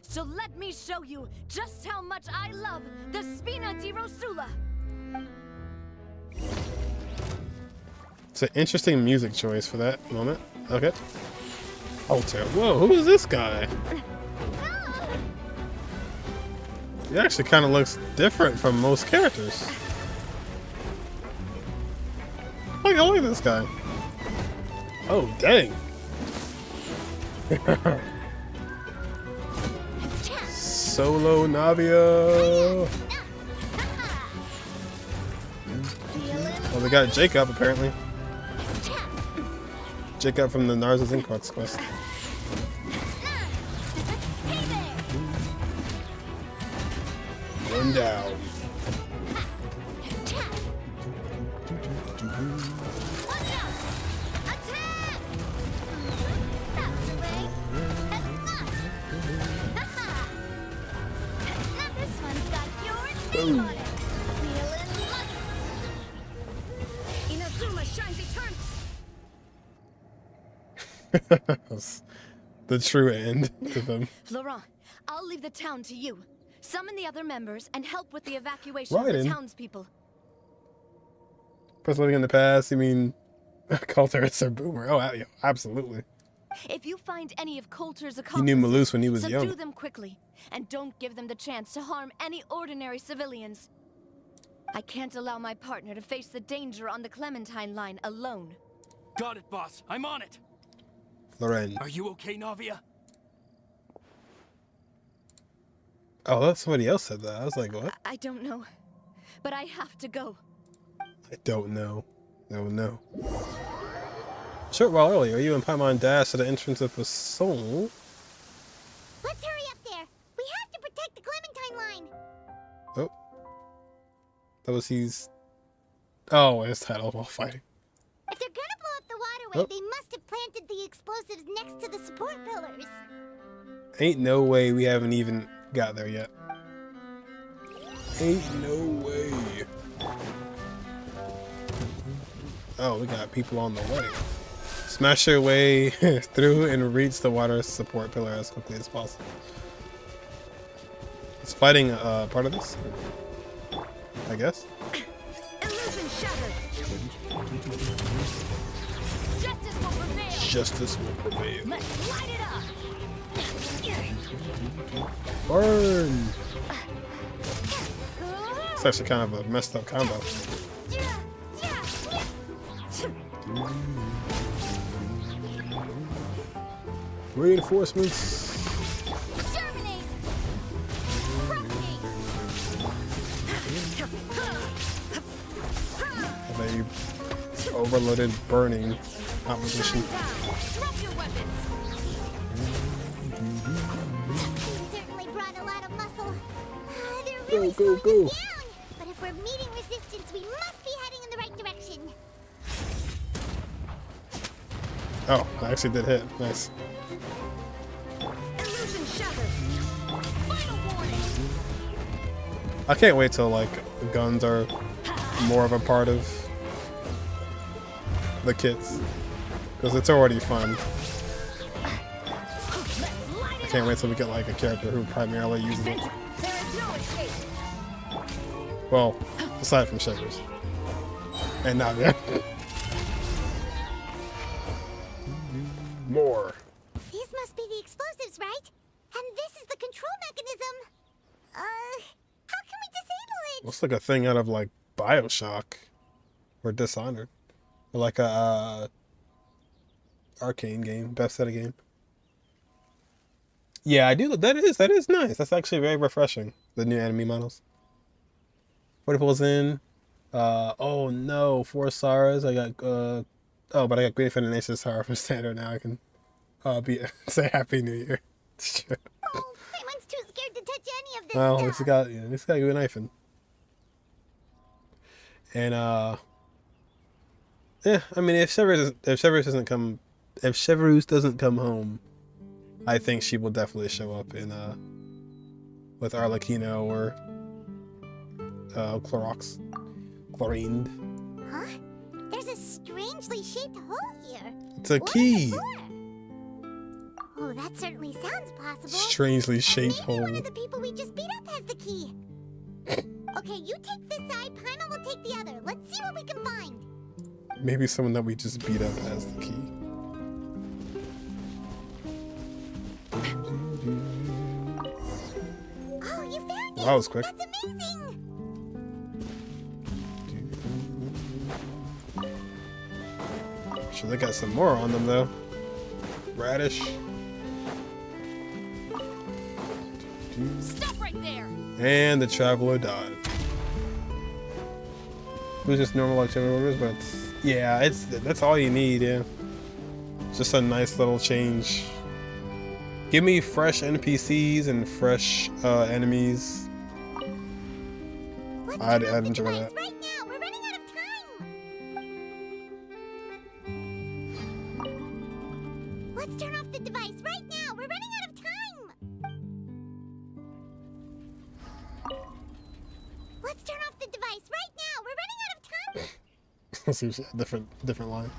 So let me show you just how much I love the Spina di Rosula. It's an interesting music choice for that moment. Okay. Alter. Whoa, who is this guy? He actually kind of looks different from most characters. Look at this guy. Oh, dang. Solo Navia. Well, we got Jacob apparently. Jacob from the Narza's Inquest quest. One down. This one's got yours Boom. on it. Feeling lucky. Inazuma shines eternal. The true end to them. Laurent, I'll leave the town to you. Summon the other members and help with the evacuation of Right the in. townspeople. Person living in the past, you mean Coulter's or Boomer? Oh, yeah, absolutely. If you find any of Coulter's He accomplices, knew Malus when he was subdue young. them quickly, and don't give them the chance to harm any ordinary civilians. I can't allow my partner to face the danger on the Clementine line alone. Got it, boss. I'm on it. Lorraine. Are you okay, Navia? Oh, that's somebody else said that. I was like, what? I don't know, but I have to go. I don't know. No. A short while earlier, you and Paimon dashed to the entrance of Poisson. Let's hurry up there. We have to protect the Clementine line. Oh. That was his... Oh, his title while fighting. If they're gonna blow up the waterway, they must have planted the explosives next to the support pillars. Ain't no way we haven't even got there yet. Ain't no way. Oh, we got people on the way. Smash your way through and reach the water support pillar as quickly as possible. Is fighting part of this? I guess. Illusion shattered. Justice will prevail. Justice will prevail. Let's light it up. Burn! It's actually kind of a messed up combo. Reinforcements. Exterminate! Propagate! They overloaded burning opposition. Drop your weapons! Certainly brought a lot of muscle. They're really slowing us down. But if we're meeting resistance, we must be heading in the right direction. Oh, I actually did hit. Nice. Illusion shattered. Final warning. I can't wait till like guns are more of a part of the kits, because it's already fun. I can't wait till we get like a character who primarily uses it. There is no escape. Well, aside from Shivers and Navia. More. These must be the explosives, right? And this is the control mechanism. How can we disable it? Looks like a thing out of like BioShock or Dishonored, or like a arcane game, Bethesda game. Yeah, I do. That is nice. That's actually very refreshing. The new enemy models. 40 pulls in. Oh no, 4 Saras. I got oh, but I got Green Fin and HSR for standard now. I can say Happy New Year. It's true. Oh, Paimon's too scared to touch any of this Well, at stuff. least got you a knife in. And yeah, I mean, if Severus doesn't come home, I think she will definitely show up in with Arlecchino or Clorox, Chlorine. Huh? There's a strangely shaped hole here. It's a What is key. it for? Oh, that certainly sounds possible. Strangely shaped Maybe hole. one of the people we just beat up has the key. Okay, you take this side, Paimon will take the other. Let's see what we can find. Maybe someone that we just beat up has the key. Oh, you found it! That was quick. That's amazing! Sure, they got some more on them though. Radish. Stop right there. And the traveler died. It was just normal activity orders, but yeah, that's all you need, yeah. Just a nice little change. Give me fresh NPCs and fresh enemies. I'd enjoy that. Right now, we're running out of time. Let's turn off the device right now. We're running out of time. Let's turn off the device right now. We're running out of time. Seems different line.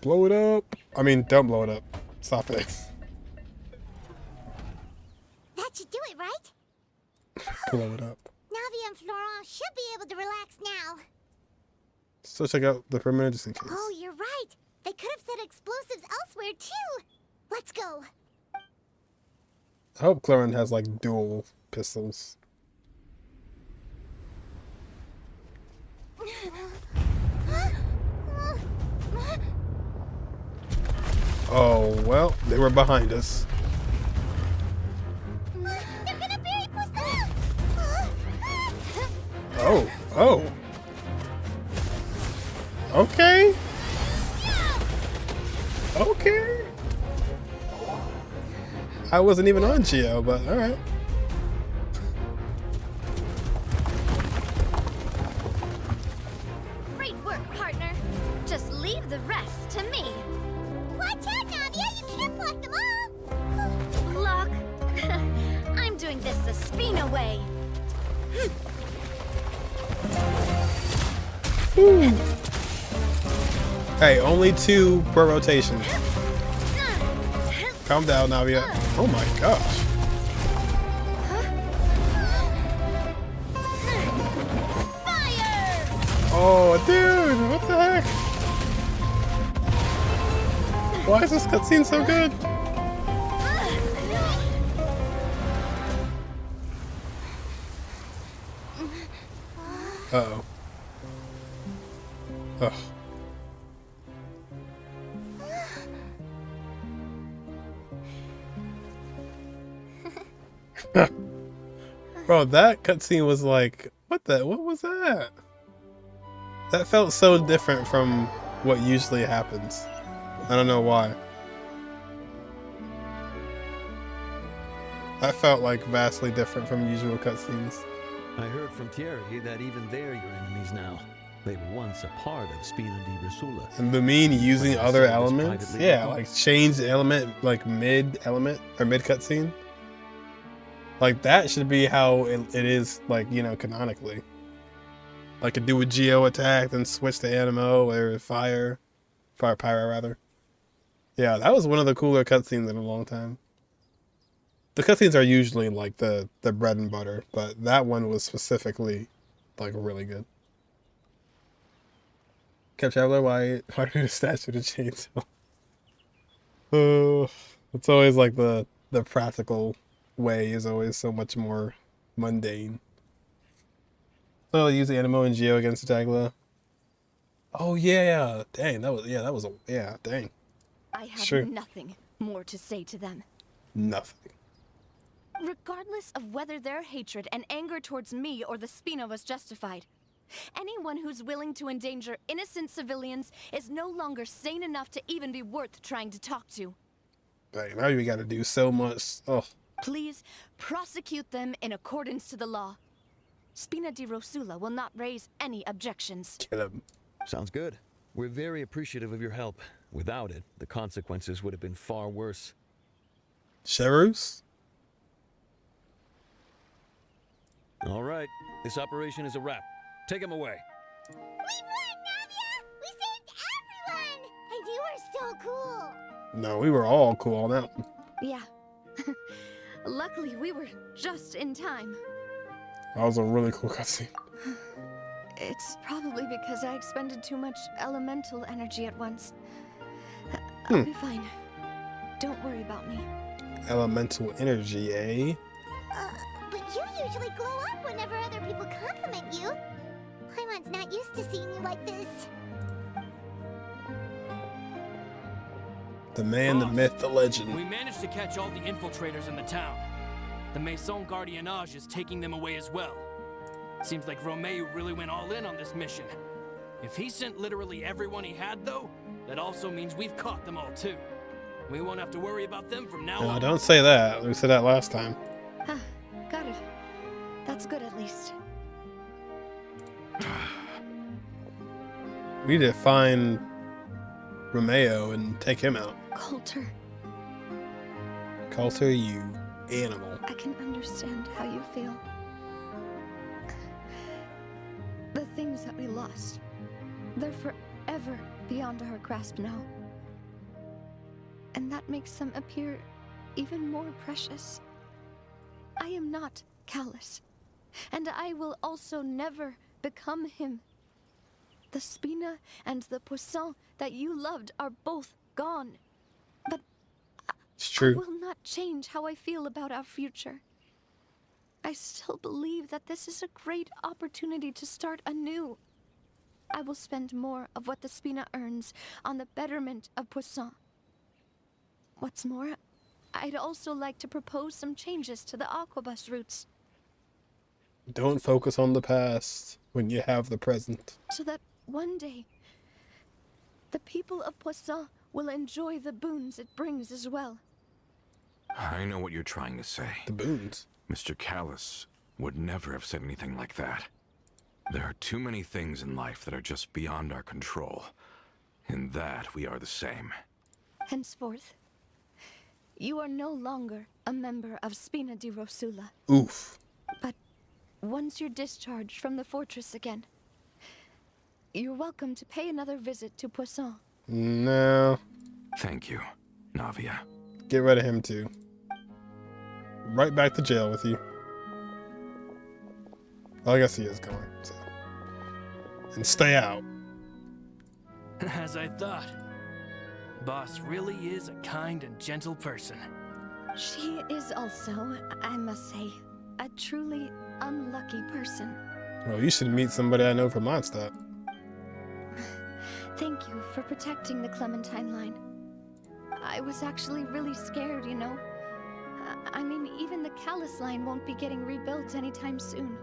Blow it up. I mean, don't blow it up. Stop it. That should do it, right? Blow it up. Navia and Florent should be able to relax now. So check out the perimeter just in case. Oh, you're right. They could have set explosives elsewhere too. Let's go. I hope Claren has like dual pistols. Oh, well, they were behind us. Oh, oh. Okay. Okay. I wasn't even on Geo, but alright. Great work, partner. Just leave the rest to me. Watch out, Navia! You can't block them all! Block? I'm doing this the Spina way. Ooh. Hey, only 2 per rotation. Calm down, Navia. Oh my gosh. Fire! Oh, dude, what the heck? Why is this cutscene so good? Uh-oh. Ugh. Bro, that cutscene was like, what was that? That felt so different from what usually happens. I don't know why. That felt like vastly different from usual cutscenes. I heard from Thierry that even they're your enemies now. They were once a part of Spina di Rosula. And the mean using other elements? Yeah, like change the element, like mid-element, or mid-cutscene. Like, that should be how it is, like, you know, canonically. Like, could do a Geo attack, then switch to Animo, or Fire Pyro, rather. Yeah, that was one of the cooler cutscenes in a long time. The cutscenes are usually, like, the bread and butter, but that one was specifically, like, really good. Kept Traveler, why do the statue to chainsaw? Oh, it's always like the practical way is always so much more mundane. So use the Animo and Geo against Tagla. Oh yeah, dang, dang. I have nothing more to say to them. Nothing. Regardless of whether their hatred and anger towards me or the Spina was justified, anyone who's willing to endanger innocent civilians is no longer sane enough to even be worth trying to talk to. Dang, now you gotta do so much. Oh. Please prosecute them in accordance to the law. Spina di Rosula will not raise any objections. Kill him. Sounds good. We're very appreciative of your help. Without it, the consequences would have been far worse. Cherus? All right, this operation is a wrap. Take him away. We won, Navia! We saved everyone! And you were so cool! No, we were all cool on that one. Yeah. Luckily, we were just in time. That was a really cool cutscene. It's probably because I expended too much elemental energy at once. Hmm. I'll be fine. Don't worry about me. Elemental energy, eh? But you usually glow up whenever other people compliment you. Paimon's not used to seeing you like this. The man, the myth, the legend. We managed to catch all the infiltrators in the town. The Maison Gardiennage is taking them away as well. Seems like Romeo really went all in on this mission. If he sent literally everyone he had, though, that also means we've caught them all too. We won't have to worry about them from now on. No, don't say that. We said that last time. Got it. That's good at least. We need to find Romeo and take him out. Coulter. Coulter, you animal. I can understand how you feel. The things that we lost, they're forever beyond our grasp now. And that makes them appear even more precious. I am not callous, and I will also never become him. The Spina and the Poisson that you loved are both gone. But it's true. I will not change how I feel about our future. I still believe that this is a great opportunity to start anew. I will spend more of what the Spina earns on the betterment of Poisson. What's more, I'd also like to propose some changes to the Aquabus routes. Don't focus on the past when you have the present. So that one day, the people of Poisson will enjoy the boons it brings as well. I know what you're trying to say. The boons. Mr. Callus would never have said anything like that. There are too many things in life that are just beyond our control. In that, we are the same. Henceforth, you are no longer a member of Spina di Rosula. Oof. But once you're discharged from the fortress again, you're welcome to pay another visit to Poisson. No. Thank you, Navia. Get rid of him too. Right back to jail with you. Well, I guess he is going. So. And stay out. As I thought. Boss really is a kind and gentle person. She is also, I must say, a truly unlucky person. Well, you should meet somebody I know from Mondstadt. Thank you for protecting the Clementine line. I was actually really scared, you know. I mean, even the Callus line won't be getting rebuilt anytime soon.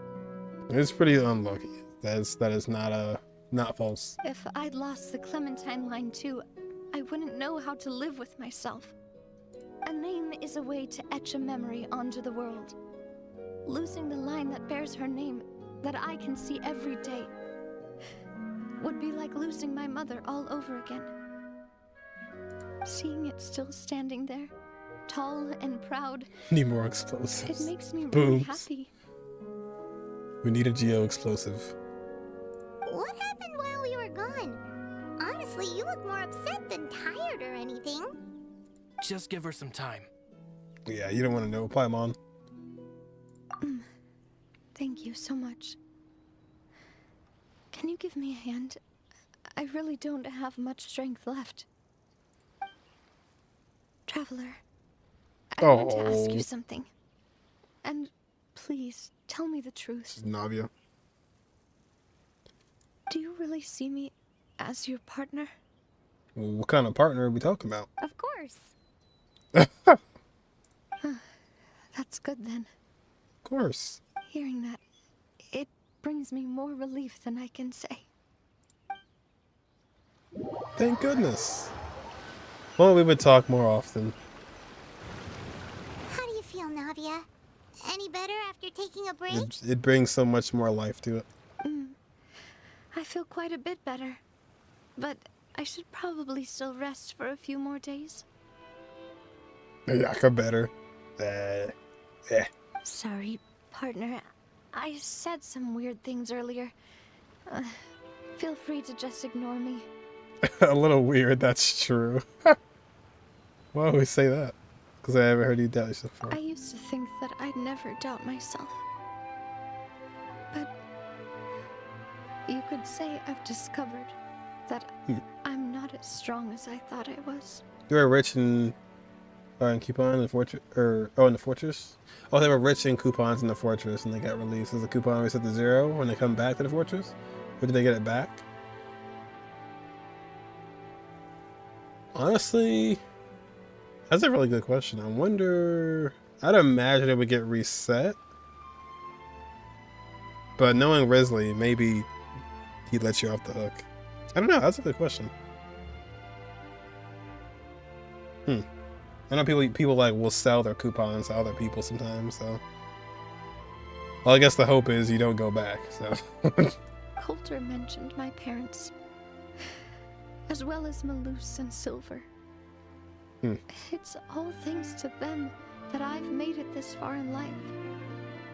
It's pretty unlucky. That is not false. If I'd lost the Clementine line too, I wouldn't know how to live with myself. A name is a way to etch a memory onto the world. Losing the line that bears her name, that I can see every day, would be like losing my mother all over again. Seeing it still standing there, tall and proud, Need more explosives. it makes me really Booms. happy. We need a geo-explosive. What happened while we were gone? Honestly, you look more upset than tired or anything. Just give her some time. Yeah, you don't want to know. Paimon. Thank you so much. Can you give me a hand? I really don't have much strength left. Traveler, I want to ask you something. And please, tell me the truth. Navia. Do you really see me as your partner? Well, what kind of partner are we talking about? Of course. That's good then. Of course. Hearing that, it brings me more relief than I can say. Thank goodness. Well, we would talk more often. How do you feel, Navia? Any better after taking a break? It brings so much more life to it. I feel quite a bit better. But I should probably still rest for a few more days. Yeah, better. Sorry, partner. I said some weird things earlier. Feel free to just ignore me. A little weird, that's true. Why always say that? Because I haven't heard you doubt yourself before. I used to think that I'd never doubt myself. But you could say I've discovered that I'm not as strong as I thought I was. They were rich in coupon in the fortress, in the fortress. Oh, they were rich in coupons in the fortress, and they got released. Is the coupon reset to 0 when they come back to the fortress, or did they get it back? Honestly, that's a really good question. I wonder. I'd imagine it would get reset, but knowing Risley, maybe he'd let you off the hook. I don't know. That's a good question. I know people like will sell their coupons to other people sometimes, so. Well, I guess the hope is you don't go back, so. Coulter mentioned my parents, as well as Malus and Silver. It's all thanks to them that I've made it this far in life.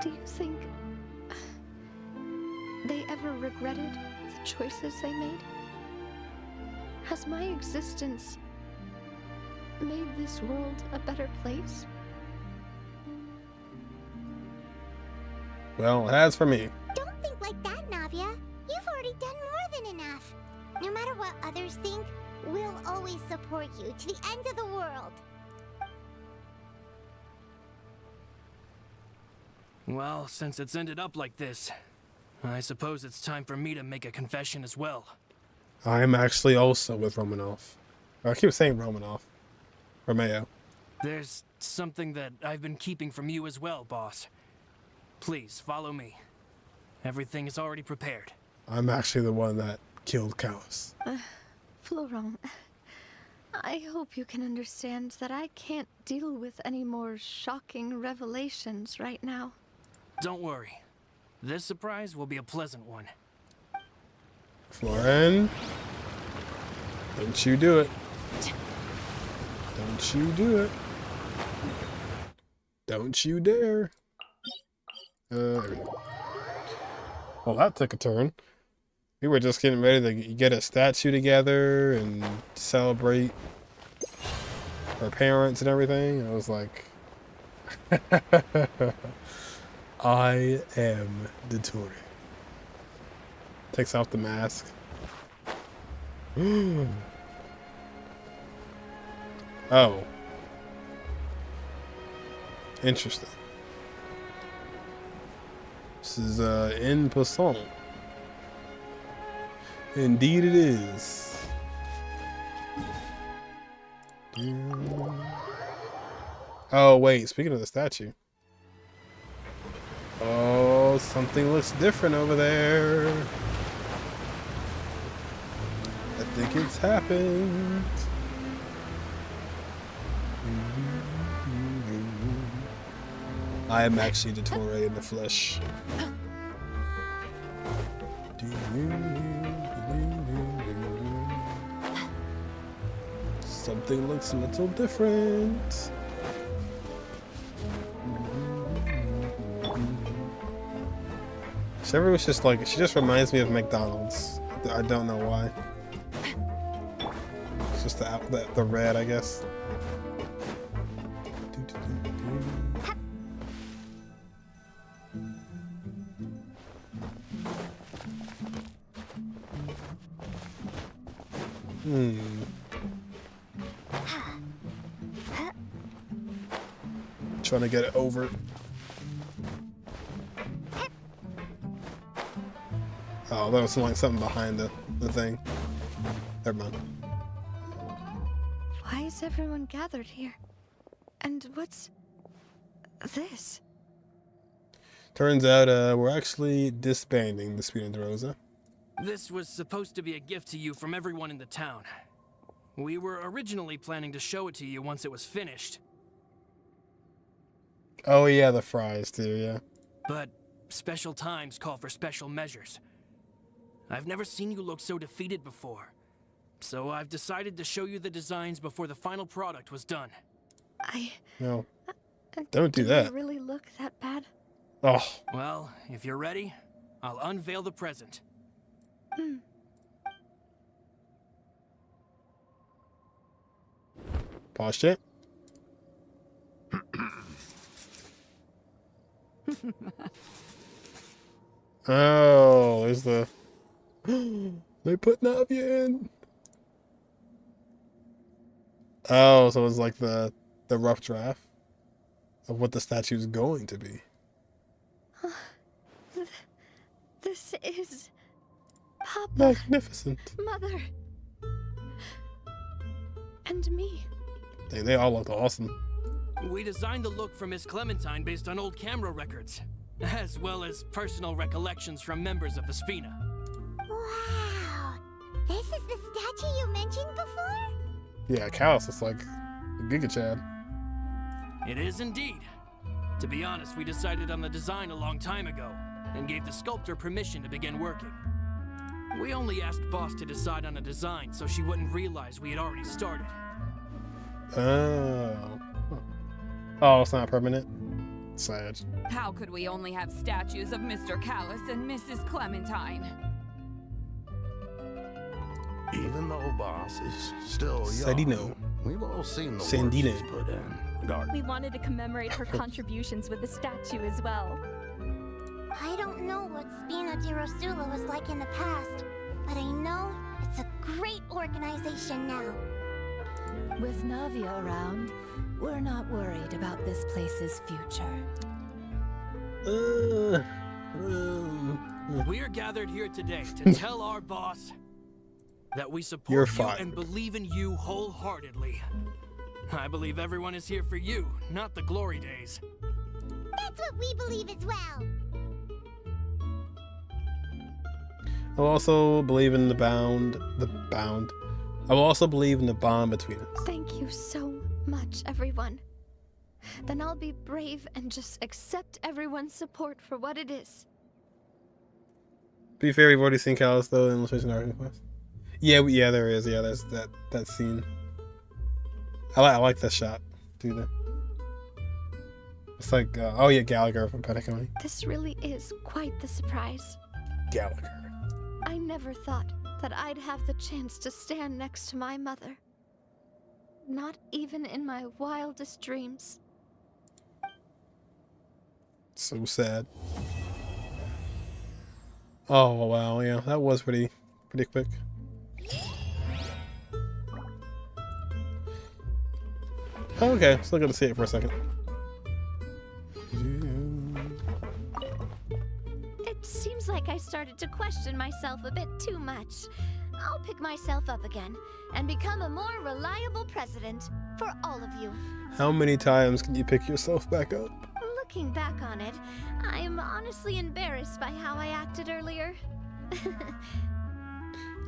Do you think they ever regretted the choices they made? Has my existence made this world a better place? Well, it has for me. Don't think like that, Navia. You've already done more than enough. No matter what others think, we'll always support you to the end of the world. Well, since it's ended up like this, I suppose it's time for me to make a confession as well. I'm actually also with Romanov. I keep saying Romanov. Romeo. There's something that I've been keeping from you as well, boss. Please, follow me. Everything is already prepared. I'm actually the one that killed Callus. Florent, I hope you can understand that I can't deal with any more shocking revelations right now. Don't worry. This surprise will be a pleasant one. Florin, don't you do it. Don't you do it. Don't you dare. There we go. Well, that took a turn. We were just getting ready to get a statue together and celebrate our parents and everything. And I was like, I am the Tory. Takes off the mask. Oh. Interesting. This is in Poisson. Indeed it is. Oh wait, speaking of the statue. Oh, something looks different over there. I think it's happened. I am actually the Torre in the flesh. Something looks a little different. Chevy was just like, she just reminds me of McDonald's. I don't know why. It's just the red, I guess. Trying to get it over. Oh, that was like something behind the thing. Never mind. Why is everyone gathered here? And what's this? Turns out we're actually disbanding the Spina Rosa. This was supposed to be a gift to you from everyone in the town. We were originally planning to show it to you once it was finished. Oh yeah, the fries too, yeah. But special times call for special measures. I've never seen you look so defeated before. So I've decided to show you the designs before the final product was done. No. Don't do that. I really look that bad? Oh. Well, if you're ready, I'll unveil the present. Paused it. Oh, there's the... They put Navia in. Oh, so it's like the rough draft of what the statue is going to be. This is... Papa. Magnificent. Mother. And me. They all look awesome. We designed the look for Miss Clementine based on old camera records, as well as personal recollections from members of the Spina. Wow! This is the statue you mentioned before? Yeah, Callus is like a Giga Chad. It is indeed. To be honest, we decided on the design a long time ago, and gave the sculptor permission to begin working. We only asked Boss to decide on a design so she wouldn't realize we had already started. Oh. Oh, it's not permanent? Sad. How could we only have statues of Mr. Callus and Mrs. Clementine? Even though Boss is still young, Sandino. We've all seen the Sandino. work she's put in. Regardless. We wanted to commemorate her contributions with the statue as well. I don't know what Spina di Rosula was like in the past, but I know it's a great organization now. With Navia around, we're not worried about this place's future. We are gathered here today to tell our boss that we support You're you fired. and believe in you wholeheartedly. I believe everyone is here for you, not the glory days. That's what we believe as well. I will also believe in I will also believe in the bond between us. Thank you so much, everyone. Then I'll be brave and just accept everyone's support for what it is. To be fair, we've already seen Callus though in Illustration Arcana Quest. Yeah, there is. Yeah, there's that scene. I like that shot, too. Though. It's like, oh yeah, Gallagher from Petacone. This really is quite the surprise. Gallagher. I never thought that I'd have the chance to stand next to my mother. Not even in my wildest dreams. So sad. Oh wow, yeah, that was pretty quick. Okay, still got to see it for a second. It seems like I started to question myself a bit too much. I'll pick myself up again and become a more reliable president for all of you. How many times can you pick yourself back up? Looking back on it, I'm honestly embarrassed by how I acted earlier.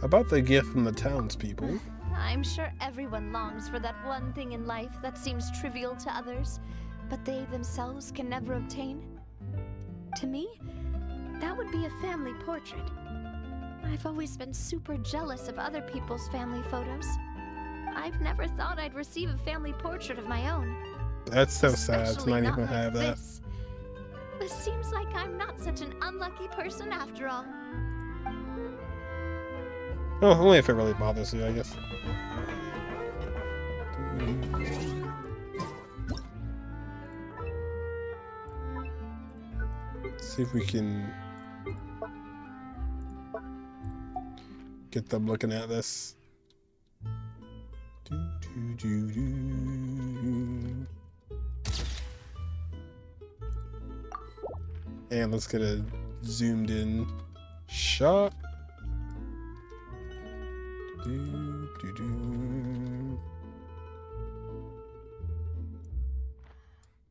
About the gift from the townspeople. I'm sure everyone longs for that one thing in life that seems trivial to others, but they themselves can never obtain. To me, that would be a family portrait. I've always been super jealous of other people's family photos. I've never thought I'd receive a family portrait of my own. That's so sad to Especially not even like have that. this. It seems like I'm not such an unlucky person after all. Oh, only if it really bothers you, I guess. Let's see if we can get them looking at this. And let's get a zoomed in shot.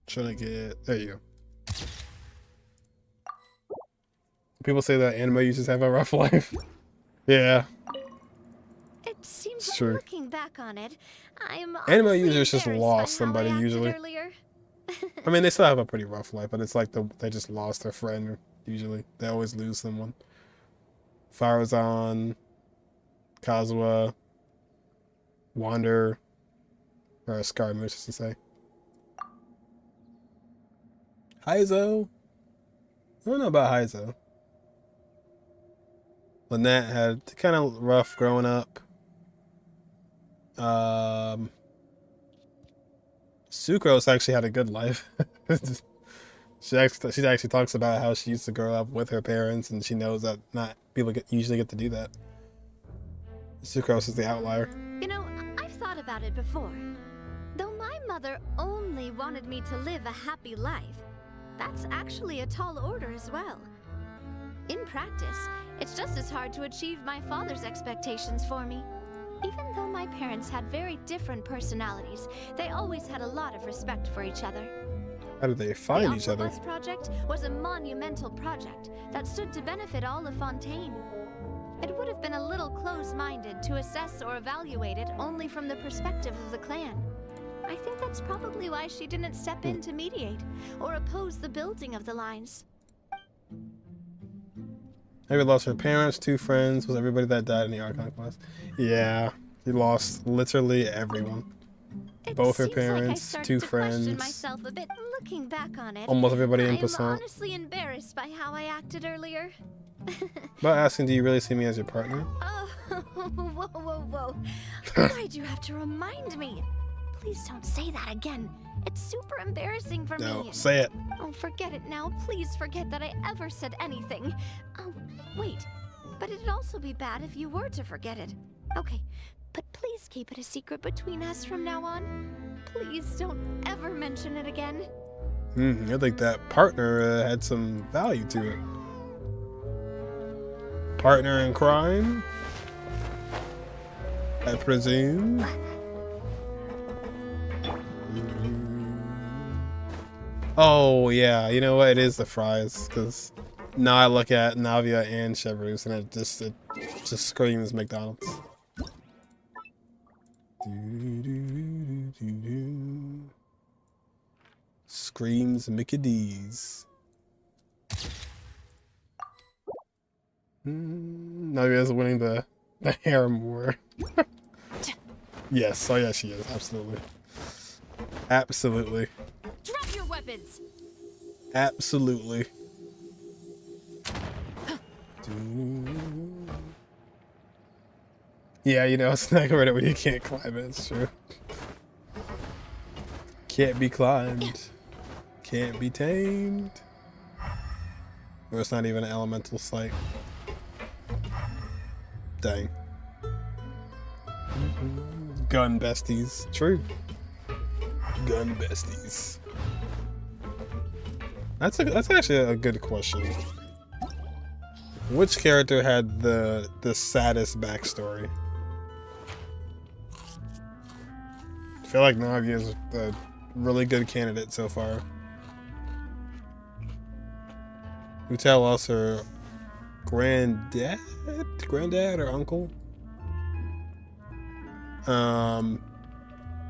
Trying to get, there you go. People say that anime users have a rough life. Yeah. It seems like true. looking back on it, I'm Anime honestly users just embarrassed lost by how somebody I acted usually. earlier. I mean, they still have a pretty rough life, but it's like they just lost their friend. Usually, they always lose someone. Farazan, Kazuha, Wander, or Scaramouche, as to say. Heizo. I don't know about Heizo. Lynette had kind of rough growing up. Sucrose actually had a good life. She actually talks about how she used to grow up with her parents, and she knows that not people usually get to do that. Sucrose is the outlier. You know, I've thought about it before. Though my mother only wanted me to live a happy life, that's actually a tall order as well. In practice, it's just as hard to achieve my father's expectations for me. Even though my parents had very different personalities, they always had a lot of respect for each other. How did they find each The other? Bus project was a monumental project that stood to benefit all of Fontaine. It would have been a little close-minded to assess or evaluate it only from the perspective of the clan. I think that's probably why she didn't step in to mediate or oppose the building of the lines. Maybe lost her parents, 2 friends, was everybody that died in the Archon class. Yeah, she lost literally everyone. Both her parents, 2 friends. Myself a bit looking back on it. Almost everybody in I'm Passant. honestly embarrassed by how I acted earlier. About asking, do you really see me as your partner? Oh, whoa. Why'd you have to remind me? Please don't say that again. It's super embarrassing for me. No, say it. Oh, forget it now. Please forget that I ever said anything. Oh, wait. But it'd also be bad if you were to forget it. Okay, but please keep it a secret between us from now on. Please don't ever mention it again. I think that partner had some value to it. Partner in crime? I presume? Oh, yeah. You know what? It is the fries, because now I look at Navia and Chevrolet and it just screams McDonald's. Screams Mickey D's. Navia's winning the harem war. Yes, oh yeah, she is. Absolutely. Absolutely. Drop your weapons. Absolutely. Yeah, you know, it's not right when you can't climb it, it's true. Can't be climbed. Can't be tamed. Or it's not even an elemental site. Dang. Gun besties. True. Gun besties. That's actually a good question. Which character had the saddest backstory? I feel like Navia is a really good candidate so far. Who tell us her granddad or uncle?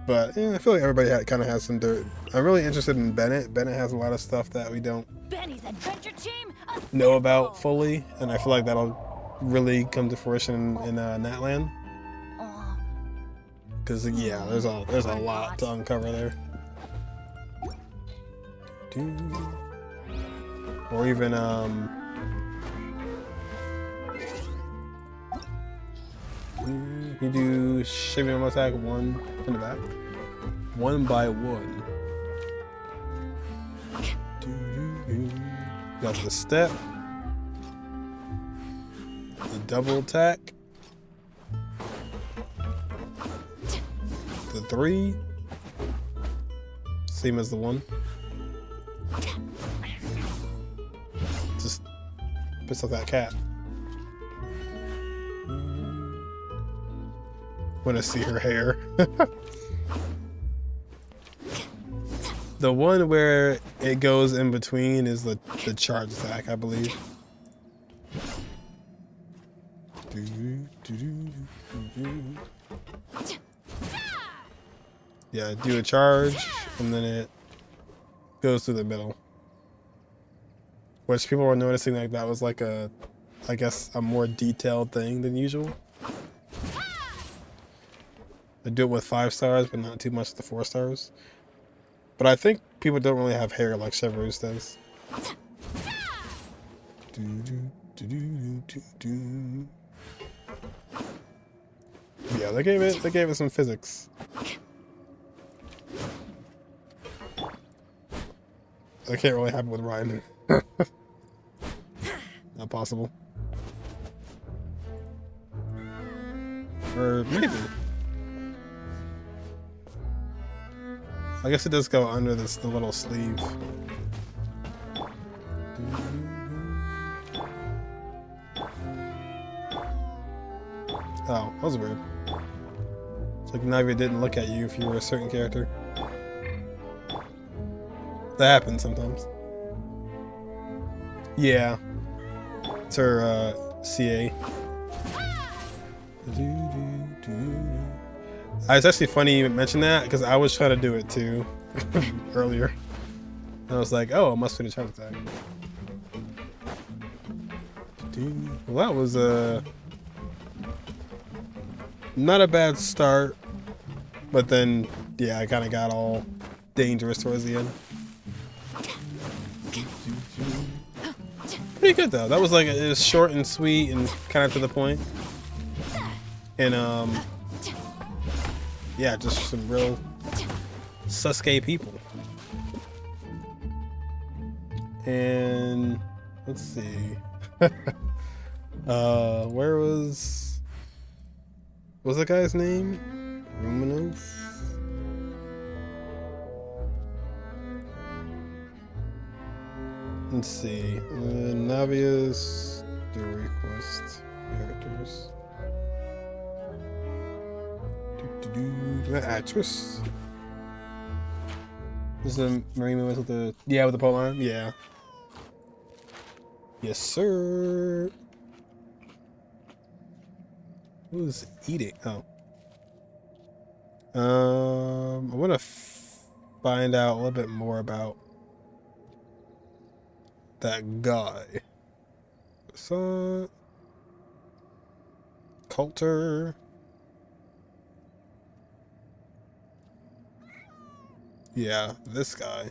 But yeah, I feel like everybody kind of has some dirt. I'm really interested in Bennett. Bennett has a lot of stuff that we don't know about fully, and I feel like that'll really come to fruition in Natland. Because yeah, there's a lot to uncover there. Or even you do shaving arm attack one in the back, one by one. Got the step, the double attack, the 3, same as the 1. Just piss off that cat. Wanna see her hair. The one where it goes in between is the charge attack, I believe. Yeah, do a charge, and then it goes through the middle. Which people were noticing like that was like a, I guess, a more detailed thing than usual. They do it with 5 stars, but not too much with the 4 stars. But I think people don't really have hair like Chevrolet does. Yeah, they gave it some physics. That can't really happen with Ryan. Not possible. Or maybe. I guess it does go under the little sleeve. Oh, that was weird. It's like Navia didn't look at you if you were a certain character. That happens sometimes. Yeah. It's her CA. It's actually funny you mentioned that because I was trying to do it too earlier. And I was like, oh, it must be the charge attack. Well, that was not a bad start, but then yeah, I kind of got all dangerous towards the end. Pretty good though. That was like, it was short and sweet and kind of to the point. And yeah, just some real Sasuke people. And let's see. Where was the guy's name? Romanov? Let's see. Navia's story quest characters. The actress. This is the Marine with the with the pole arm? Yeah. Yes, sir. Who's eating? Oh. I want to find out a little bit more about that guy. So, Coulter. Yeah, this guy.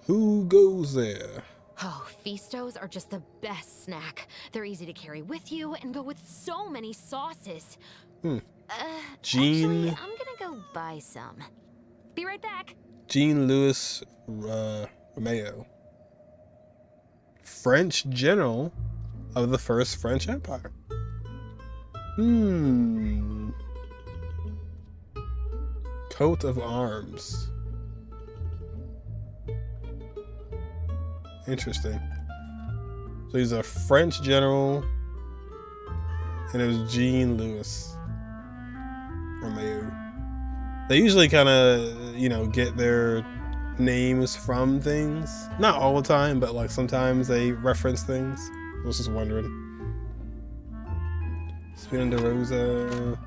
Who goes there? Oh, Feastos are just the best snack. They're easy to carry with you and go with so many sauces. Jean. Actually, I'm gonna go buy some. Be right back. Jean-Louis Romeo. French general of the First French Empire. Coat of arms. Interesting. So he's a French general, and it was Jean-Louis Romeo. They usually kind of, you know, get their names from things. Not all the time, but like sometimes they reference things. I was just wondering. Spina Rosa.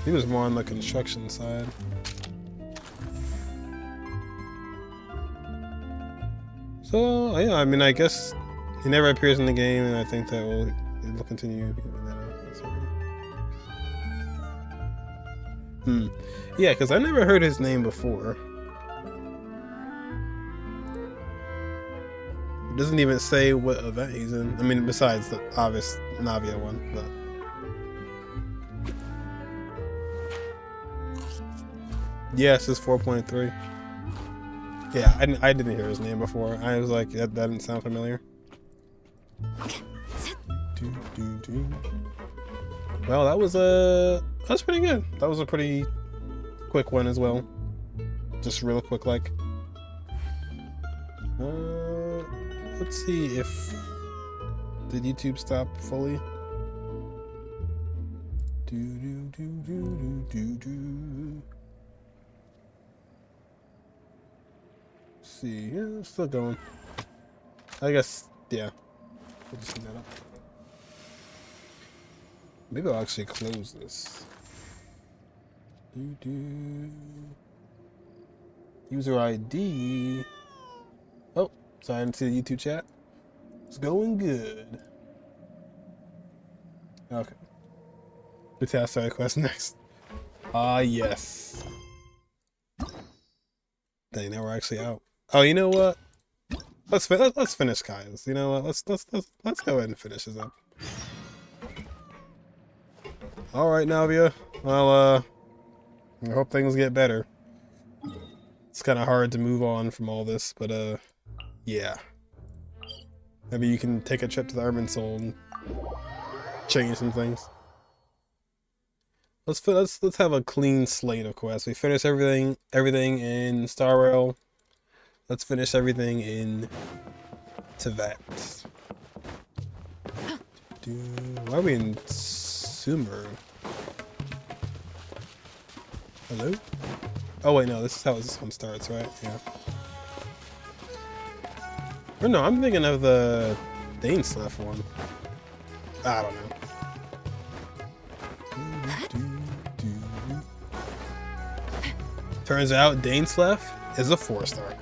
He was more on the construction side. So yeah, I mean, I guess he never appears in the game, and I think that it'll continue. Yeah, because I never heard his name before. It doesn't even say what event he's in. I mean, besides the obvious Navia one, but. Yes, it's 4.3. Yeah, I didn't hear his name before. I was like, that didn't sound familiar. Well, that was pretty good. That was a pretty quick one as well. Just real quick, like. Let's see if did YouTube stop fully. See, yeah, it's still going. I guess, yeah. We'll just leave that up. Maybe I'll actually close this. User ID. Oh, sign into the YouTube chat. It's going good. Okay. The task request next. Yes. Dang, now we're actually out. Oh, you know what? Let's finish Kaya's. You know what? Let's go ahead and finish this up. All right, Navia. Well, I hope things get better. It's kind of hard to move on from all this, but yeah. Maybe you can take a trip to the Urban Soul and change some things. Let's have a clean slate of quests. We finished everything in Star Rail. Let's finish everything in Teyvat. Why are we in Sumer? Hello? Oh wait, no, this is how this one starts, right? Yeah. Or no, I'm thinking of the Daneslef one. I don't know. Turns out Daneslef is a 4-star.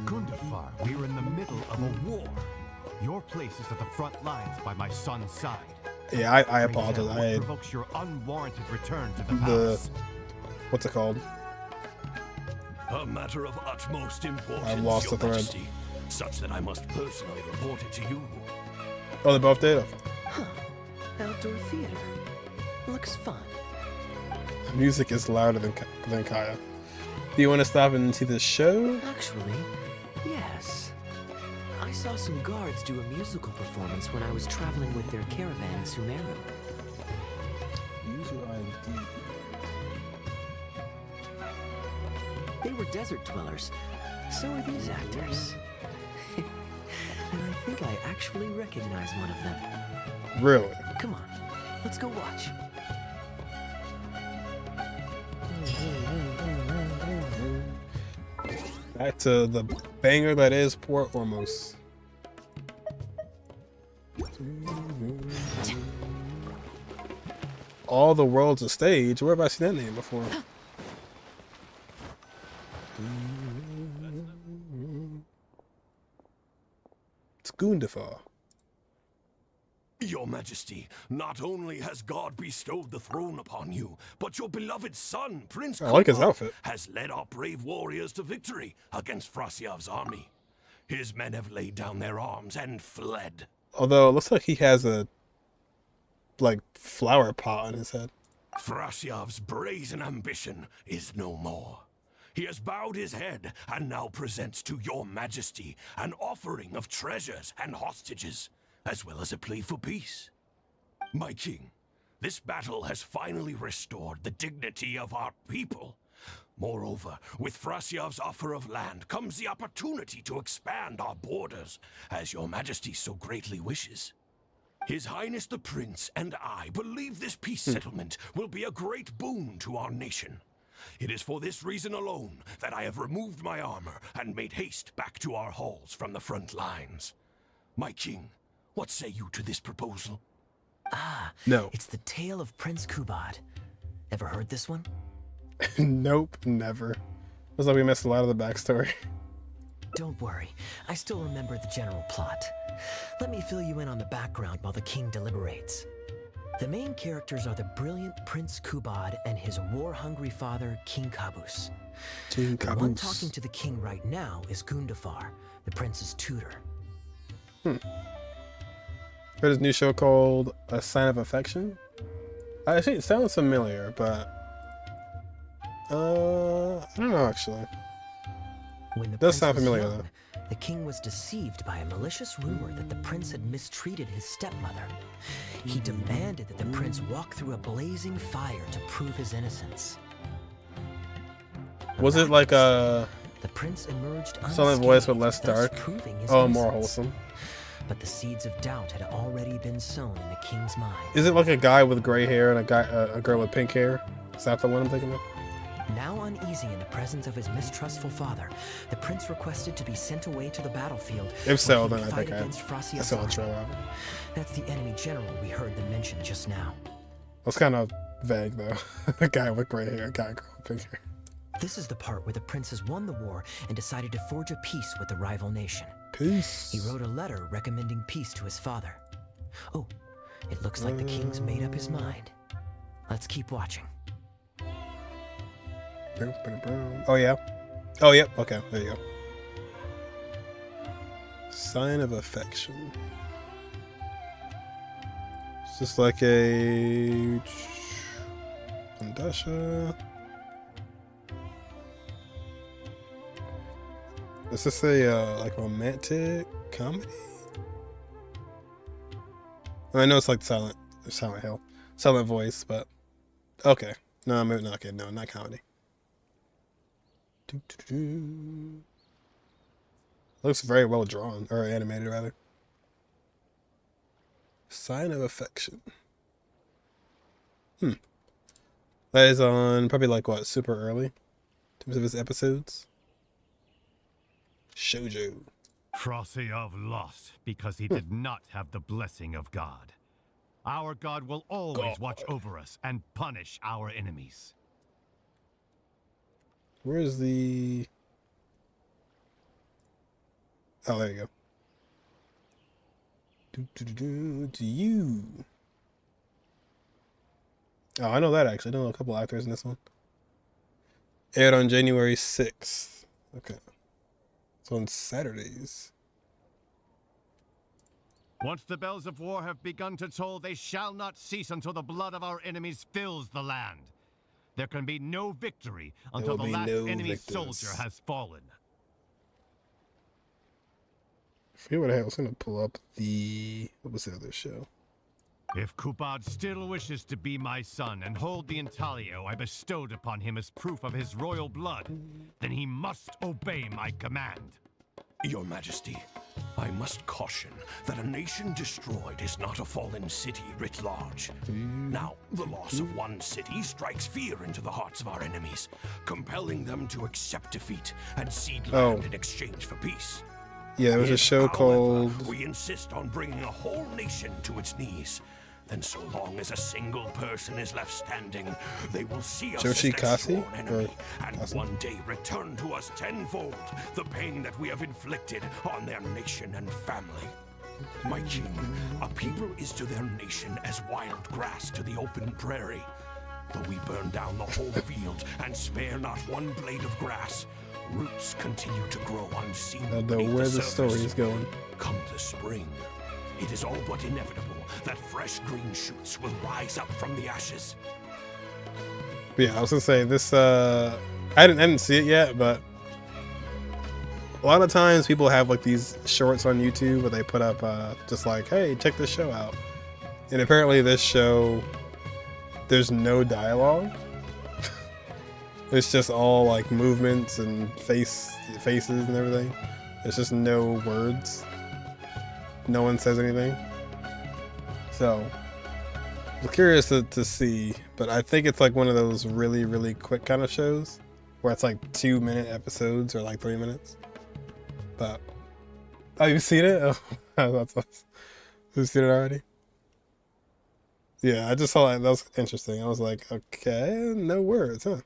Gundafar, we're in the middle of a war. Your place is at the front lines by my son's side. Yeah, I apologize. What provokes your unwarranted return to the palace? What's it called? A matter of utmost importance, I've lost Your the thread. Majesty, such that I must personally report it to you. Oh, they both did? Huh. Outdoor theater. Looks fun. The music is louder than Kaya. Do you want to stop and see the show? Actually, yes. I saw some guards do a musical performance when I was traveling with their caravan in Sumeru. User ID. They were desert dwellers. So are these actors. And I think I actually recognize one of them. Really? Come on, let's go watch. Back to the banger that is Port Ormos. All the World's a Stage? Where have I seen that name before? It's Gundafar. Your Majesty, not only has God bestowed the throne upon you, but your beloved son, Prince I like his Kuba, outfit. has led our brave warriors to victory against Frasyav's army. His men have laid down their arms and fled. Although it looks like he has a like flower pot on his head. Frasyav's brazen ambition is no more. He has bowed his head and now presents to your Majesty an offering of treasures and hostages, as well as a plea for peace. My king, this battle has finally restored the dignity of our people. Moreover, with Frasyav's offer of land comes the opportunity to expand our borders, as your Majesty so greatly wishes. His Highness the Prince and I believe this peace settlement will be a great boon to our nation. It is for this reason alone that I have removed my armor and made haste back to our halls from the front lines. My king, what say you to this proposal? Ah, no. It's the tale of Prince Kubad. Ever heard this one? Nope, never. Looks like we missed a lot of the backstory. Don't worry, I still remember the general plot. Let me fill you in on the background while the king deliberates. The main characters are the brilliant Prince Kubad and his war-hungry father, King Kabus. King The one Kabus. talking to the king right now is Gundafar, the prince's tutor. Heard his new show called A Sign of Affection? Actually, it sounds familiar, but I don't know actually. When the Does prince sound was familiar young, though. the king was deceived by a malicious rumor that the prince had mistreated his stepmother. He demanded that the prince walk through a blazing fire to prove his innocence. Was it like a The prince emerged Silent Voice but less thus dark? proving his Oh, more innocence. wholesome. But the seeds of doubt had already been sown in the king's mind. Is it like a guy with gray hair and a girl with pink hair? Is that the one I'm thinking of? Now uneasy in the presence of his mistrustful father, the prince requested to be sent away to the battlefield. If so, where he then would I fight think against I Frasyav's saw the army. trailer. That's the enemy general we heard them mention just now. That's kind of vague though. The guy with gray hair, guy girl with pink hair. This is the part where the prince has won the war and decided to forge a peace with the rival nation. Peace. He wrote a letter recommending peace to his father. Oh, it looks like the king's made up his mind. Let's keep watching. Oh yeah. Oh yep. Okay, there you go. Sign of Affection. It's just like a Dasha. Is this a like romantic comedy? I know it's like Silent Hill, Silent Voice, but okay. No, maybe not. Okay, no, not comedy. Looks very well drawn, or animated rather. Sign of Affection. That is on probably like what, super early in terms of its episodes. Shoujo. Frosyav lost because he did not have the blessing of God. Our God will always watch over us and punish our enemies. Where's the... Oh, there you go. Do you... Oh, I know that actually. I know a couple actors in this one. Aired on January 6th. Okay. So on Saturdays. Once the bells of war have begun to toll, they shall not cease until the blood of our enemies fills the land. There can be no victory until the last enemy soldier has fallen. I forget what I was going to pull up the... What was the other show? If Kubad still wishes to be my son and hold the intaglio I bestowed upon him as proof of his royal blood, then he must obey my command. Your Majesty, I must caution that a nation destroyed is not a fallen city writ large. Now, the loss of one city strikes fear into the hearts of our enemies, compelling them to accept defeat and cede land in exchange for peace. Yeah, there was a show called... We insist on bringing a whole nation to its knees. Then so long as a single person is left standing, they will see us as their sworn enemy, and one day return to us tenfold the pain that we have inflicted on their nation and family. My king, a people is to their nation as wild grass to the open prairie. Though we burn down the whole field and spare not one blade of grass, roots continue to grow unseen. I don't know where the story is going. Come the spring, it is all but inevitable that fresh green shoots will rise up from the ashes. Yeah, I was gonna say this. I didn't see it yet, but a lot of times people have like these shorts on YouTube where they put up just like, "Hey, check this show out." And apparently, this show, there's no dialogue. It's just all like movements and faces and everything. There's just no words. No one says anything. So, I'm curious to see, but I think it's like one of those really, really quick kind of shows where it's like 2-minute episodes or like 3 minutes. But, oh, you've seen it? Oh, that's awesome. You've seen it already? Yeah, I just saw that. That was interesting. I was like, okay, no words, huh?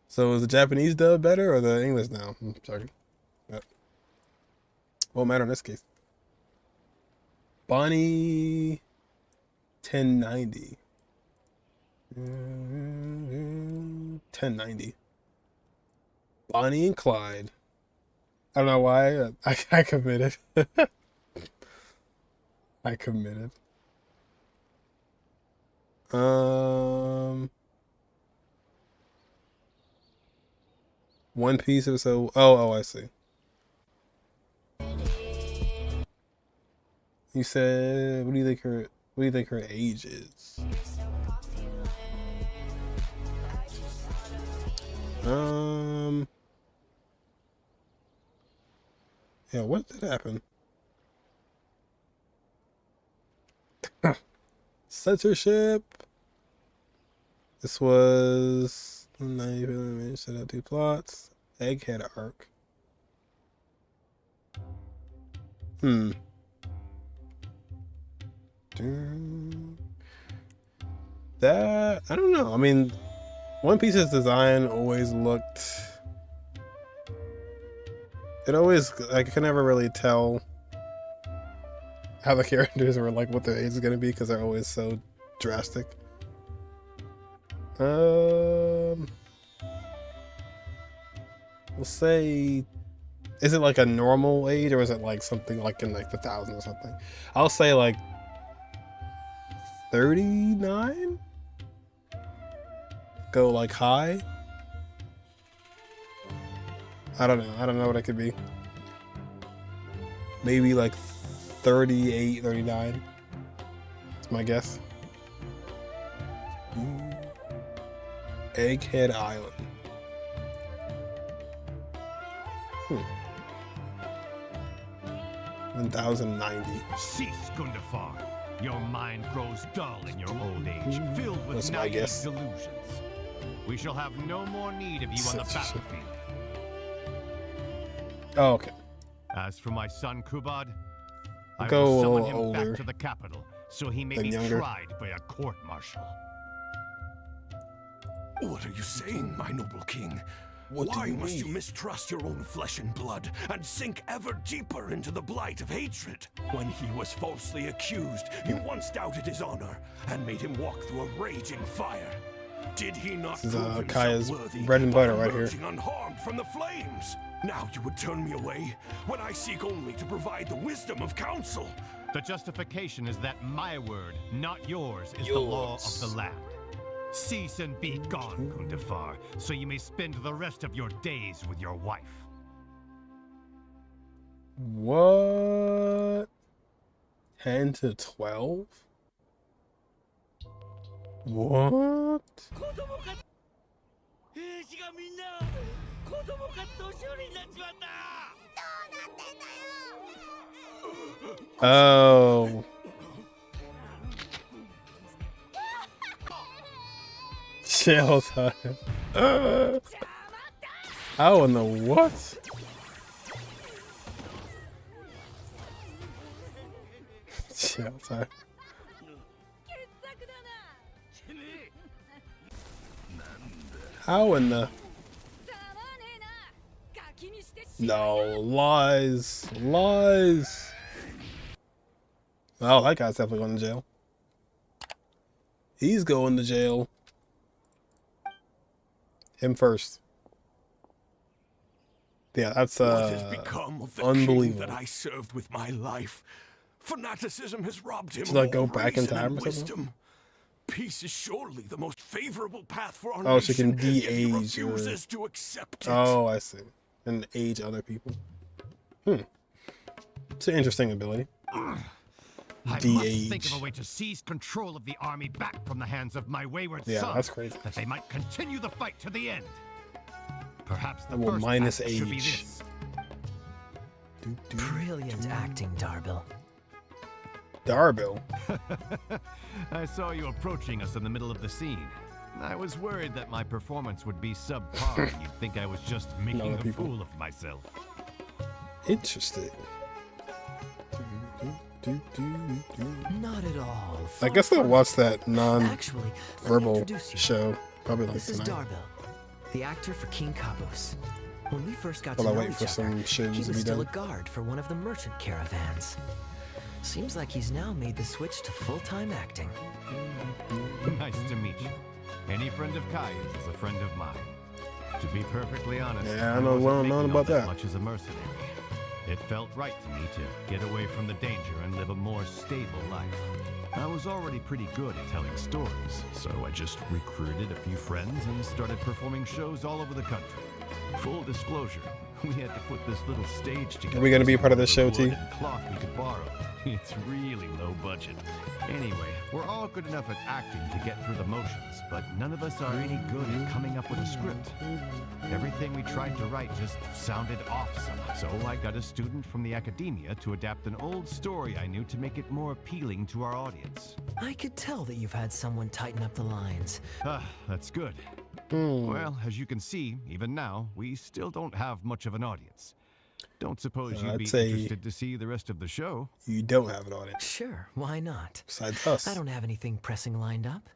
So is the Japanese dub better or the English now? I'm sorry. But won't matter in this case. Bonnie 1090. 1090. Bonnie and Clyde. I don't know why. I committed. I committed. One Piece episode. Oh, I see. You said, what do you think her age is? Yeah, what did happen? Censorship. This was 90 minutes. Set out 2 plots. Egghead arc. That, I don't know. I mean, One Piece's design always looked... It always, I could never really tell how the characters were, like, what their age is going to be, because they're always so drastic. We'll say... Is it like a normal age, or is it like something like in like the thousands or something? I'll say like 39? Go like high? I don't know. I don't know what it could be. Maybe like 38, 39. That's my guess. Egghead Island. 1090. Cease, Gundafar. Your mind grows dull in your old age, filled with naive delusions. We shall have no more need of you on the battlefield. Oh, okay. As for my son Kubad, I Go will summon him older back to the capital so he may than be younger. tried by a court-martial. What are you saying, my noble king? Why must you mistrust your own flesh and blood and sink ever deeper into the blight of hatred? When he was falsely accused, you once doubted his honor and made him walk through a raging fire. Did he not This is prove himself Kaya's worthy bread and by butter right here. emerging unharmed from the flames? Now you would turn me away when I seek only to provide the wisdom of counsel. The justification is that my word, not yours, is the law of the land. Cease and be gone, Gundafar, so you may spend the rest of your days with your wife. What? 10 to 12? What? Oh. Jail time. How in the what? Jail time. How in the... No, lies. Lies. Oh, that guy's definitely going to jail. He's going to jail. Him first. Yeah, that's What has become of the unbelievable. king that I served with my life? Fanaticism has robbed him Should I of go all back in reason time and or something? wisdom. Peace is surely the most favorable path for our Oh, she nation. can Yet he de-age. refuses to accept it. Oh, I see. And age other people. It's an interesting ability. I must think of a way to seize control of the army back from the hands of my wayward Yeah, son, that's crazy. that they might continue the fight to the end. Perhaps the I will first minus act should be age. this. Brilliant acting, Darbil. Darbil? I saw you approaching us in the middle of the scene. I was worried that my performance would be subpar and you'd think I was just making a fool of myself. Interesting. Not at all. I guess I'll watch that Actually, let me non-verbal introduce you. show probably like This is tonight. Darbil, the actor for King Caboose. When we first got While I to know wait each for other, some shows he to was be still done. a guard for one of the merchant caravans. Seems like he's now made the switch to full-time acting. Nice to meet you. Any friend of Kaya's is a friend of mine. To be perfectly honest, Yeah, I know wasn't well making known all about that. much as a mercenary. It felt right to me to get away from the danger and live a more stable life. I was already pretty good at telling stories, so I just recruited a few friends and started performing shows all over the country. Full disclosure, we had to put this little stage together. Are we gonna be a part of this show with wood too? and cloth we could borrow. It's really low budget. Anyway, we're all good enough at acting to get through the motions, but none of us are any good at coming up with a script. Everything we tried to write just sounded off somehow. So I got a student from the academia to adapt an old story I knew to make it more appealing to our audience. I could tell that you've had someone tighten up the lines. Ah, that's good. Well, as you can see, even now, we still don't have much of an audience. Don't suppose you'd I'd be say interested to see the rest of the show? You don't have an audience. Sure, why not? Besides us. I don't have anything pressing lined up.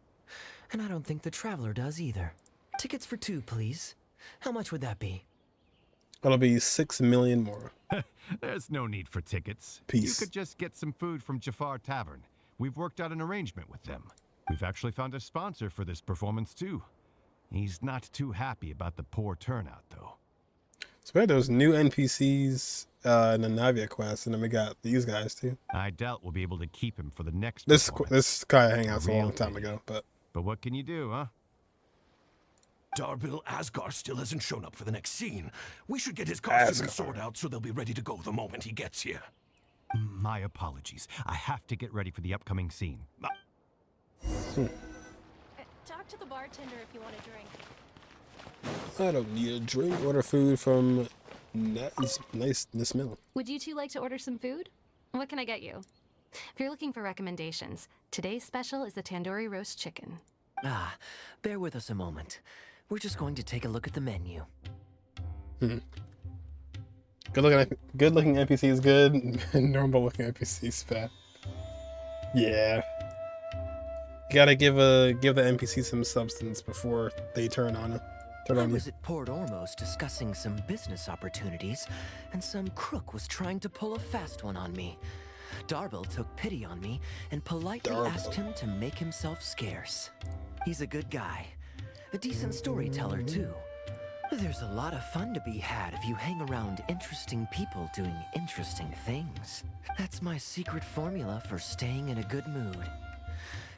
And I don't think the Traveler does either. Tickets for 2, please. How much would that be? That'll be 6 million more. There's no need for tickets. Peace. You could just get some food from Jafar Tavern. We've worked out an arrangement with them. We've actually found a sponsor for this performance too. He's not too happy about the poor turnout though. So we had those new NPCs in the Navia quest, and then we got these guys too. I doubt we'll be able to keep him for the next This performance. guy hangouts a Real long time ago, but what can you do, huh? Darbil Asgar still hasn't shown up for the next scene. We should get his costume and sword out so they'll be ready to go the moment he gets here. My apologies. I have to get ready for the upcoming scene. Talk to the bartender if you want a drink. I don't need a drink. Order food from nice mill. Would you two like to order some food? What can I get you? If you're looking for recommendations, today's special is the tandoori roast chicken. Ah, bear with us a moment. We're just going to take a look at the menu. Good looking NPC is good. Normal looking NPC is bad. Yeah. You gotta give the NPC some substance before they turn on you. I was at Port Ormos discussing some business opportunities, and some crook was trying to pull a fast one on me. Darbil took pity on me and politely asked him to make himself scarce. He's a good guy. A decent storyteller, too. There's a lot of fun to be had if you hang around interesting people doing interesting things. That's my secret formula for staying in a good mood.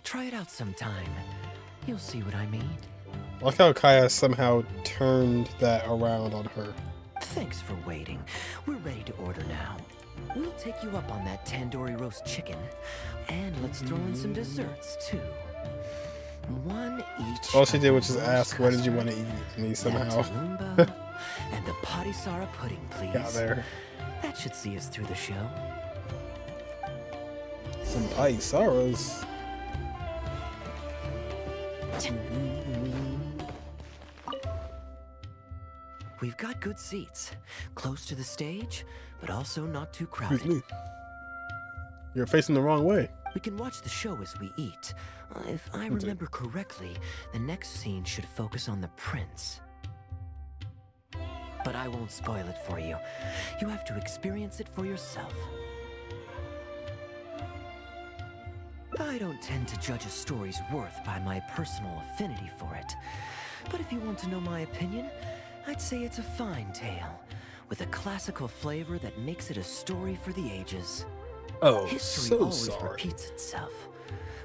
Try it out sometime. You'll see what I mean. I like how Kaya somehow turned that around on her. Thanks for waiting. We're ready to order now. We'll take you up on that tandoori roast chicken. And let's throw in some desserts, too. One each. All she did was just ask, what did you want to eat? And he somehow and the Padisara pudding, please. got there. That should see us through the show. Some Paisaras. We've got good seats, close to the stage, but also not too crowded. Excuse me. You're facing the wrong way. We can watch the show as we eat. If I remember correctly, the next scene should focus on the prince. But I won't spoil it for you. You have to experience it for yourself. I don't tend to judge a story's worth by my personal affinity for it. But if you want to know my opinion, I'd say it's a fine tale, with a classical flavor that makes it a story for the ages. Oh, History so always sorry. repeats itself.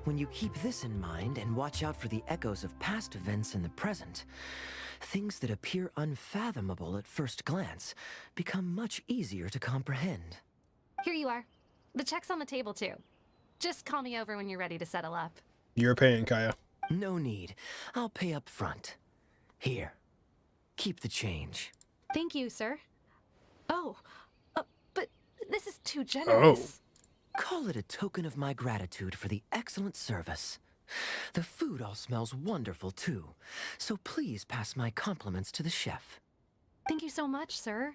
When you keep this in mind and watch out for the echoes of past events in the present, things that appear unfathomable at first glance become much easier to comprehend. Here you are. The check's on the table, too. Just call me over when you're ready to settle up. You're paying, Kaya. No need. I'll pay up front. Here. Keep the change. Thank you, sir. Oh, but this is too generous. Call it a token of my gratitude for the excellent service. The food all smells wonderful, too. So please pass my compliments to the chef. Thank you so much, sir.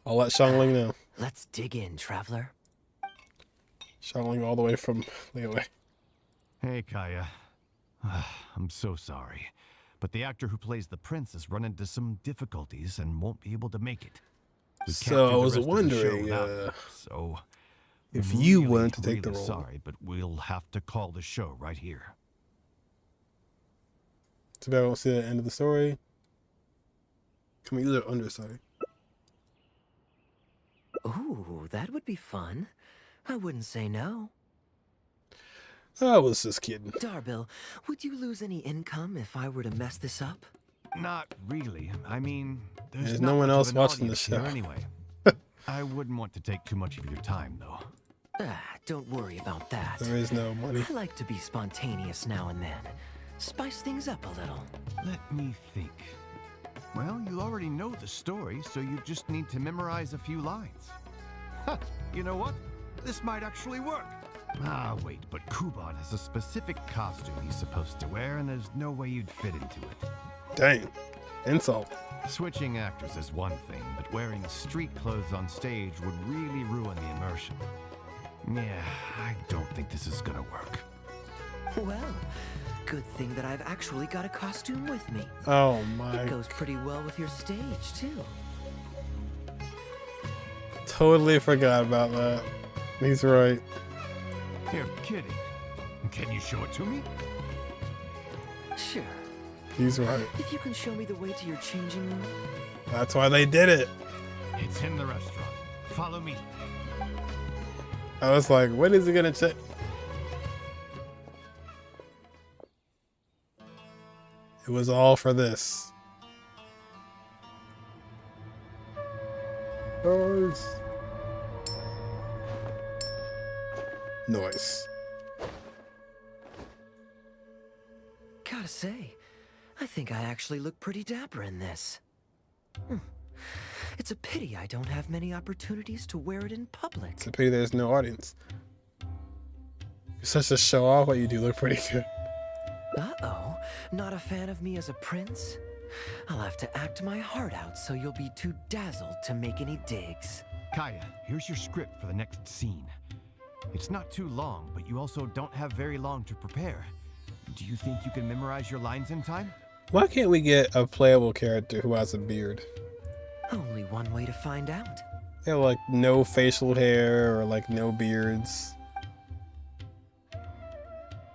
I'll let Xiangling know. Let's dig in, traveler. Xiangling all the way from Liyue. Hey, Kaya. I'm so sorry, but the actor who plays the prince has run into some difficulties and won't be able to make it. We can't So do I the was rest of the show wondering, without him, so if I'm you really, wanted to take the really role. Sorry, but we'll have to call the show right here. Too bad I won't see the end of the story. Can we either underside? Ooh, that would be fun. I wouldn't say no. I was just kidding. Darbil, would you lose any income if I were to mess this up? Not really. I mean, There's not no one much of else an watching the audience here show. anyway. I wouldn't want to take too much of your time, though. Don't worry about that. There is no money. I like to be spontaneous now and then. Spice things up a little. Let me think. Well, you already know the story, so you just need to memorize a few lines. Ha! You know what? This might actually work. Ah, wait, but Kubot has a specific costume he's supposed to wear, and there's no way you'd fit into it. Dang. Insult. Switching actors is one thing, but wearing street clothes on stage would really ruin the immersion. Yeah, I don't think this is gonna work. Well, good thing that I've actually got a costume with me. Oh my. It goes pretty well with your stage, too. Totally forgot about that. He's right. You're kidding. Can you show it to me? Sure. He's right. If you can show me the way to your changing room. That's why they did it. It's in the restaurant. Follow me. I was like, when is he gonna check? It was all for this. Nice. Nice. Gotta say, I think I actually look pretty dapper in this. It's a pity I don't have many opportunities to wear it in public. It's a pity there's no audience. You're such a show off, but you do look pretty good. Uh-oh, not a fan of me as a prince? I'll have to act my heart out so you'll be too dazzled to make any digs. Kaya, here's your script for the next scene. It's not too long, but you also don't have very long to prepare. Do you think you can memorize your lines in time? Why can't we get a playable character who has a beard? Only one way to find out. They have like no facial hair or like no beards.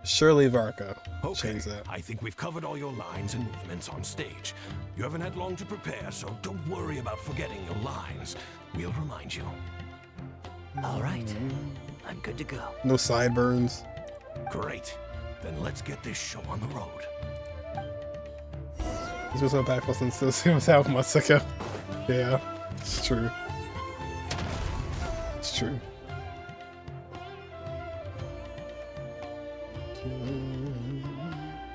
Surely Varco. Okay, Change that. I think we've covered all your lines and movements on stage. You haven't had long to prepare, so don't worry about forgetting your lines. We'll remind you. All right, I'm good to go. No sideburns. Great. Then let's get this show on the road. This was so impactful since this was out months ago. Yeah, it's true. It's true.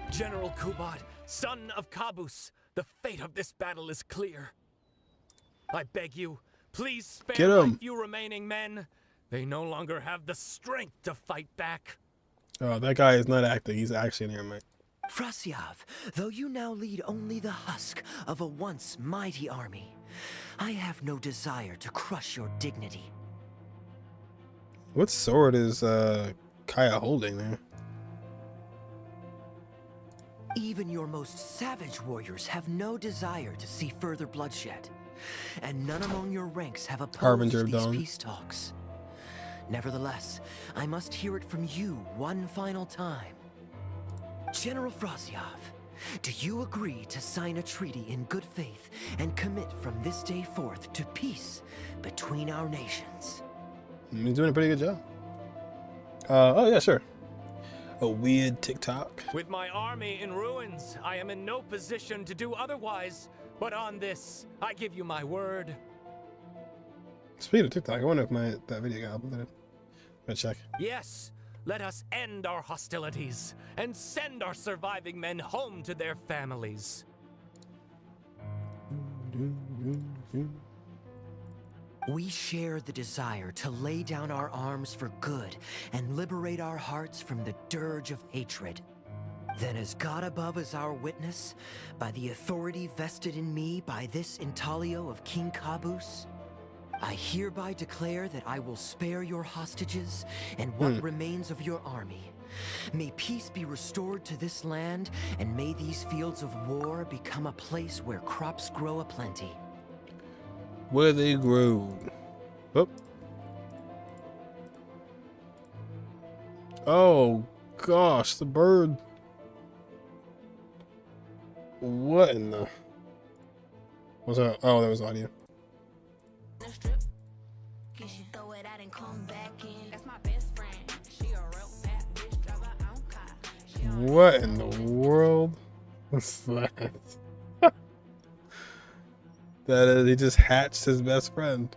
General Kubot, son of Kabus, the fate of this battle is clear. I beg you, please spare Get my 'em. few remaining men. They no longer have the strength to fight back. Oh, that guy is not acting. He's actually an airmate. Frasyav, though you now lead only the husk of a once mighty army, I have no desire to crush your dignity. What sword is Kaya holding there? Even your most savage warriors have no desire to see further bloodshed, and none among your ranks have Harbinger opposed of these Dawn. peace talks. Nevertheless, I must hear it from you one final time. General Frasyav, do you agree to sign a treaty in good faith and commit from this day forth to peace between our nations? He's doing a pretty good job. Oh yeah, sure. A weird TikTok. With my army in ruins, I am in no position to do otherwise. But on this, I give you my word. Speaking of TikTok, I wonder if that video got uploaded. Let's check. Yes, let us end our hostilities and send our surviving men home to their families. We share the desire to lay down our arms for good and liberate our hearts from the dirge of hatred. Then as God above is our witness, by the authority vested in me by this intaglio of King Caboose, I hereby declare that I will spare your hostages and what remains of your army. May peace be restored to this land, and may these fields of war become a place where crops grow aplenty. Where they grow. Oh. Oh gosh, the bird. What in the? What's that? Oh, that was audio. What in the world? What's that? That is, he just hatched his best friend.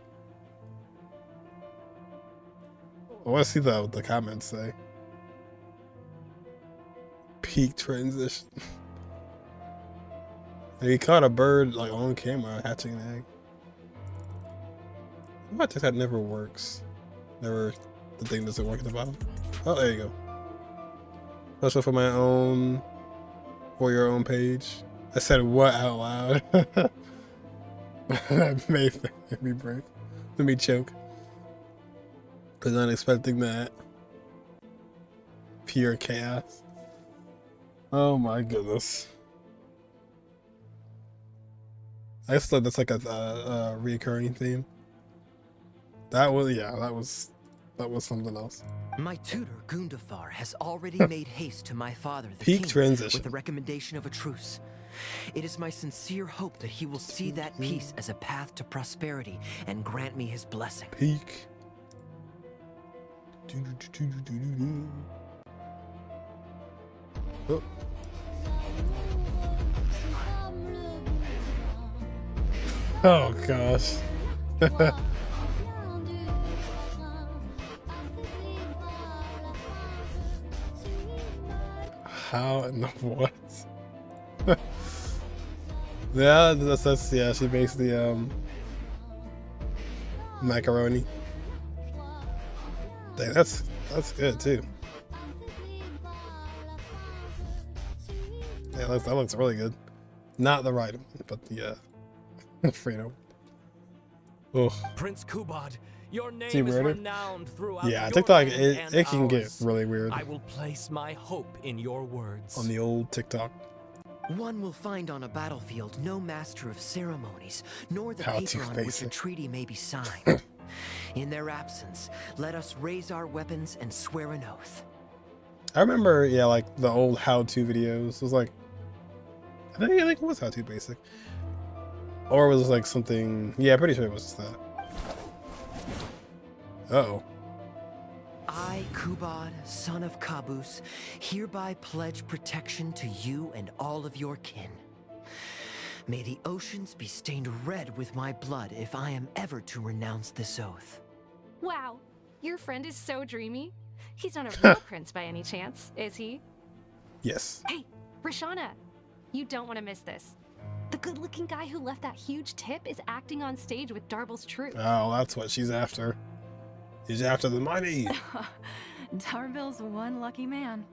I want to see what the comments say. Peak transition. He caught a bird like on camera hatching an egg. I think that never works. Never, the thing doesn't work at the bottom. Oh, there you go. Special for my own, for your own page. I said what out loud. That made me break. Let me choke. Was not expecting that. Pure chaos. Oh my goodness. I guess that's like a reoccurring theme. That was, yeah, that was something else. My tutor, Gundafar, has already made haste to my father, the Peak king, transition. with the recommendation of a truce. It is my sincere hope that he will see that peace as a path to prosperity and grant me his blessing. Peak. Oh. Oh gosh. How in the what? Yeah, that's yeah, she makes the macaroni. Dang, that's good too. Yeah, that looks really good. Not the right one, but the Fredo. Oh. Prince Kubad, your name See, is weirder? renowned throughout Yeah, your TikTok land and it can get ours. really weird I will place my hope in your words. on the old TikTok. One will find on a battlefield no master of ceremonies, nor the How paper too on which a basic. treaty may be signed. In their absence, let us raise our weapons and swear an oath. I remember, yeah, like the old how-to videos. It was like, I think it was how-to basic, or was it like something? Yeah, pretty sure it was just that. Uh-oh. I, Kubad, son of Caboose, hereby pledge protection to you and all of your kin. May the oceans be stained red with my blood if I am ever to renounce this oath. Wow, your friend is so dreamy. He's not a real prince by any chance, is he? Yes. Hey, Rashana, you don't want to miss this. The good-looking guy who left that huge tip is acting on stage with Darble's troupe. Oh, that's what she's after. He's after the money. Darville's one lucky man.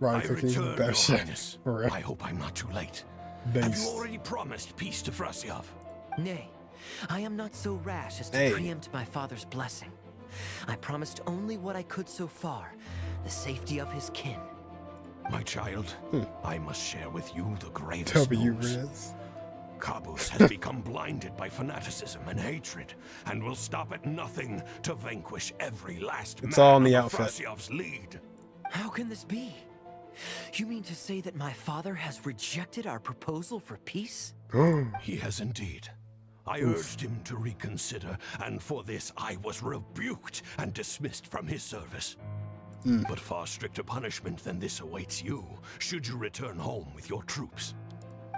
Ryan I cooking return, best Your chef. Highness. For real. I hope I'm not too late. Have Based. you already promised peace to Frasyov? Nay, I am not so rash as to Hey. preempt my father's blessing. I promised only what I could so far, the safety of his kin. My child, I must share with you the gravest W. news. Riz. Kabus has become blinded by fanaticism and hatred, and will stop at nothing to vanquish every last It's man all in the under outfit. Frasyov's lead. How can this be? You mean to say that my father has rejected our proposal for peace? He has indeed. I urged him to reconsider, and for this I was rebuked and dismissed from his service. But far stricter punishment than this awaits you, should you return home with your troops.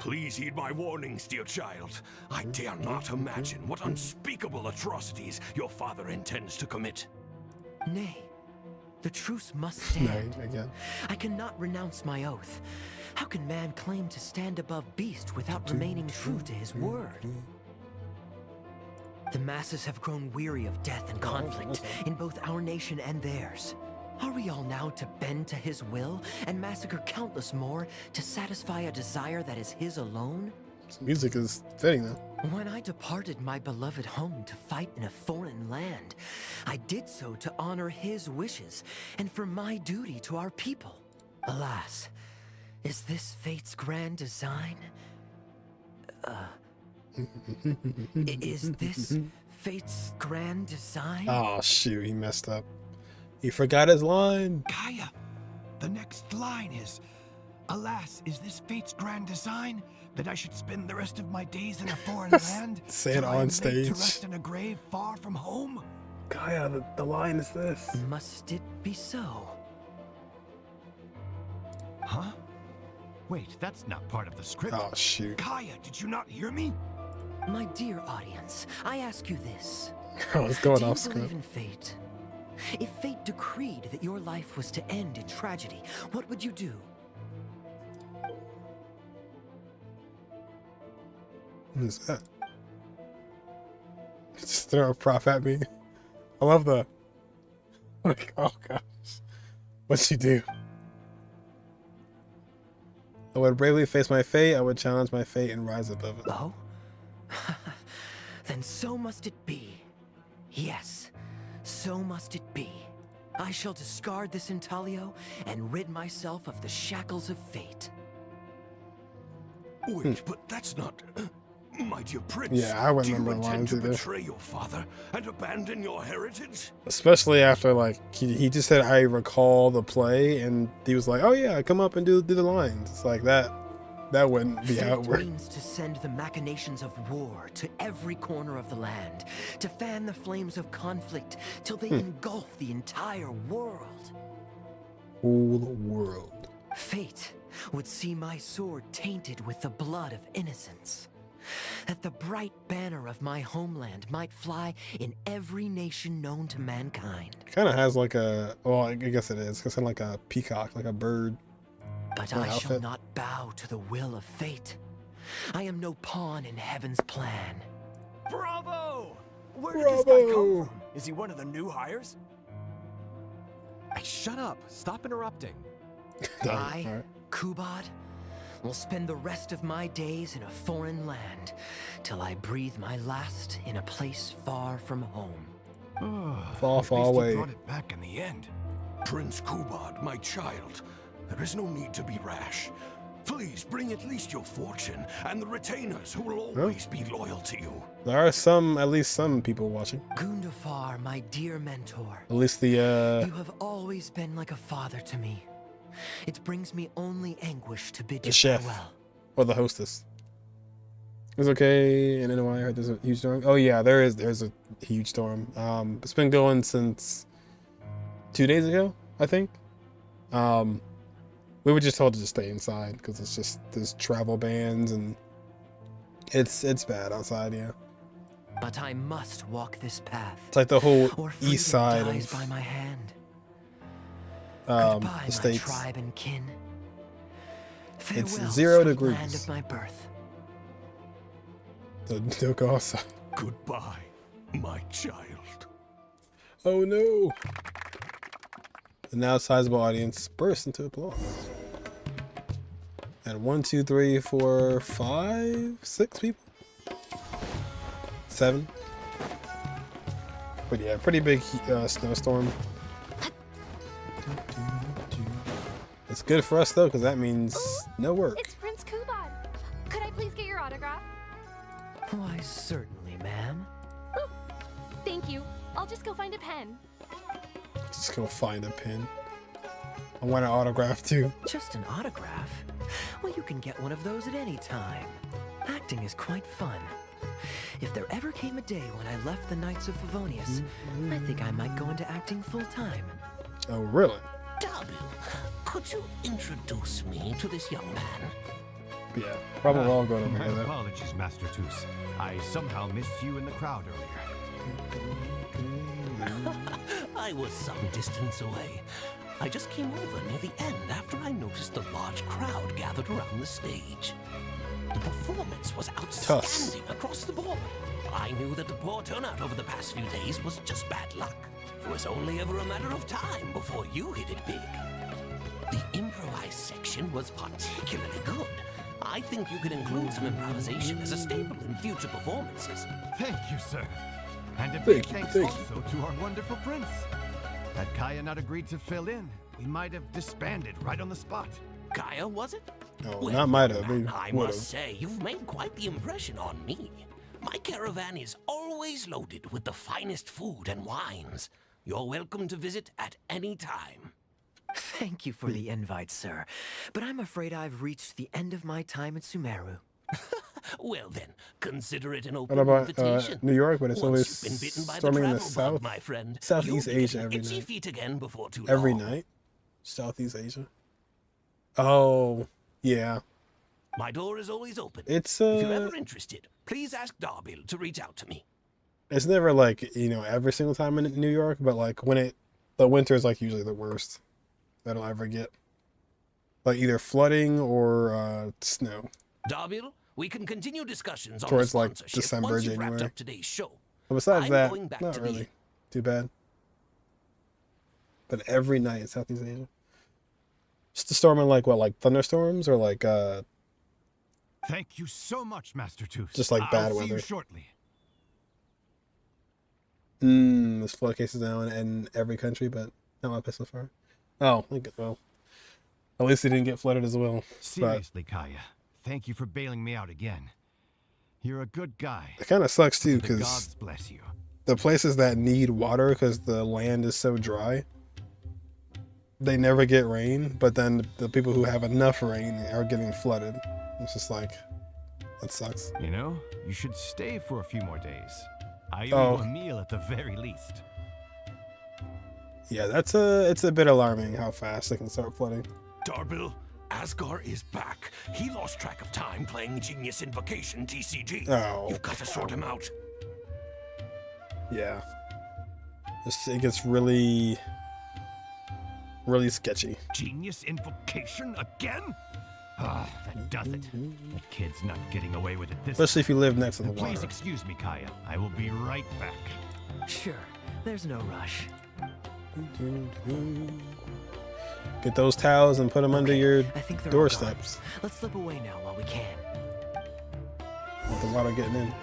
Please heed my warnings, dear child. I dare not imagine what unspeakable atrocities your father intends to commit. Nay, the truce must stand. Nay, again. I cannot renounce my oath. How can man claim to stand above beast without remaining true to his word? The masses have grown weary of death and conflict in both our nation and theirs. Are we all now to bend to his will and massacre countless more to satisfy a desire that is his alone? This music is fitting though. When I departed my beloved home to fight in a foreign land, I did so to honor his wishes and for my duty to our people. Alas, is this fate's grand design? Is this fate's grand design? Oh shoot, he messed up. He forgot his line. Kaya, the next line is, alas, is this fate's grand design that I should spend the rest of my days in a foreign land? Say it till I am on laid stage. to rest in a grave far from home? Kaya, the line is this. Must it be so? Huh? Wait, that's not part of the script. Oh shoot. Kaya, did you not hear me? My dear audience, I ask you this. Oh, it's going Do you off believe script. in fate? If fate decreed that your life was to end in tragedy, what would you do? What is that? Just throw a prop at me. I love the. Like, oh gosh. What'd she do? I would bravely face my fate. I would challenge my fate and rise above it. Oh? Then so must it be. Yes, so must it be. I shall discard this intaglio and rid myself of the shackles of fate. Wait, but that's not... my dear prince. Yeah, I wouldn't remember the Do you intend lines to either. betray your father and abandon your heritage? Especially after, like, he just said, I recall the play, and he was like, oh yeah, come up and do the lines. It's like that wouldn't be how it Fate worked. means to send the machinations of war to every corner of the land, to fan the flames of conflict till they engulf the entire world. Whole world. Fate would see my sword tainted with the blood of innocence, that the bright banner of my homeland might fly in every nation known to mankind. Kind of has like a, well, I guess it is. It's kind of like a peacock, like a bird. But An I shall outfit. not bow to the will of fate. I am no pawn in heaven's plan. Bravo! Where did this guy come from? Is he one of the new hires? Hey, shut up. Stop interrupting. I, Kubad, will spend the rest of my days in a foreign land till I breathe my last in a place far from home. Far, far away. brought it back in the end. Prince Kubad, my child, there is no need to be rash. Please bring at least your fortune and the retainers who will always be loyal to you. There are at least some people watching. Gundafar, my dear mentor. At least the, You have always been like a father to me. It brings me only anguish to bid the you chef. farewell. Or the hostess. It's okay. And then I heard there's a huge storm. Oh yeah, there's a huge storm. It's been going since 2 days ago, I think. We were just told to just stay inside because it's just there's travel bans and it's bad outside. Yeah, But I must walk this path. it's like the whole or freedom east side dies of by my hand. the Goodbye, my states. tribe and kin. It's Farewell, 0 sweet degrees. land of my birth. So don't go outside. Goodbye, My child. Oh no! The now sizable audience bursts into applause. And 1, 2, 3, 4, 5, 6 people? 7? But yeah, pretty big snowstorm. It's good for us though, because that means no work. It's Prince Kubad. Could I please get your autograph? Why, certainly, ma'am. Ooh, thank you. I'll just go find a pen. Just go find a pin. I want an autograph too. Just an autograph? Well, you can get one of those at any time. Acting is quite fun. If there ever came a day when I left the Knights of Favonius, I think I might go into acting full-time. Oh, really? Darby, could you introduce me to this young man? Yeah, probably all going over My here. apologies, Master Toos. I somehow missed you in the crowd earlier. I was some distance away. I just came over near the end after I noticed a large crowd gathered around the stage. The performance was outstanding across the board. I knew that the poor turnout over the past few days was just bad luck. It was only ever a matter of time before you hit it big. The improvised section was particularly good. I think you could include some improvisation as a staple in future performances. Thank you, sir. And a big thanks also to our wonderful prince. Had Kaya not agreed to fill in, we might have disbanded right on the spot. Kaya, was it? No, Well, not might have. I must say, you've made quite the impression on me. My caravan is always loaded with the finest food and wines. You're welcome to visit at any time. Thank you for the invite, sir. But I'm afraid I've reached the end of my time at Sumeru. Well then, consider it an What open about invitation. New York? But it's Once always you've been bitten by the storming in the travel south, bug, my friend, Southeast you'll be Asia getting every itchy night. feet again before too Every long. night? Southeast Asia? Oh, yeah. My door is always open. It's If you're ever interested, please ask Darby to reach out to me. It's never like, you know, every single time in New York, but like when the winter is like usually the worst that I'll ever get. Like either flooding or snow. Darby, we can continue discussions on Towards the like sponsorship December, once you've wrapped January. up today's show. But besides I'm that, going back not to the really. inn. Too bad. But every night in Southeast Asia. Just a storm in like what, like thunderstorms or like Thank you so much, Master Toos. just like bad I'll see weather. you shortly. There's flood cases now in every country, but not my place so far. Oh, well. At least he didn't get flooded as well. But Seriously, Kaya, thank you for bailing me out again. You're a good guy. it kind of sucks too, The because gods bless you. the places that need water because the land is so dry, they never get rain, but then the people who have enough rain are getting flooded. It's just like, that sucks. You know, you should stay for a few more days. I Oh. owe you a meal at the very least. Yeah, it's a bit alarming how fast they can start flooding. Darbil, Asgar is back. He lost track of time playing Genius Invocation TCG. Oh. You've got to sort him out. Yeah. It gets really sketchy. Genius Invocation again? Ah, that does it. That kid's not getting away with it this Especially if you live next to the Please water. excuse me, Kaya. I will be right back. Sure, there's no rush. Get those towels and put them under your I think they're all gone. doorsteps. Let's slip away now while we can. With the water getting in.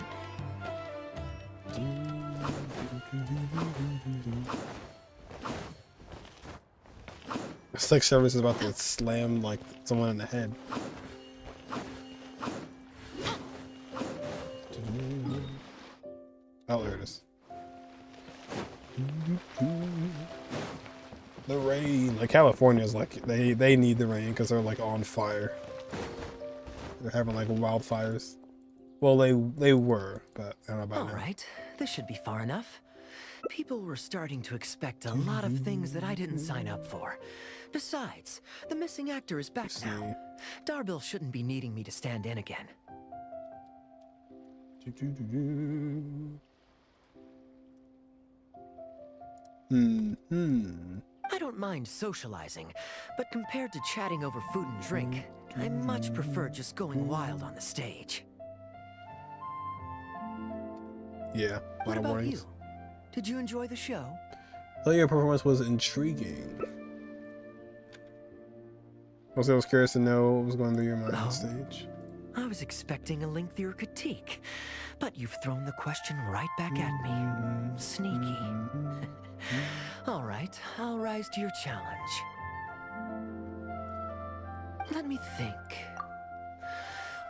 It's like Service is about to slam like someone in the head. Oh, there it is. The rain, like California is like they need the rain because they're like on fire. They're having like wildfires. Well, they were, but I don't know about All now. right, this should be far enough. People were starting to expect a lot of things that I didn't sign up for. Besides, the missing actor is back now. Darbil shouldn't be needing me to stand in again. I don't mind socializing, but compared to chatting over food and drink, I much prefer just going wild on the stage. Yeah, a lot What of about warnings. you? Did you enjoy the show? I thought your performance was intriguing. Also, I was curious to know what was going through your mind on stage. I was expecting a lengthier critique, but you've thrown the question right back at me. Sneaky. All right, I'll rise to your challenge. Let me think.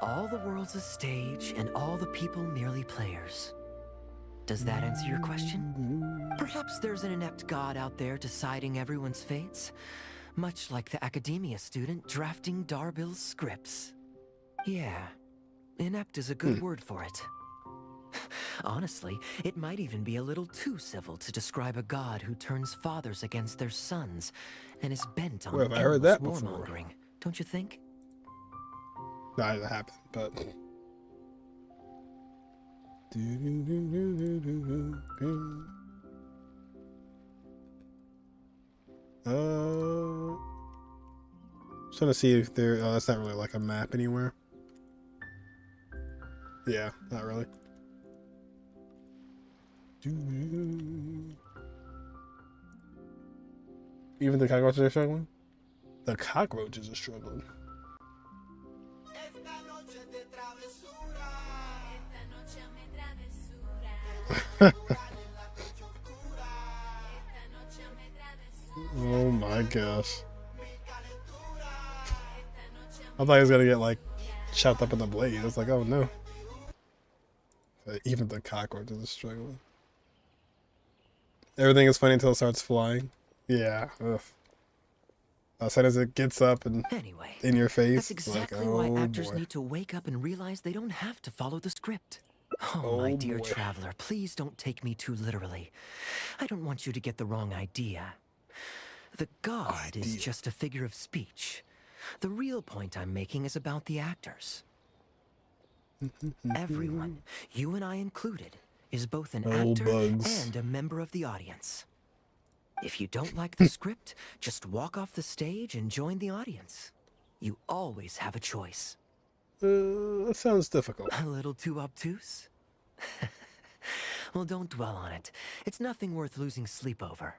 All the world's a stage, and all the people merely players. Does that answer your question? Perhaps there's an inept god out there deciding everyone's fates, much like the academia student drafting Darbill's scripts. Yeah, inept is a good word for it. Honestly, it might even be a little too civil to describe a god who turns fathers against their sons and is bent on Where have I heard that before? warmongering, don't you think? Not that happened, but. Just trying to see if there. Oh, that's not really like a map anywhere. Yeah, not really. Even the cockroaches are struggling? The cockroaches are struggling. Oh my gosh. I thought he was gonna get like chopped up in the blade. I was like, oh no. Even the cockroaches are struggling. Everything is funny until it starts flying. Yeah. Ugh. As soon as it gets up and in your face, That's exactly it's like, why oh actors boy. need to wake up and realize they don't have to follow the script. Oh, my dear traveler, please don't take me too literally. I don't want you to get the wrong idea. The god is just a figure of speech. The real point I'm making is about the actors. Everyone, you and I included, is both an actor and a member of the audience. If you don't like the script, just walk off the stage and join the audience. You always have a choice. That sounds difficult. A little too obtuse? Well, don't dwell on it. It's nothing worth losing sleep over.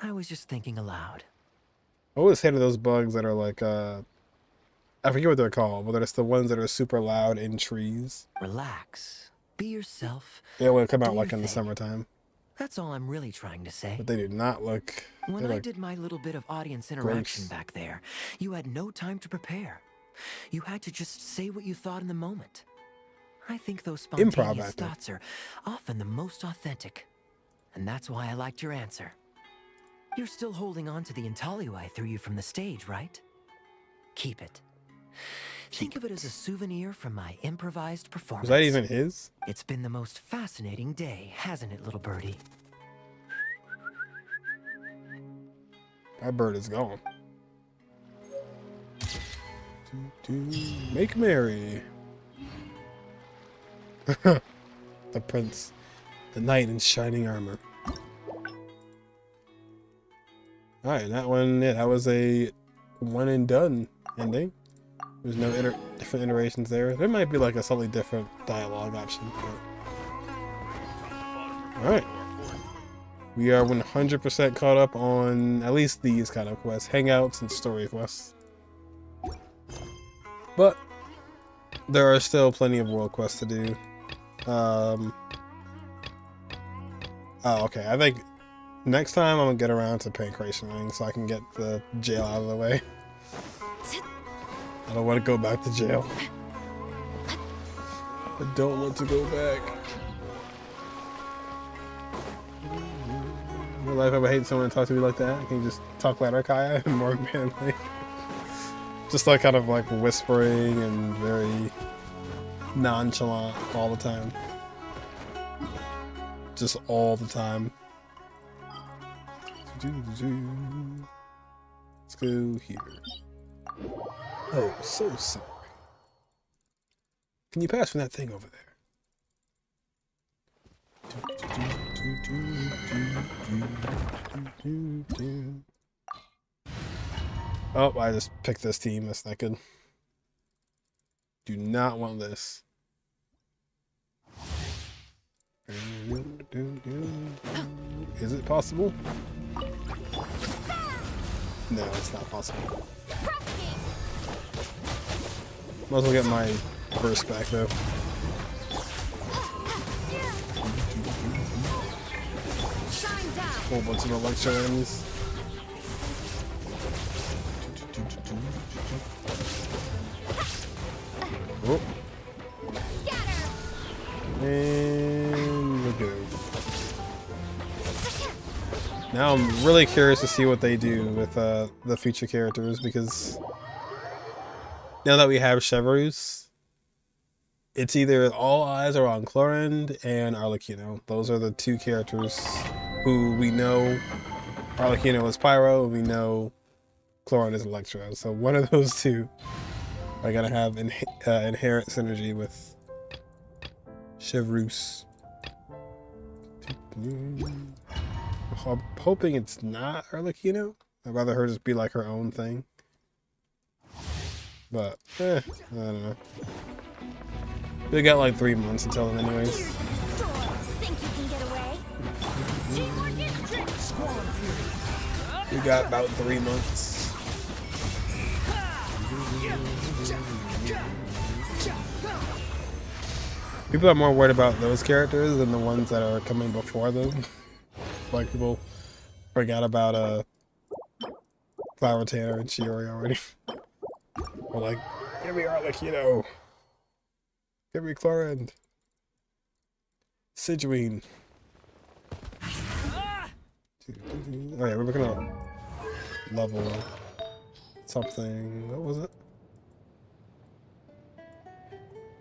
I was just thinking aloud. I always hated those bugs that are like, I forget what they're called, but it's the ones that are super loud in trees. Relax. Be yourself. They only come out like in the summertime. That's all I'm really trying to say. But they do not look. When I did my little bit of audience interaction back there, you had no time to prepare. You had to just say what you thought in the moment. I think those spontaneous thoughts are often the most authentic. And that's why I liked your answer. You're still holding on to the intaglio I threw you from the stage, right? Keep it. Think of it as a souvenir from my improvised performance. Was that even his? It's been the most fascinating day, hasn't it, little birdie? That bird is gone. Make merry. The prince. The knight in shining armor. Alright, that one, yeah, that was a one and done ending. There's no different iterations there. There might be like a slightly different dialogue option. Alright. We are 100% caught up on at least these kind of quests. Hangouts and story quests. But there are still plenty of world quests to do. Oh, okay. I think next time I'm gonna get around to Pancration Ring so I can get the jail out of the way. I don't want to go back to jail. I don't want to go back. In real life, I would hate someone to talk to me like that. Can you just talk louder, Kaya? And more manly. Just like kind of like whispering and very nonchalant all the time. Just all the time. Let's go here. Oh, so sorry. Can you pass from that thing over there? Oh, I just picked this team. That's not good. Do not want this. Is it possible? No, it's not possible. Might as well get my burst back though. Whole bunch of electro enemies. Oh. And we're good. Now I'm really curious to see what they do with the future characters, because now that we have Chevreuse, it's either all eyes are on Clorinde and Arlecchino. Those are the two characters who we know. Arlecchino is Pyro, and we know Clorinde is Electro. So one of those two are gonna have inherent synergy with Chevreuse. I'm hoping it's not Arlecchino. I'd rather her just be like her own thing. But, I don't know. We got like 3 months until then anyways. We got about 3 months. People are more worried about those characters than the ones that are coming before them. Like, people forgot about Flower Tanner and Shiori already. We're like, give me Arlecchino. Give me Clorinde. Sigewinne. Alright, we're gonna level something. What was it?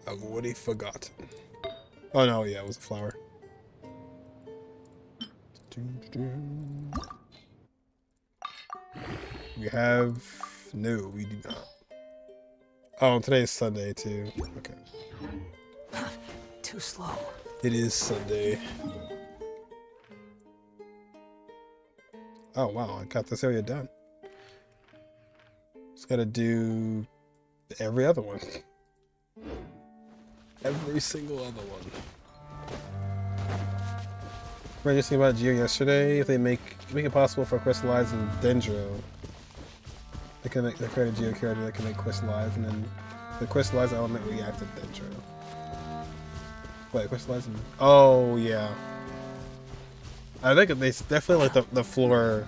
I've already forgotten. Oh no, yeah, it was a flower. We have... No, we do not. Oh, today's Sunday too. Okay. Too slow. It is Sunday. Oh wow, I got this area done. Just gotta do every other one. Every single other one. Right, just thinking about Geo yesterday. If they make it possible for Crystallize and Dendro, they create a Geo character that can make Crystallize, and then the Crystallize element reacts to Dendro. Wait, Crystallize and... Oh yeah. I think they definitely like the floor.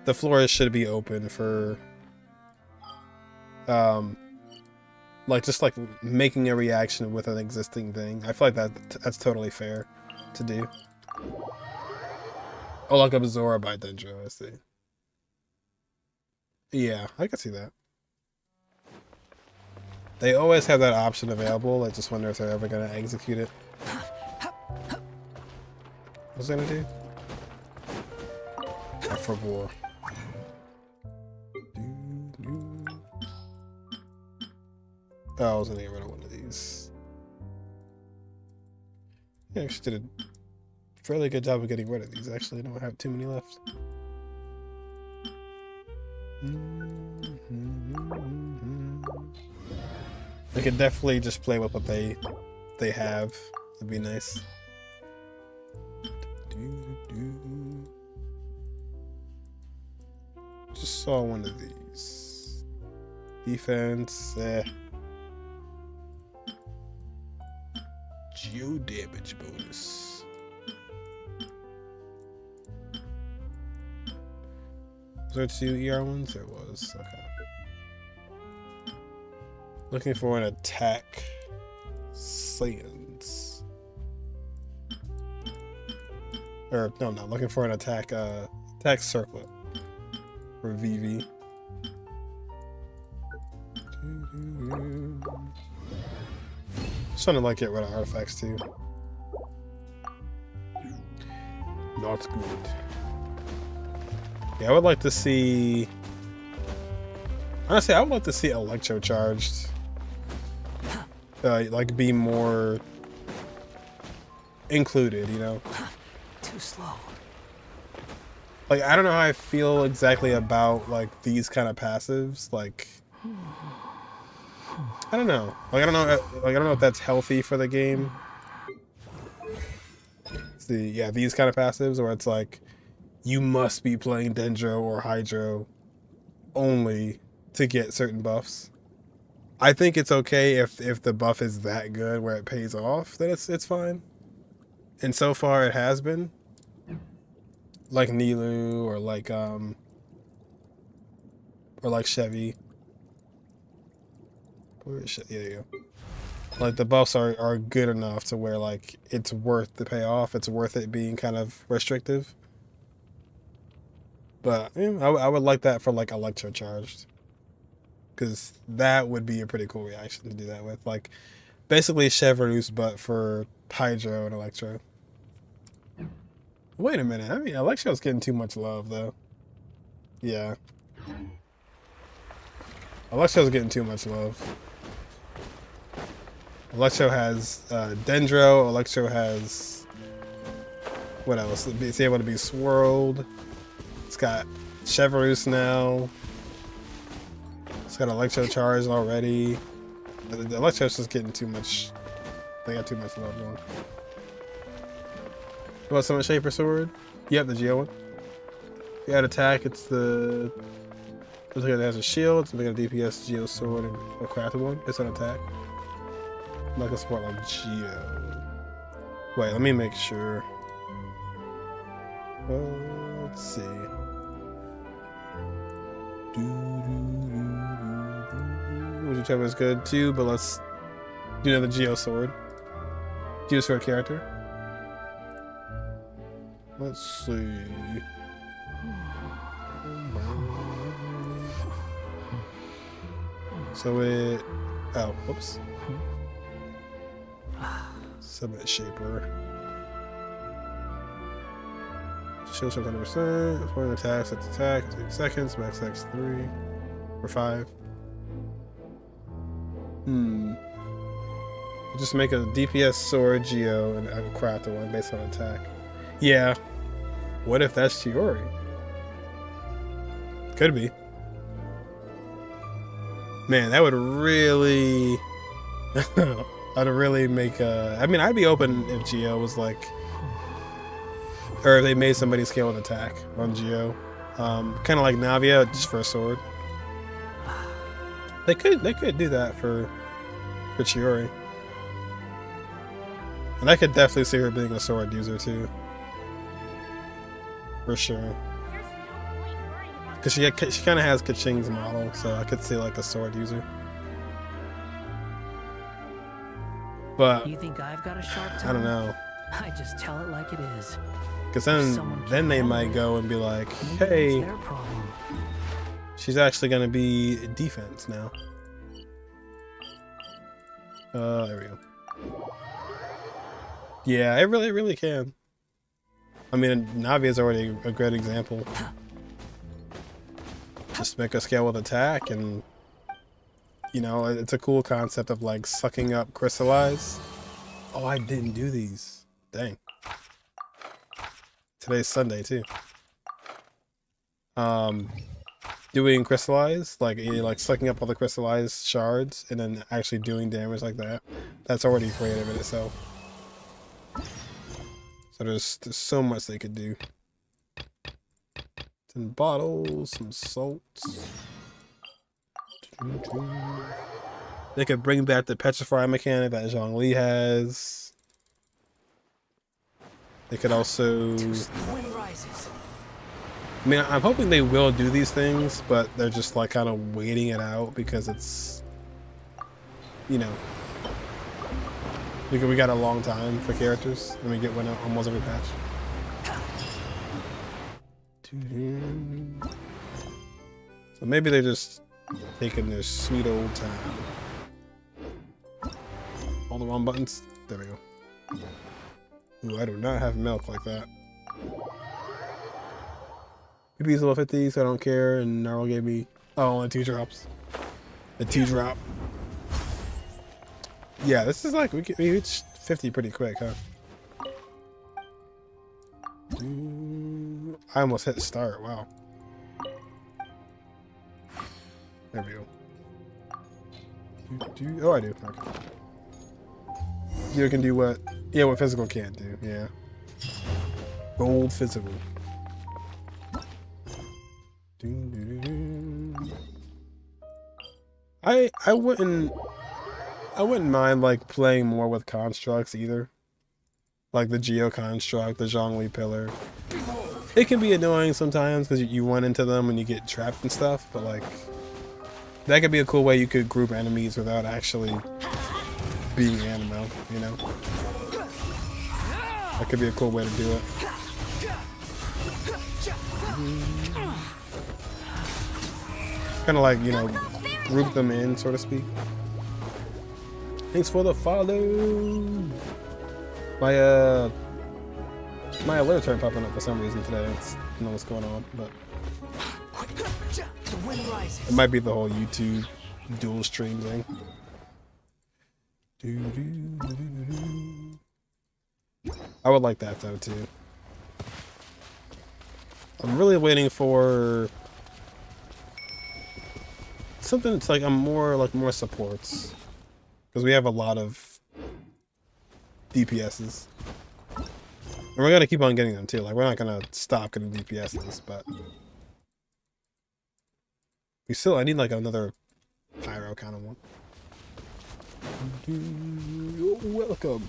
The floor should be open for like just like making a reaction with an existing thing. I feel like that's totally fair to do. Oh, like Absorb by Dendro, I see. Yeah, I can see that. They always have that option available. I just wonder if they're ever gonna execute it. What's it gonna do? For war. Oh, I was gonna get rid of one of these. Yeah, I actually did a fairly good job of getting rid of these. Actually, I don't have too many left. I could definitely just play with what they have. It'd be nice. Just saw one of these. Defense, Geo damage bonus. Was there 2 ER ones? There was, okay. Looking for an attack Saiyans. Or, no, not looking for an attack, attack circlet. For VV. Just trying to like get rid of artifacts too. Not good. Yeah, I would like to see. Honestly, I would like to see Electro charged. Like be more included, you know. Too slow. Like, I don't know how I feel exactly about like these kind of passives. Like, I don't know. Like, I don't know if that's healthy for the game. these kind of passives where it's like you must be playing Dendro or Hydro only to get certain buffs. I think it's okay if the buff is that good where it pays off, then it's fine. And so far it has been. Like Nilu or like Chevy. Yeah, there you go. Like the buffs are good enough to where like it's worth the payoff. It's worth it being kind of restrictive. But I would like that for like Electro Charged. Because that would be a pretty cool reaction to do that with. Like, basically Chevrolet's but for Hydro and Electro. Wait a minute. I mean, Electro's getting too much love, though. Yeah. Electro's getting too much love. Electro has Dendro. Electro has... What else? It's able to be swirled. It's got Chevrolet now. It's got Electro Charge already. The Electro's just getting too much. They got too much love going. What, Summon Shaper Sword? Yep, the Geo one. If you add attack, it's the... Looks like it has a shield. It's making a DPS Geo Sword and a crafted one. It's an attack. I'm not gonna support like Geo. Wait, let me make sure. Let's see. Whichever is good too, but let's do another Geo Sword. Geo Sword character. Let's see. So it... Oh, whoops. Summon Shaper. Shield shows 100%. Foreign attacks, it's attack, 8 seconds, max X 3 or 5. Just make a DPS sword Geo and I will craft the one based on attack. Yeah. What if that's Chiori? Could be. Man, that would really... I'd really make a... I mean, I'd be open if Geo was like... Or if they made somebody scale an attack on Geo. Kind of like Navia, just for a sword. They could do that for Chiori. And I could definitely see her being a sword user too. For sure. Because she kind of has Kaching's model, so I could see like a sword user. But you think I've got a sharp tongue? I don't know. I just tell it like it is. Because then they might go and be like, hey, she's actually going to be defense now. There we go. Yeah, it really can. I mean, Navia is already a great example. Just make a scale with attack, and you know, it's a cool concept of like sucking up crystallize. Oh, I didn't do these. Dang. Today's Sunday too. Doing crystallize, like sucking up all the crystallized shards and then actually doing damage like that. That's already creative in itself. So there's so much they could do. Some bottles, some salts. They could bring back the petrify mechanic that Zhongli has. They could also... I mean, I'm hoping they will do these things, but they're just like kind of waiting it out because it's, you know, we got a long time for characters and we get one out almost every patch. So maybe they're just taking their sweet old time. All the wrong buttons. There we go. Ooh, I do not have milk like that. PP's level 50, so I don't care, and Gnarl gave me... Oh, only 2 drops. The 2 drop. Yeah, this is like... We reached 50 pretty quick, huh? I almost hit start, wow. There we go. Oh, I do. Okay. You can do what... Yeah, what physical can't do, yeah. Gold physical. I wouldn't mind like playing more with constructs either. Like the Geo construct, the Zhongli pillar. It can be annoying sometimes because you run into them and you get trapped and stuff, but like that could be a cool way you could group enemies without actually being animo, you know? That could be a cool way to do it. Kind of like, you know, group them in, so to speak. Thanks for the follow. My alert turned popping up for some reason today. I don't know what's going on, but it might be the whole YouTube dual stream thing. I would like that though too. I'm really waiting for something that's like more supports, because we have a lot of DPSs, and we're gonna keep on getting them too. Like we're not gonna stop getting DPSs, but I need like another pyro kind of one. You're welcome.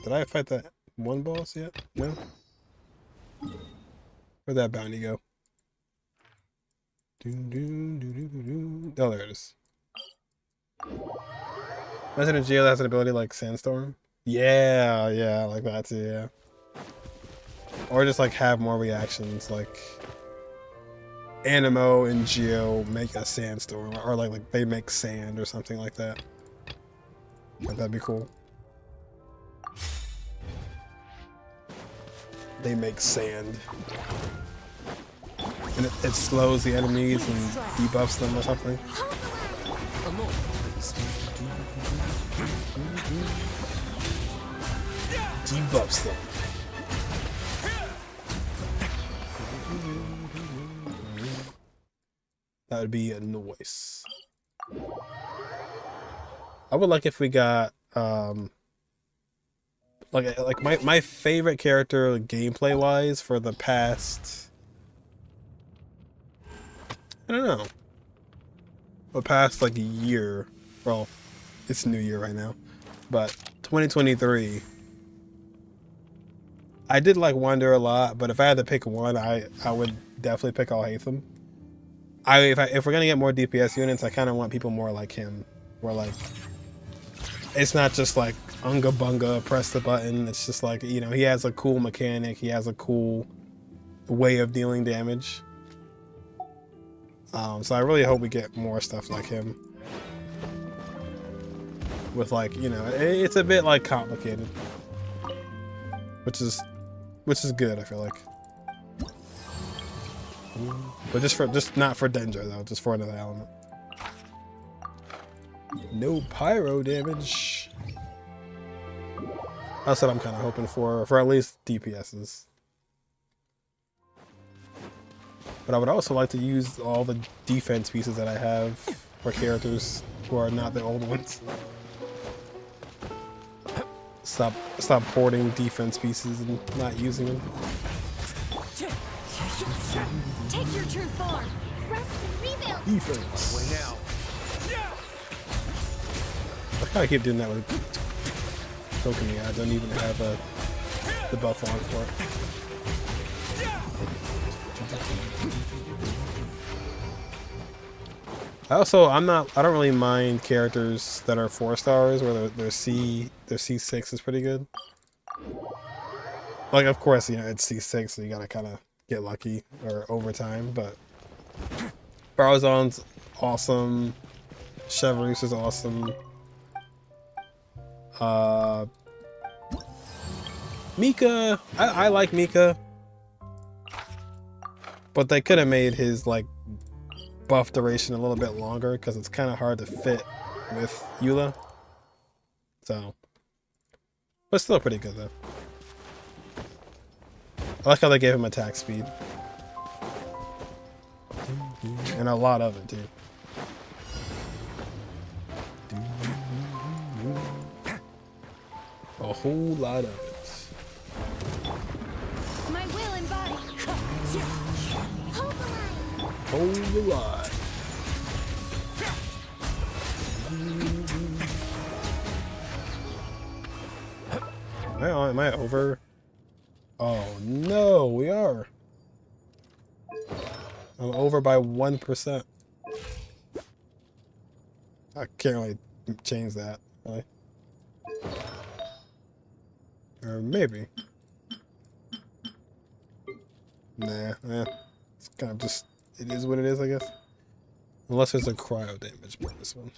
Did I fight that one boss yet? No? Where'd that bounty go? Oh, there it is. Imagine a Geo that has an ability like Sandstorm. Yeah, I like that too, yeah. Or just like have more reactions, like Animo and Geo make a Sandstorm, or like they make sand or something like that. Like, that'd be cool. They make sand. And it slows the enemies and debuffs them or something. Debuffs them. That would be a noise. I would like if we got like my favorite character gameplay wise for the past, I don't know, the past like year. Well, it's New Year right now, but 2023. I did like Wonder a lot, but if I had to pick one, I would definitely pick Alhaitham. If we're gonna get more DPS units, I kind of want people more like him, where like it's not just like unga bunga, press the button. It's just like, you know, he has a cool mechanic, he has a cool way of dealing damage. So I really hope we get more stuff like him. With like, you know, it's a bit like complicated, which is good, I feel like. But just not for Dendro though, just for another element. No pyro damage. That's what I'm kind of hoping for at least DPSs. But I would also like to use all the defense pieces that I have for characters who are not the old ones. Stop hoarding defense pieces and not using them. Take your true form. Rest and rebuild. Defense. Way now. I kind of keep doing that with Pokemon. I don't even have the buff on for it. I don't really mind characters that are 4 stars where their C6 is pretty good. Like, of course, you know, it's C6, so you gotta kind of get lucky or overtime, but Barzon's awesome. Chevreuse is awesome. Mika, I like Mika, but they could have made his like buff duration a little bit longer because it's kind of hard to fit with Eula. So, but still pretty good though. I like how they gave him attack speed and a lot of it too. A whole lot of it. Hold the line. Am I over? Oh no, we are. I'm over by 1%. I can't really change that, really. Or maybe. Nah, it's kind of just, it is what it is, I guess. Unless there's a cryo damage for this one.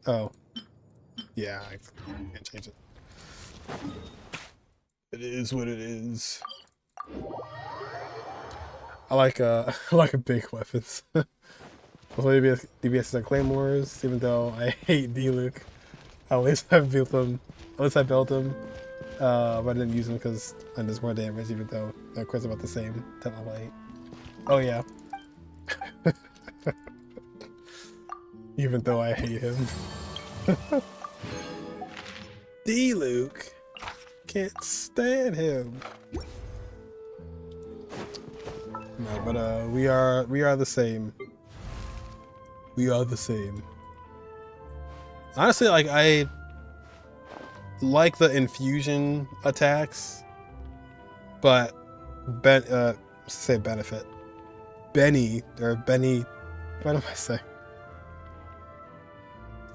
Oh. Yeah, I can't change it. It is what it is. I like big weapons. DBS and claymores, even though I hate D-Luke. At least I built them. At least I built them. But I didn't use them because it does more damage, even though they're quite about the same. 10 level 8. Oh yeah. Even though I hate him. D-Luke. Can't stand him. No, but we are the same. We are the same. Honestly, like I like the infusion attacks, but say benefit. Benny, what am I saying?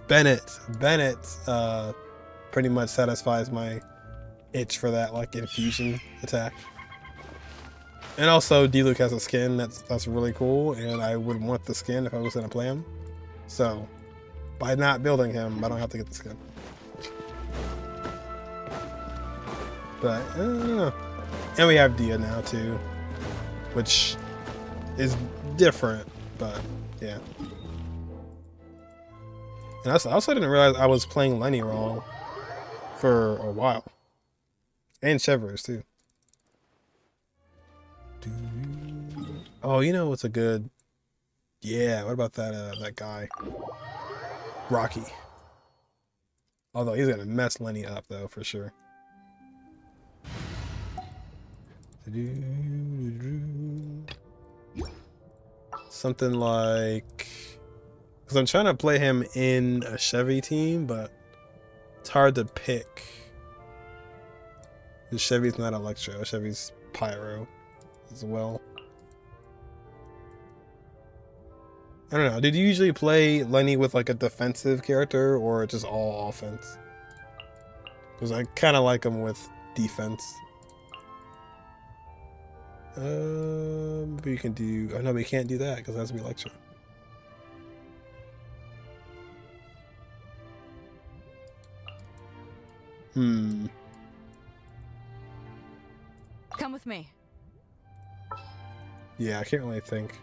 Bennett pretty much satisfies my itch for that like infusion attack. And also D-Luke has a skin that's really cool, and I would want the skin if I was gonna play him. So by not building him, I don't have to get the skin. But I don't know. And we have Dia now too, which is different, but yeah. And I also didn't realize I was playing Lenny wrong for a while. And Chevers too. Oh, you know what's a good... Yeah, what about that guy? Rocky. Although he's gonna mess Lenny up though, for sure. Something like... Because I'm trying to play him in a Chevy team, but it's hard to pick. The Chevy's not Electro, Chevy's Pyro as well. I don't know. Did you usually play Lenny with like a defensive character or just all offense? Because I kind of like him with defense. Maybe you can do... Oh no, we can't do that because it has to be Electro. Come with me. Yeah, I can't really think.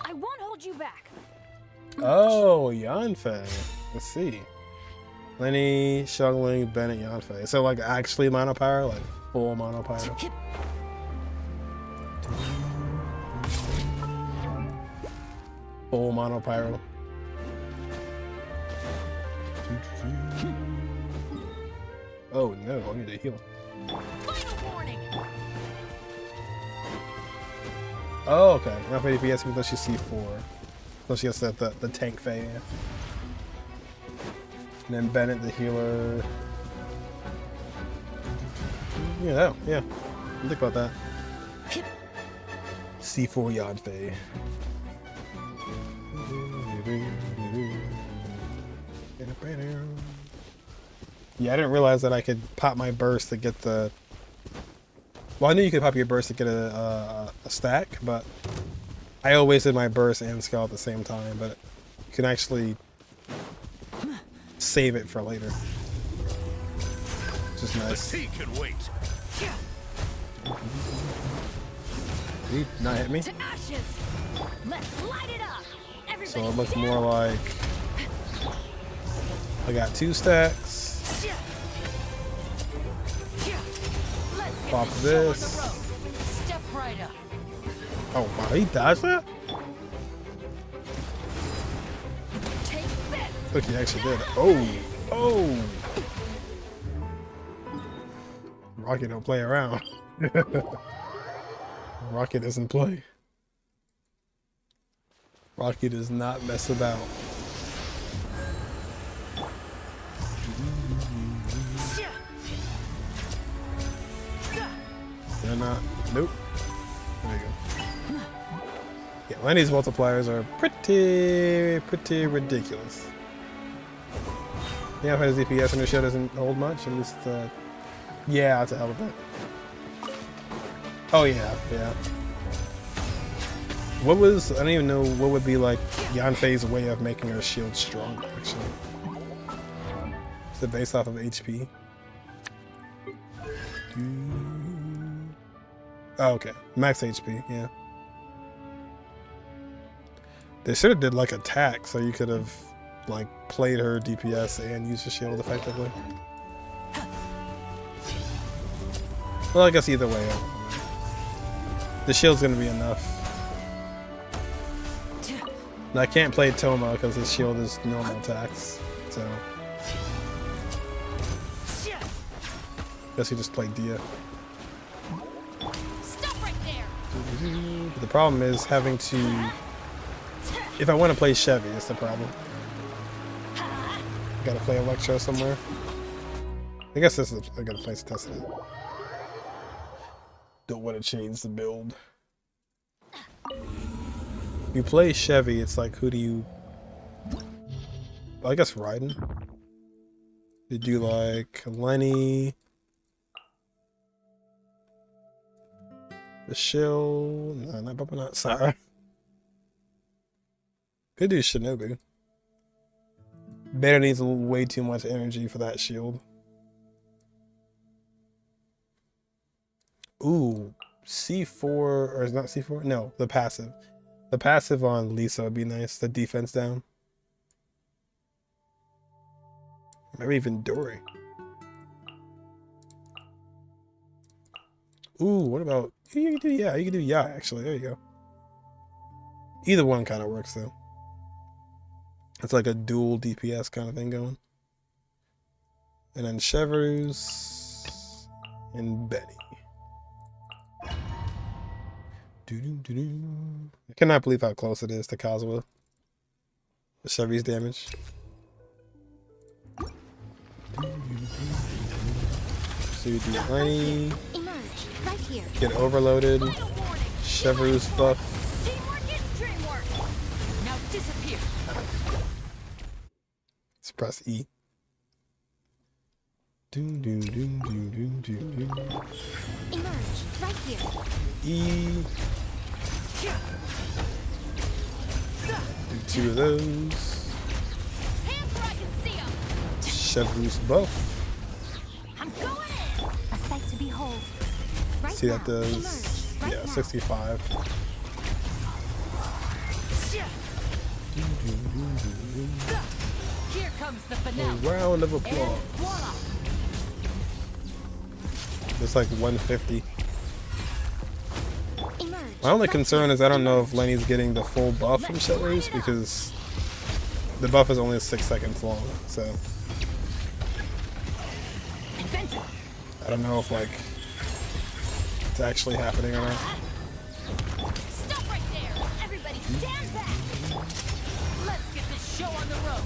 I won't hold you back. Oh, Yanfei. Let's see. Lenny, Xiangling, Bennett, Yanfei. So like actually mono power, like full mono power. Full mono pyro. Oh no, I need to heal. Final warning. Oh, okay. Not for DPS even though she's C4. So she has the tank phase. And then Bennett the healer. Yeah, yeah. Think about that. C4 Yanfei. Yeah, I didn't realize that I could pop my burst to get the... Well, I knew you could pop your burst to get a stack, but I always did my burst and skill at the same time, but you can actually save it for later. Which is nice. The tea can wait. Did he not hit me? To ashes. Let's light it up. Everybody So it looks more like I got 2 stacks. Pop this. Step right up. Oh wow, he dodged that? Take this. Look, he actually did. Oh, oh. Rocky don't play around. Rocky doesn't play. Rocky does not mess about. They're not. Nope. There you go. Yeah, Lenny's multipliers are pretty ridiculous. Yeah, if his DPS on the show doesn't hold much, at least, yeah, to hell with that. Oh yeah, yeah. What was, I don't even know what would be like Yanfei's way of making her shield strong, actually. Is it based off of HP? Oh, okay. Max HP, yeah. They should have did like attack, so you could have like played her DPS and used the shield effectively. Well, I guess either way, the shield's gonna be enough. And I can't play Toma because his shield is normal attacks, so guess you just play Dia. Stop right there. But the problem is having to. If I want to play Chevy, that's the problem. Gotta play Electro somewhere. I guess this is a good place to test it out. Don't want to change the build. If you play Chevy, it's like, who do you... I guess Raiden. You do like Lenny. The Shill. No, not Sarah. Could do Shinobu. Banner needs way too much energy for that shield. Ooh, C4, or is not C4? No, the passive. The passive on Lisa would be nice. The defense down. Maybe even Dory. Ooh, what about... You can do Ya, actually. There you go. Either one kind of works, though. It's like a dual DPS kind of thing going. And then Chevreuse and Betty. I cannot believe how close it is to Kazuha. The Chevy's damage. So you do Lenny. Right here. Get overloaded. Chevreuse buff. Now disappear. Let's press E. Emerge. Right here. E. Do two of those. Chevreuse buff. I'm going in. A sight to behold. Right See, that now. does, Emerge. yeah, 65. Here comes the A finale. round of applause. It's like 150. My only concern is I don't know if Lenny's getting the full buff from Chevreuse because the buff is only 6 seconds long, so I don't know if like it's actually happening or not. Stop right there. Everybody stand back. Let's get this show on the road.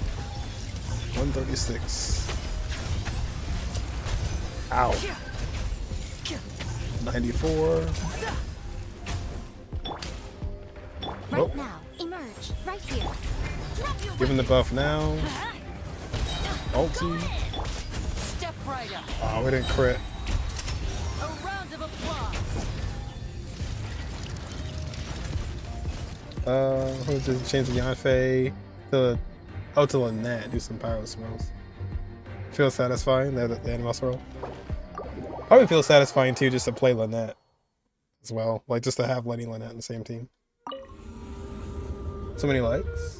136. Ow. 94. Right now. Emerge. Right here. Give him the buff now. Ulti. Step right up. Oh, we didn't crit. A round of applause. Who's this? Change the Yanfei to to Lynette. Do some pyro swirls. Feel satisfying the animal swirl. Probably feel satisfying too just to play Lynette as well. Like just to have Lenny Lynette in the same team. So many likes.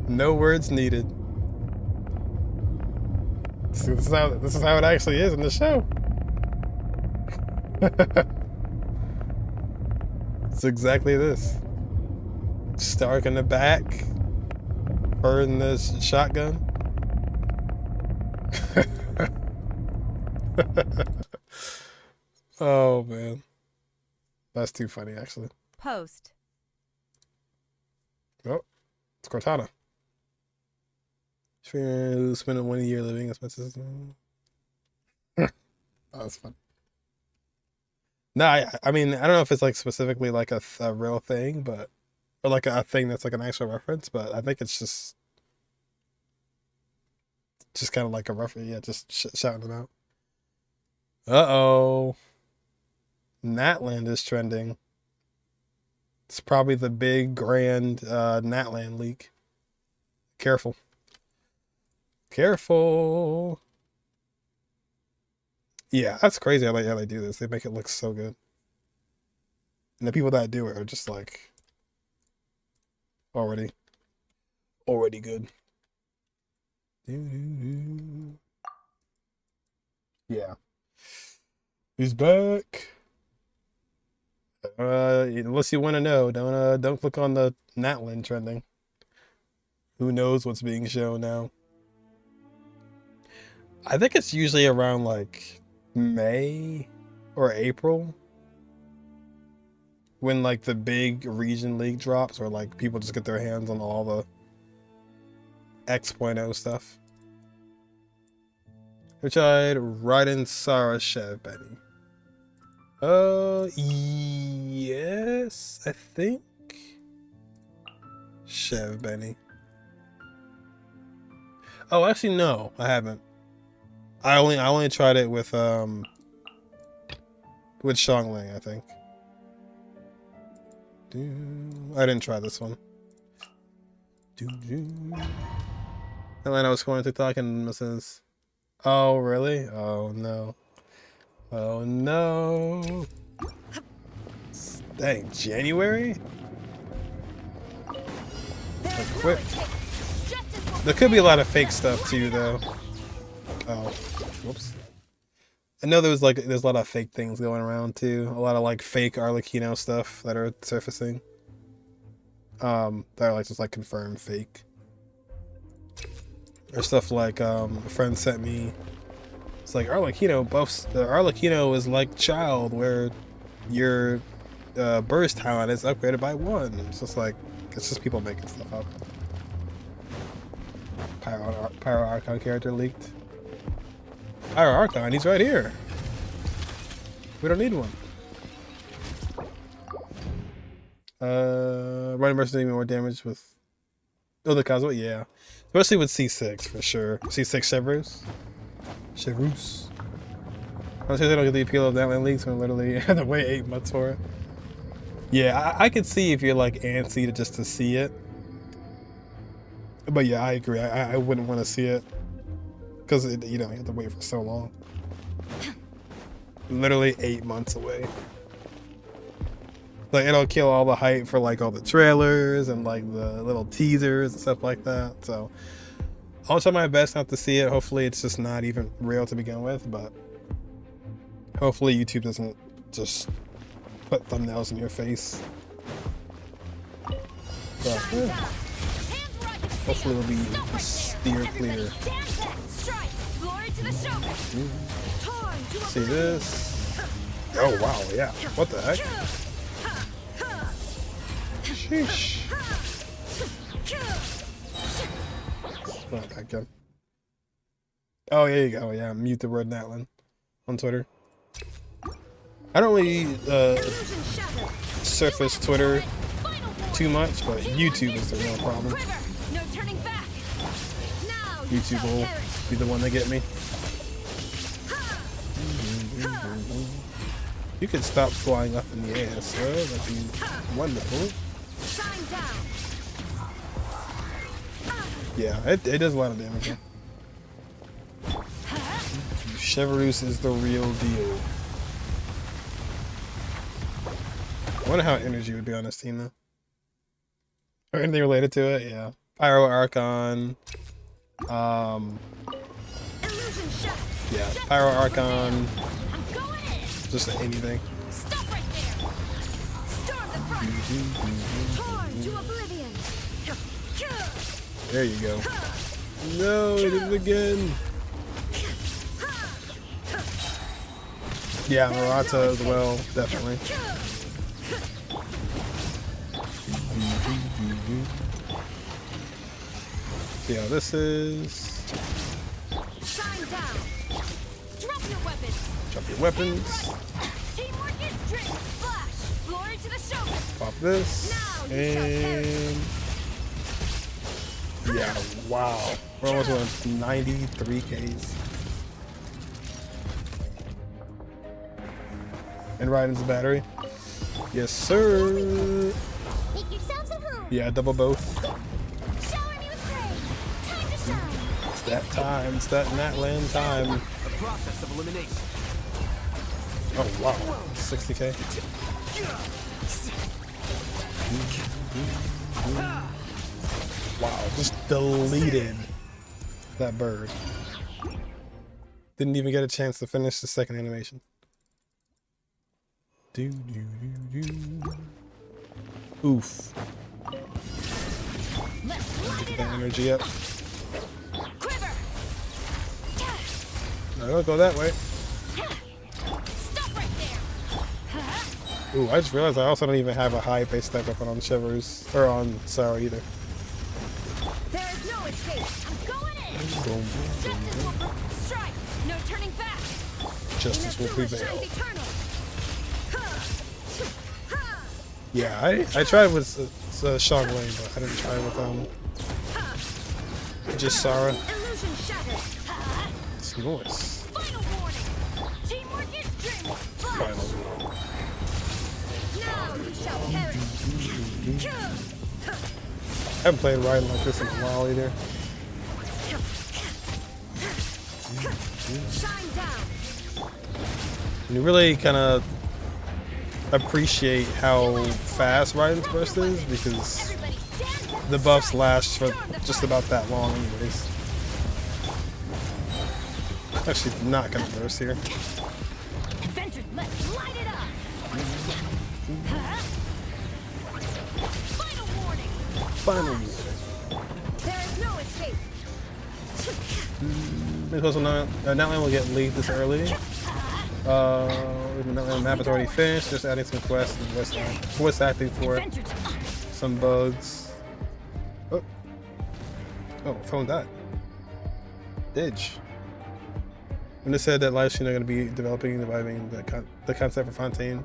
No words needed. This is how it actually is in the show. It's exactly this. Stark in the back. Her in the shotgun. Oh man. That's too funny actually. Post. Oh, it's Cortana. Spending 1 year living expenses. Oh, that's fun. No, I mean, I don't know if it's like specifically like a real thing, but or like a thing that's like an actual reference, but I think it's just kind of like a reference. Yeah, just shouting it out. Uh-oh. Natland is trending. It's probably the big grand Natland leak. Careful. Careful. Yeah, that's crazy how they do this. They make it look so good. And the people that do it are just like already good. Yeah. He's back. Unless you want to know, don't click on the Natland trending. Who knows what's being shown now? I think it's usually around like May or April when like the big region league drops, or like people just get their hands on all the X.0 stuff. Which I'd write in Sarah Shev Benny. Yes, I think Shev Benny. Oh, actually no, I haven't. I only tried it with Xiangling, I think. I didn't try this one. And then I was going to TikTok and Mrs. Oh really? Oh no. Oh no. Dang, January? Like quick. There could be a lot of fake stuff too though. Oh, whoops. I know there's a lot of fake things going around too. A lot of like fake Arlecchino stuff that are surfacing. That are like just like confirmed fake. Or stuff like a friend sent me. It's like Arlecchino buffs. Arlecchino is like Child, where your burst talent is upgraded by 1. It's just like it's just people making stuff up. Pyro Archon character leaked. Pyro Archon, he's right here. We don't need one. Running versus doing more damage with the Kazuha, yeah. Especially with C6 for sure. C6 Chevrouse. I was saying I don't get the appeal of that land leagues when literally had to wait 8 months for it. Yeah, I could see if you're like antsy to see it. But yeah, I agree. I wouldn't want to see it. Because you have to wait for so long. Literally 8 months away. Like it'll kill all the hype for like all the trailers and like the little teasers and stuff like that. So I'll try my best not to see it. Hopefully it's just not even real to begin with, but hopefully YouTube doesn't just put thumbnails in your face. But yeah. Hopefully it'll be steer clear. See this? Oh wow, yeah. What the heck? Sheesh. Not back again. Oh, here you go. Yeah, mute the word Natland on Twitter. I don't really surface Twitter too much, but YouTube is the real problem. YouTube will be the one to get me. You could stop flying up in the air, sir. That'd be wonderful. Yeah, it does a lot of damage. Chevrouse is the real deal. I wonder how energy would be on this team though. Or anything related to it, yeah. Pyro Archon. Yeah, Pyro Archon. Just anything. Stop right there! Storm the front! Torn to oblivion! There you go. No, he did it again. Yeah, Murata as well, definitely. See how this is. Shine down! Drop your weapons! Drop your weapons. Teamwork is strength! Flash! Glory to the showman! Pop this. And yeah, wow. We're almost on 93 Ks. And Raiden's battery. Yes, sir. Make yourselves at home. Yeah, double both. Shower me with praise. Time to shine. It's that time. It's that Natland time. A process of elimination. Oh, wow. 60K. Wow, just deleted that bird. Didn't even get a chance to finish the second animation. Oof. Get that energy up. No, don't go that way. Ooh, I just realized I also don't even have a high base attack weapon on Shivers, or on Sarah either. There is no escape! I'm going in! Boom, boom, boom, boom. Strike! No turning back! Justice will prevail. Shines eternal. Yeah, I tried with Shang Wei, but I didn't try with just Sarah. Illusion shattered. It's nice. Final warning. Teamwork is dream. Final. Now you shall perish. I haven't played Raiden like this in a while either. Shine down. And you really kind of appreciate how fast Raiden's burst is because the buffs last for just about that long anyways. Actually not gonna burst here. Adventure, let's light it up. Final warning. Final warning. There is no escape. Because Natland will get lead this early. The map is already finished, just adding some quests and voice acting for it. Some bugs. Oh, phone died. Didge. When they said that live stream are going to be developing and reviving the concept for Fontaine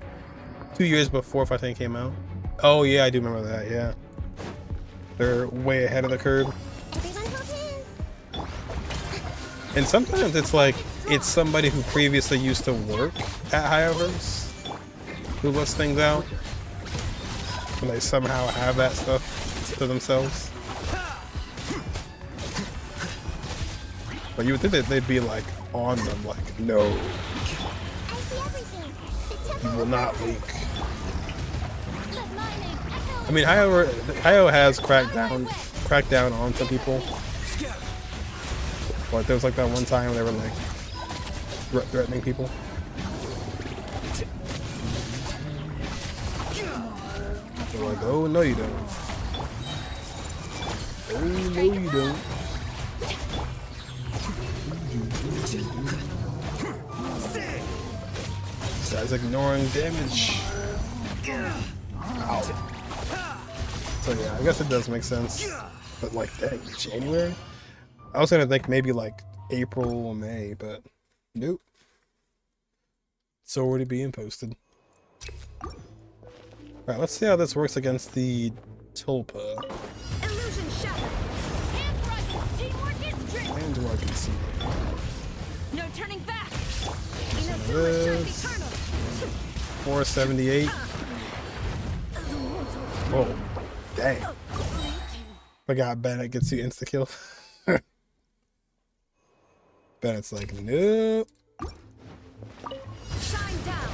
2 years before Fontaine came out. Oh yeah, I do remember that, yeah. They're way ahead of the curve. And sometimes it's like, it's somebody who previously used to work at HSR who lets things out. And they somehow have that stuff to themselves. But you would think that they'd be like on them, like, no. You will not leak. I mean, HSR has cracked down on some people. Like there was like that one time they were like threatening people. They're like, oh no you don't. Oh no you don't. This guy's ignoring damage. Ow. So yeah, I guess it does make sense. But like that January? I was gonna think maybe like April or May, but nope. It's already being posted. Alright, let's see how this works against the Tulpa. Illusion shattered. And do I can see it. No turning back. This 478. Whoa, dang. Forgot Bennett gets you insta kill. Bennett's like, nope. Shine down.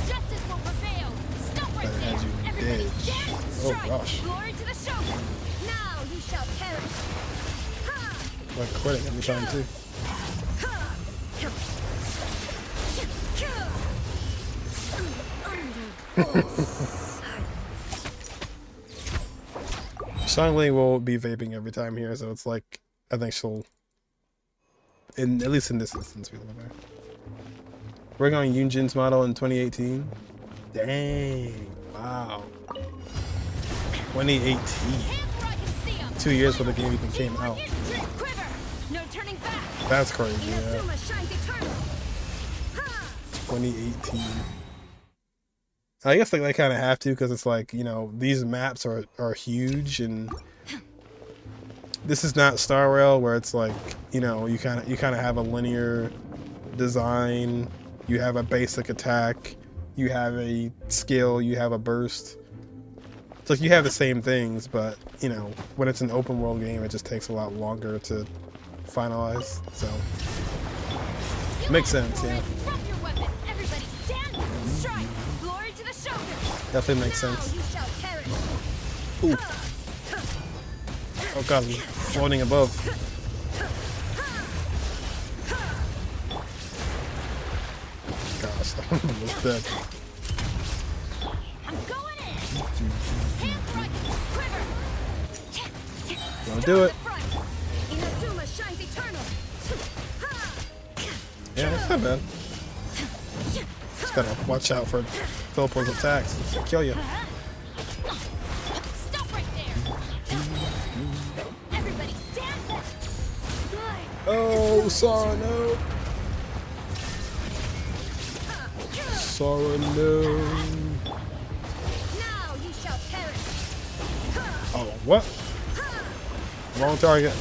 Justice will prevail. Stop right there. Everybody stand. Oh gosh. Glory to the showman. Now you shall perish. Like quitting every time too. Xiangling will be vaping every time here, so it's like, I think she'll, at least in this instance, be a little better. Working on Yunjin's model in 2018. Dang, wow. 2018. 2 years before the game even came out. No turning back. That's crazy, yeah. Inazuma shines eternal. 2018. I guess like they kind of have to, because it's like, you know, these maps are huge, and this is not Star Rail where it's like, you know, you kind of have a linear design, you have a basic attack, you have a skill, you have a burst. It's like you have the same things, but you know, when it's an open world game, it just takes a lot longer to finalize. So makes sense, yeah. Definitely makes sense. Ooh. Oh god, I'm floating above. Gosh, I'm almost dead. Don't do it. Yeah, it's not bad. Just gotta watch out for Philippo's attacks. Kill you. Oh, Sora, no. Sora, no. Oh, what? Wrong target.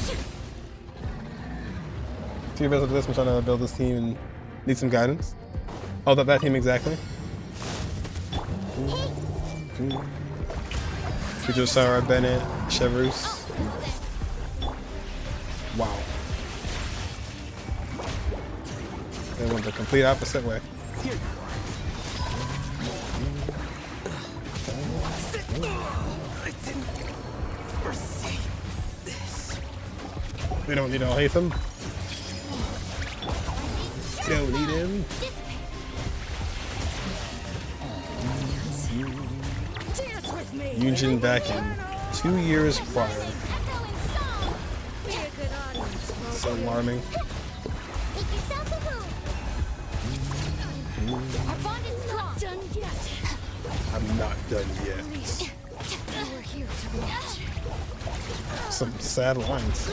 Two years after this, I'm trying to build this team and need some guidance. Oh, that team exactly. Future Sarah, Bennett, Chevreuse. Wow. They went the complete opposite way. We don't need all Hatham. Don't need him. Yunjin back in 2 years prior. It's alarming. I'm not done yet. Some sad lines.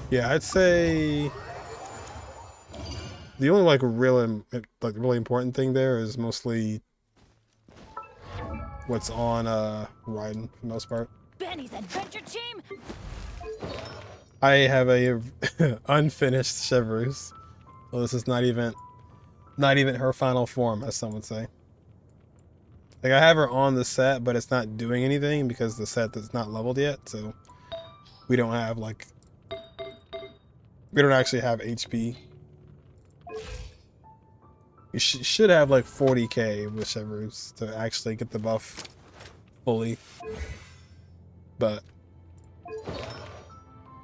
Yeah, I'd say the only like really important thing there is mostly what's on Raiden for the most part. Benny's adventure team. I have a unfinished Chevreuse. So this is not even her final form, as some would say. Like I have her on the set, but it's not doing anything because the set is not leveled yet, so we don't have like we don't actually have HP. You should have like 40k with Chevreuse to actually get the buff fully. But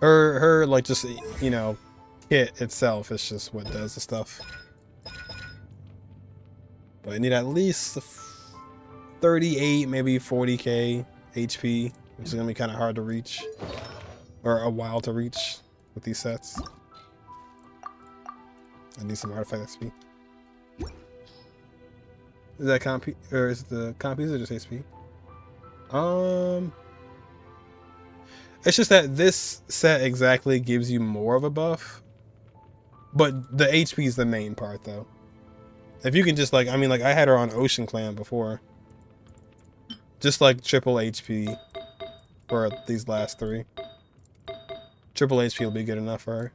her like just, you know, kit itself is just what does the stuff. But I need at least 38, maybe 40k HP, which is gonna be kind of hard to reach, or a while to reach with these sets. I need some artifact XP. Is that comp, or is the compies or just HP? It's just that this set exactly gives you more of a buff, but the HP is the main part though. If you can just like, I mean, like I had her on Ocean Clan before, just like triple HP for these last three. Triple HP will be good enough for her.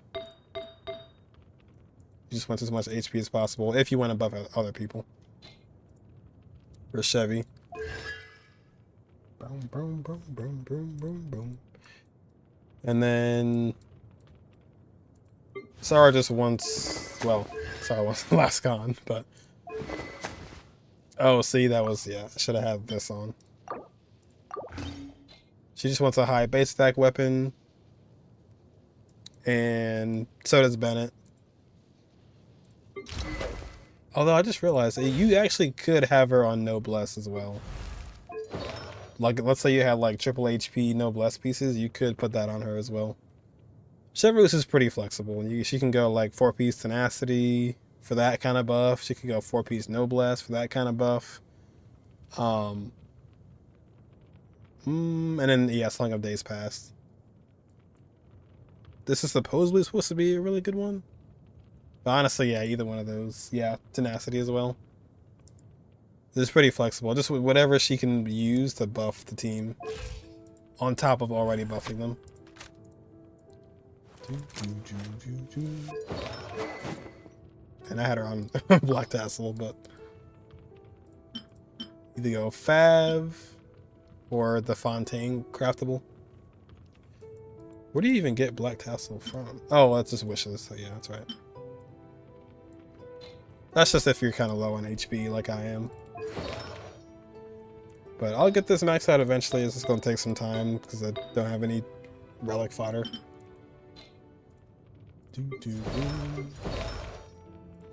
You just want as much HP as possible if you want to buff other people. For Chevy. Boom, boom, boom, boom, boom, boom, boom. And then Sarah just wants, well, Sarah wants the last con, but oh, see, that was, yeah, I should have had this on. She just wants a high base attack weapon, and so does Bennett. Although I just realized that you actually could have her on Noblesse as well. Like, let's say you had like triple HP Noblesse pieces, you could put that on her as well. Chevreuse is pretty flexible. She can go like 4-piece Tenacity for that kind of buff. She can go 4-piece Noblesse for that kind of buff. And then, yeah, Song of Days Past. This is supposedly supposed to be a really good one. But honestly, yeah, either one of those. Yeah, Tenacity as well. It's pretty flexible. Just whatever she can use to buff the team. On top of already buffing them. And I had her on Black Tassel, but either go Fav or the Fontaine craftable. Where do you even get Black Tassel from? Oh, that's just wishes. So yeah, that's right. That's just if you're kind of low on HP like I am. But I'll get this maxed out eventually. It's just going to take some time because I don't have any relic fodder.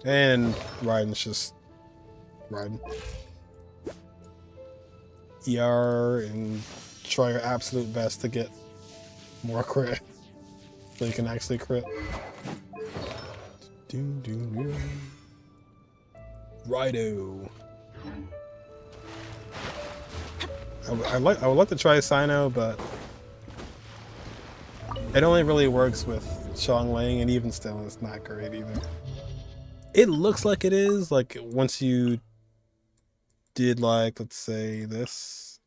And Raiden's just Raiden. ER and try your absolute best to get more crit so you can actually crit. Rido. I would like to try Sino, but it only really works with Xiangling, and even still, it's not great either. It looks like it is, like once you did like, let's say this,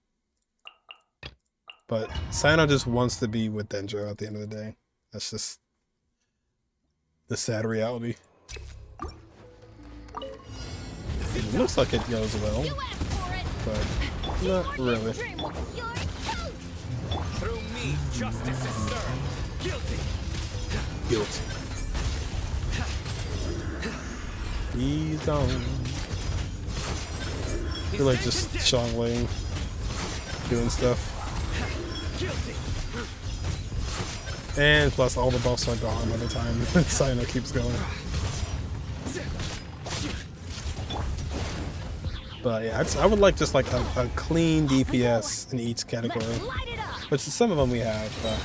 but Sino just wants to be with Dendro at the end of the day. That's just the sad reality. It looks like it goes well, but not really. Through me, justice is served. Guilty. Guilty. He's on. I feel like just Xiangling doing stuff. And plus all the buffs are gone by the time Sino keeps going. But yeah, I would like just like a clean DPS in each category. Which some of them we have, but...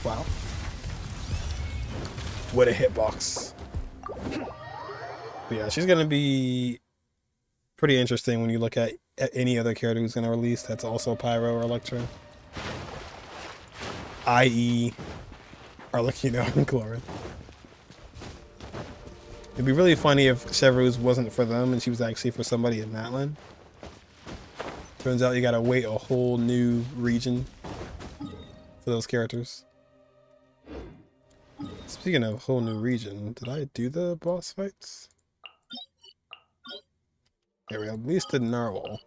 Wow. What a hitbox. But yeah, she's gonna be pretty interesting when you look at any other character who's gonna release that's also Pyro or Electra. I.e. Arlecchino and Clorin. It'd be really funny if Chevreuse wasn't for them and she was actually for somebody in Matlin. Turns out you gotta wait a whole new region for those characters. Speaking of whole new region, did I do the boss fights? Yeah, we at least did Narwhal.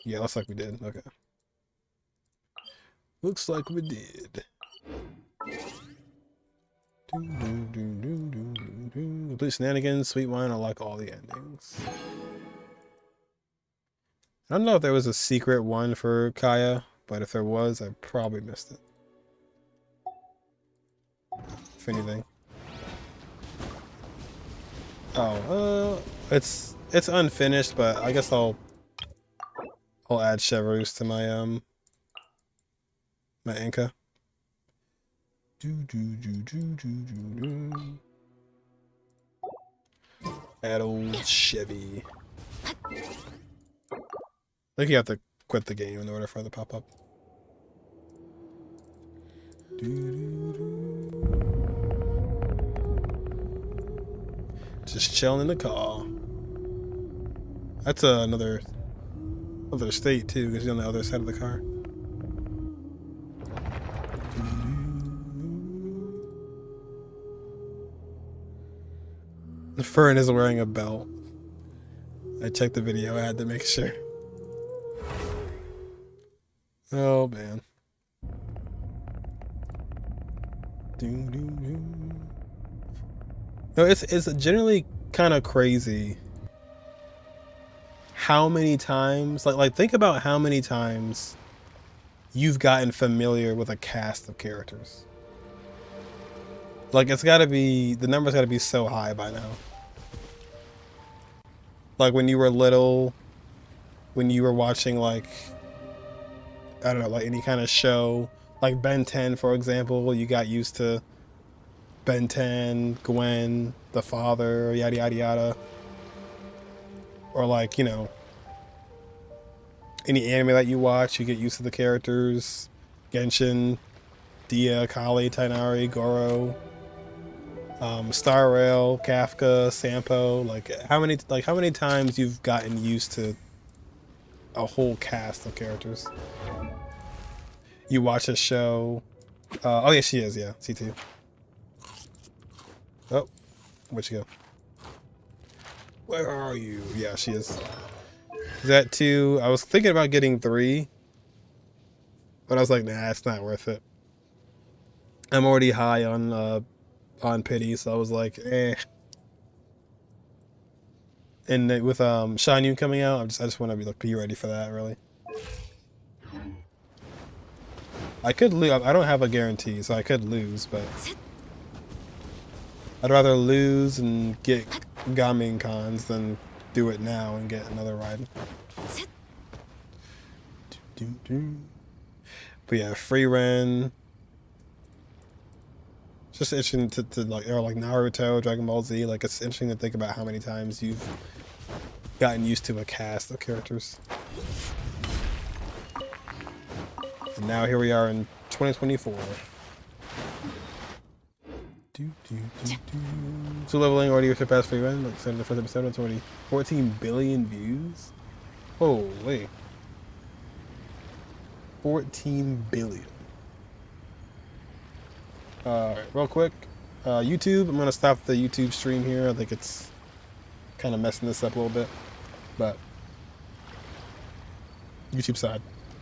Yeah, looks like we did. Okay. Looks like we did. Complete Shenanigans, Sweet Wine, I like all the endings. I don't know if there was a secret one for Kaya, but if there was, I probably missed it. If anything. Oh, it's unfinished, but I guess I'll add Chevreuse to my my Inca. Add old Chevy. I think you have to quit the game in order for it to pop up. Just chilling in the car. That's another state too, because you're on the other side of the car. Fern is wearing a belt. I checked the video, I had to make sure. Oh man. No, it's generally kind of crazy how many times, like think about how many times you've gotten familiar with a cast of characters. Like, it's gotta be, the number's gotta be so high by now. Like, when you were little, when you were watching, like, I don't know, like any kind of show, like Ben 10, for example, you got used to Ben 10, Gwen, the father, yada yada yada. Or like, you know, any anime that you watch, you get used to the characters. Genshin, Dia, Kali, Tainari, Goro, Star Rail, Kafka, Sampo. Like how many times you've gotten used to a whole cast of characters? You watch a show. Oh yeah, she is. Yeah, C2. Oh, where'd she go? Where are you? Yeah, she is. Is that 2? I was thinking about getting 3, but I was like, nah, it's not worth it. I'm already high on pity, so I was like, eh. And with Shan Yu coming out, I just want to be ready for that, really. I could lose. I don't have a guarantee, so I could lose, but I'd rather lose and get Gaming cons than do it now and get another ride. But yeah, free Ren. It's just interesting to like, or like Naruto, Dragon Ball Z. Like, it's interesting to think about how many times you've gotten used to a cast of characters. And now here we are in 2024. So leveling already surpassed free Ren. Like, the first episode, it's already 14 billion views. Holy. 14 billion. Alright, real quick. YouTube, I'm going to stop the YouTube stream here. I think it's kind of messing this up a little bit. But YouTube side.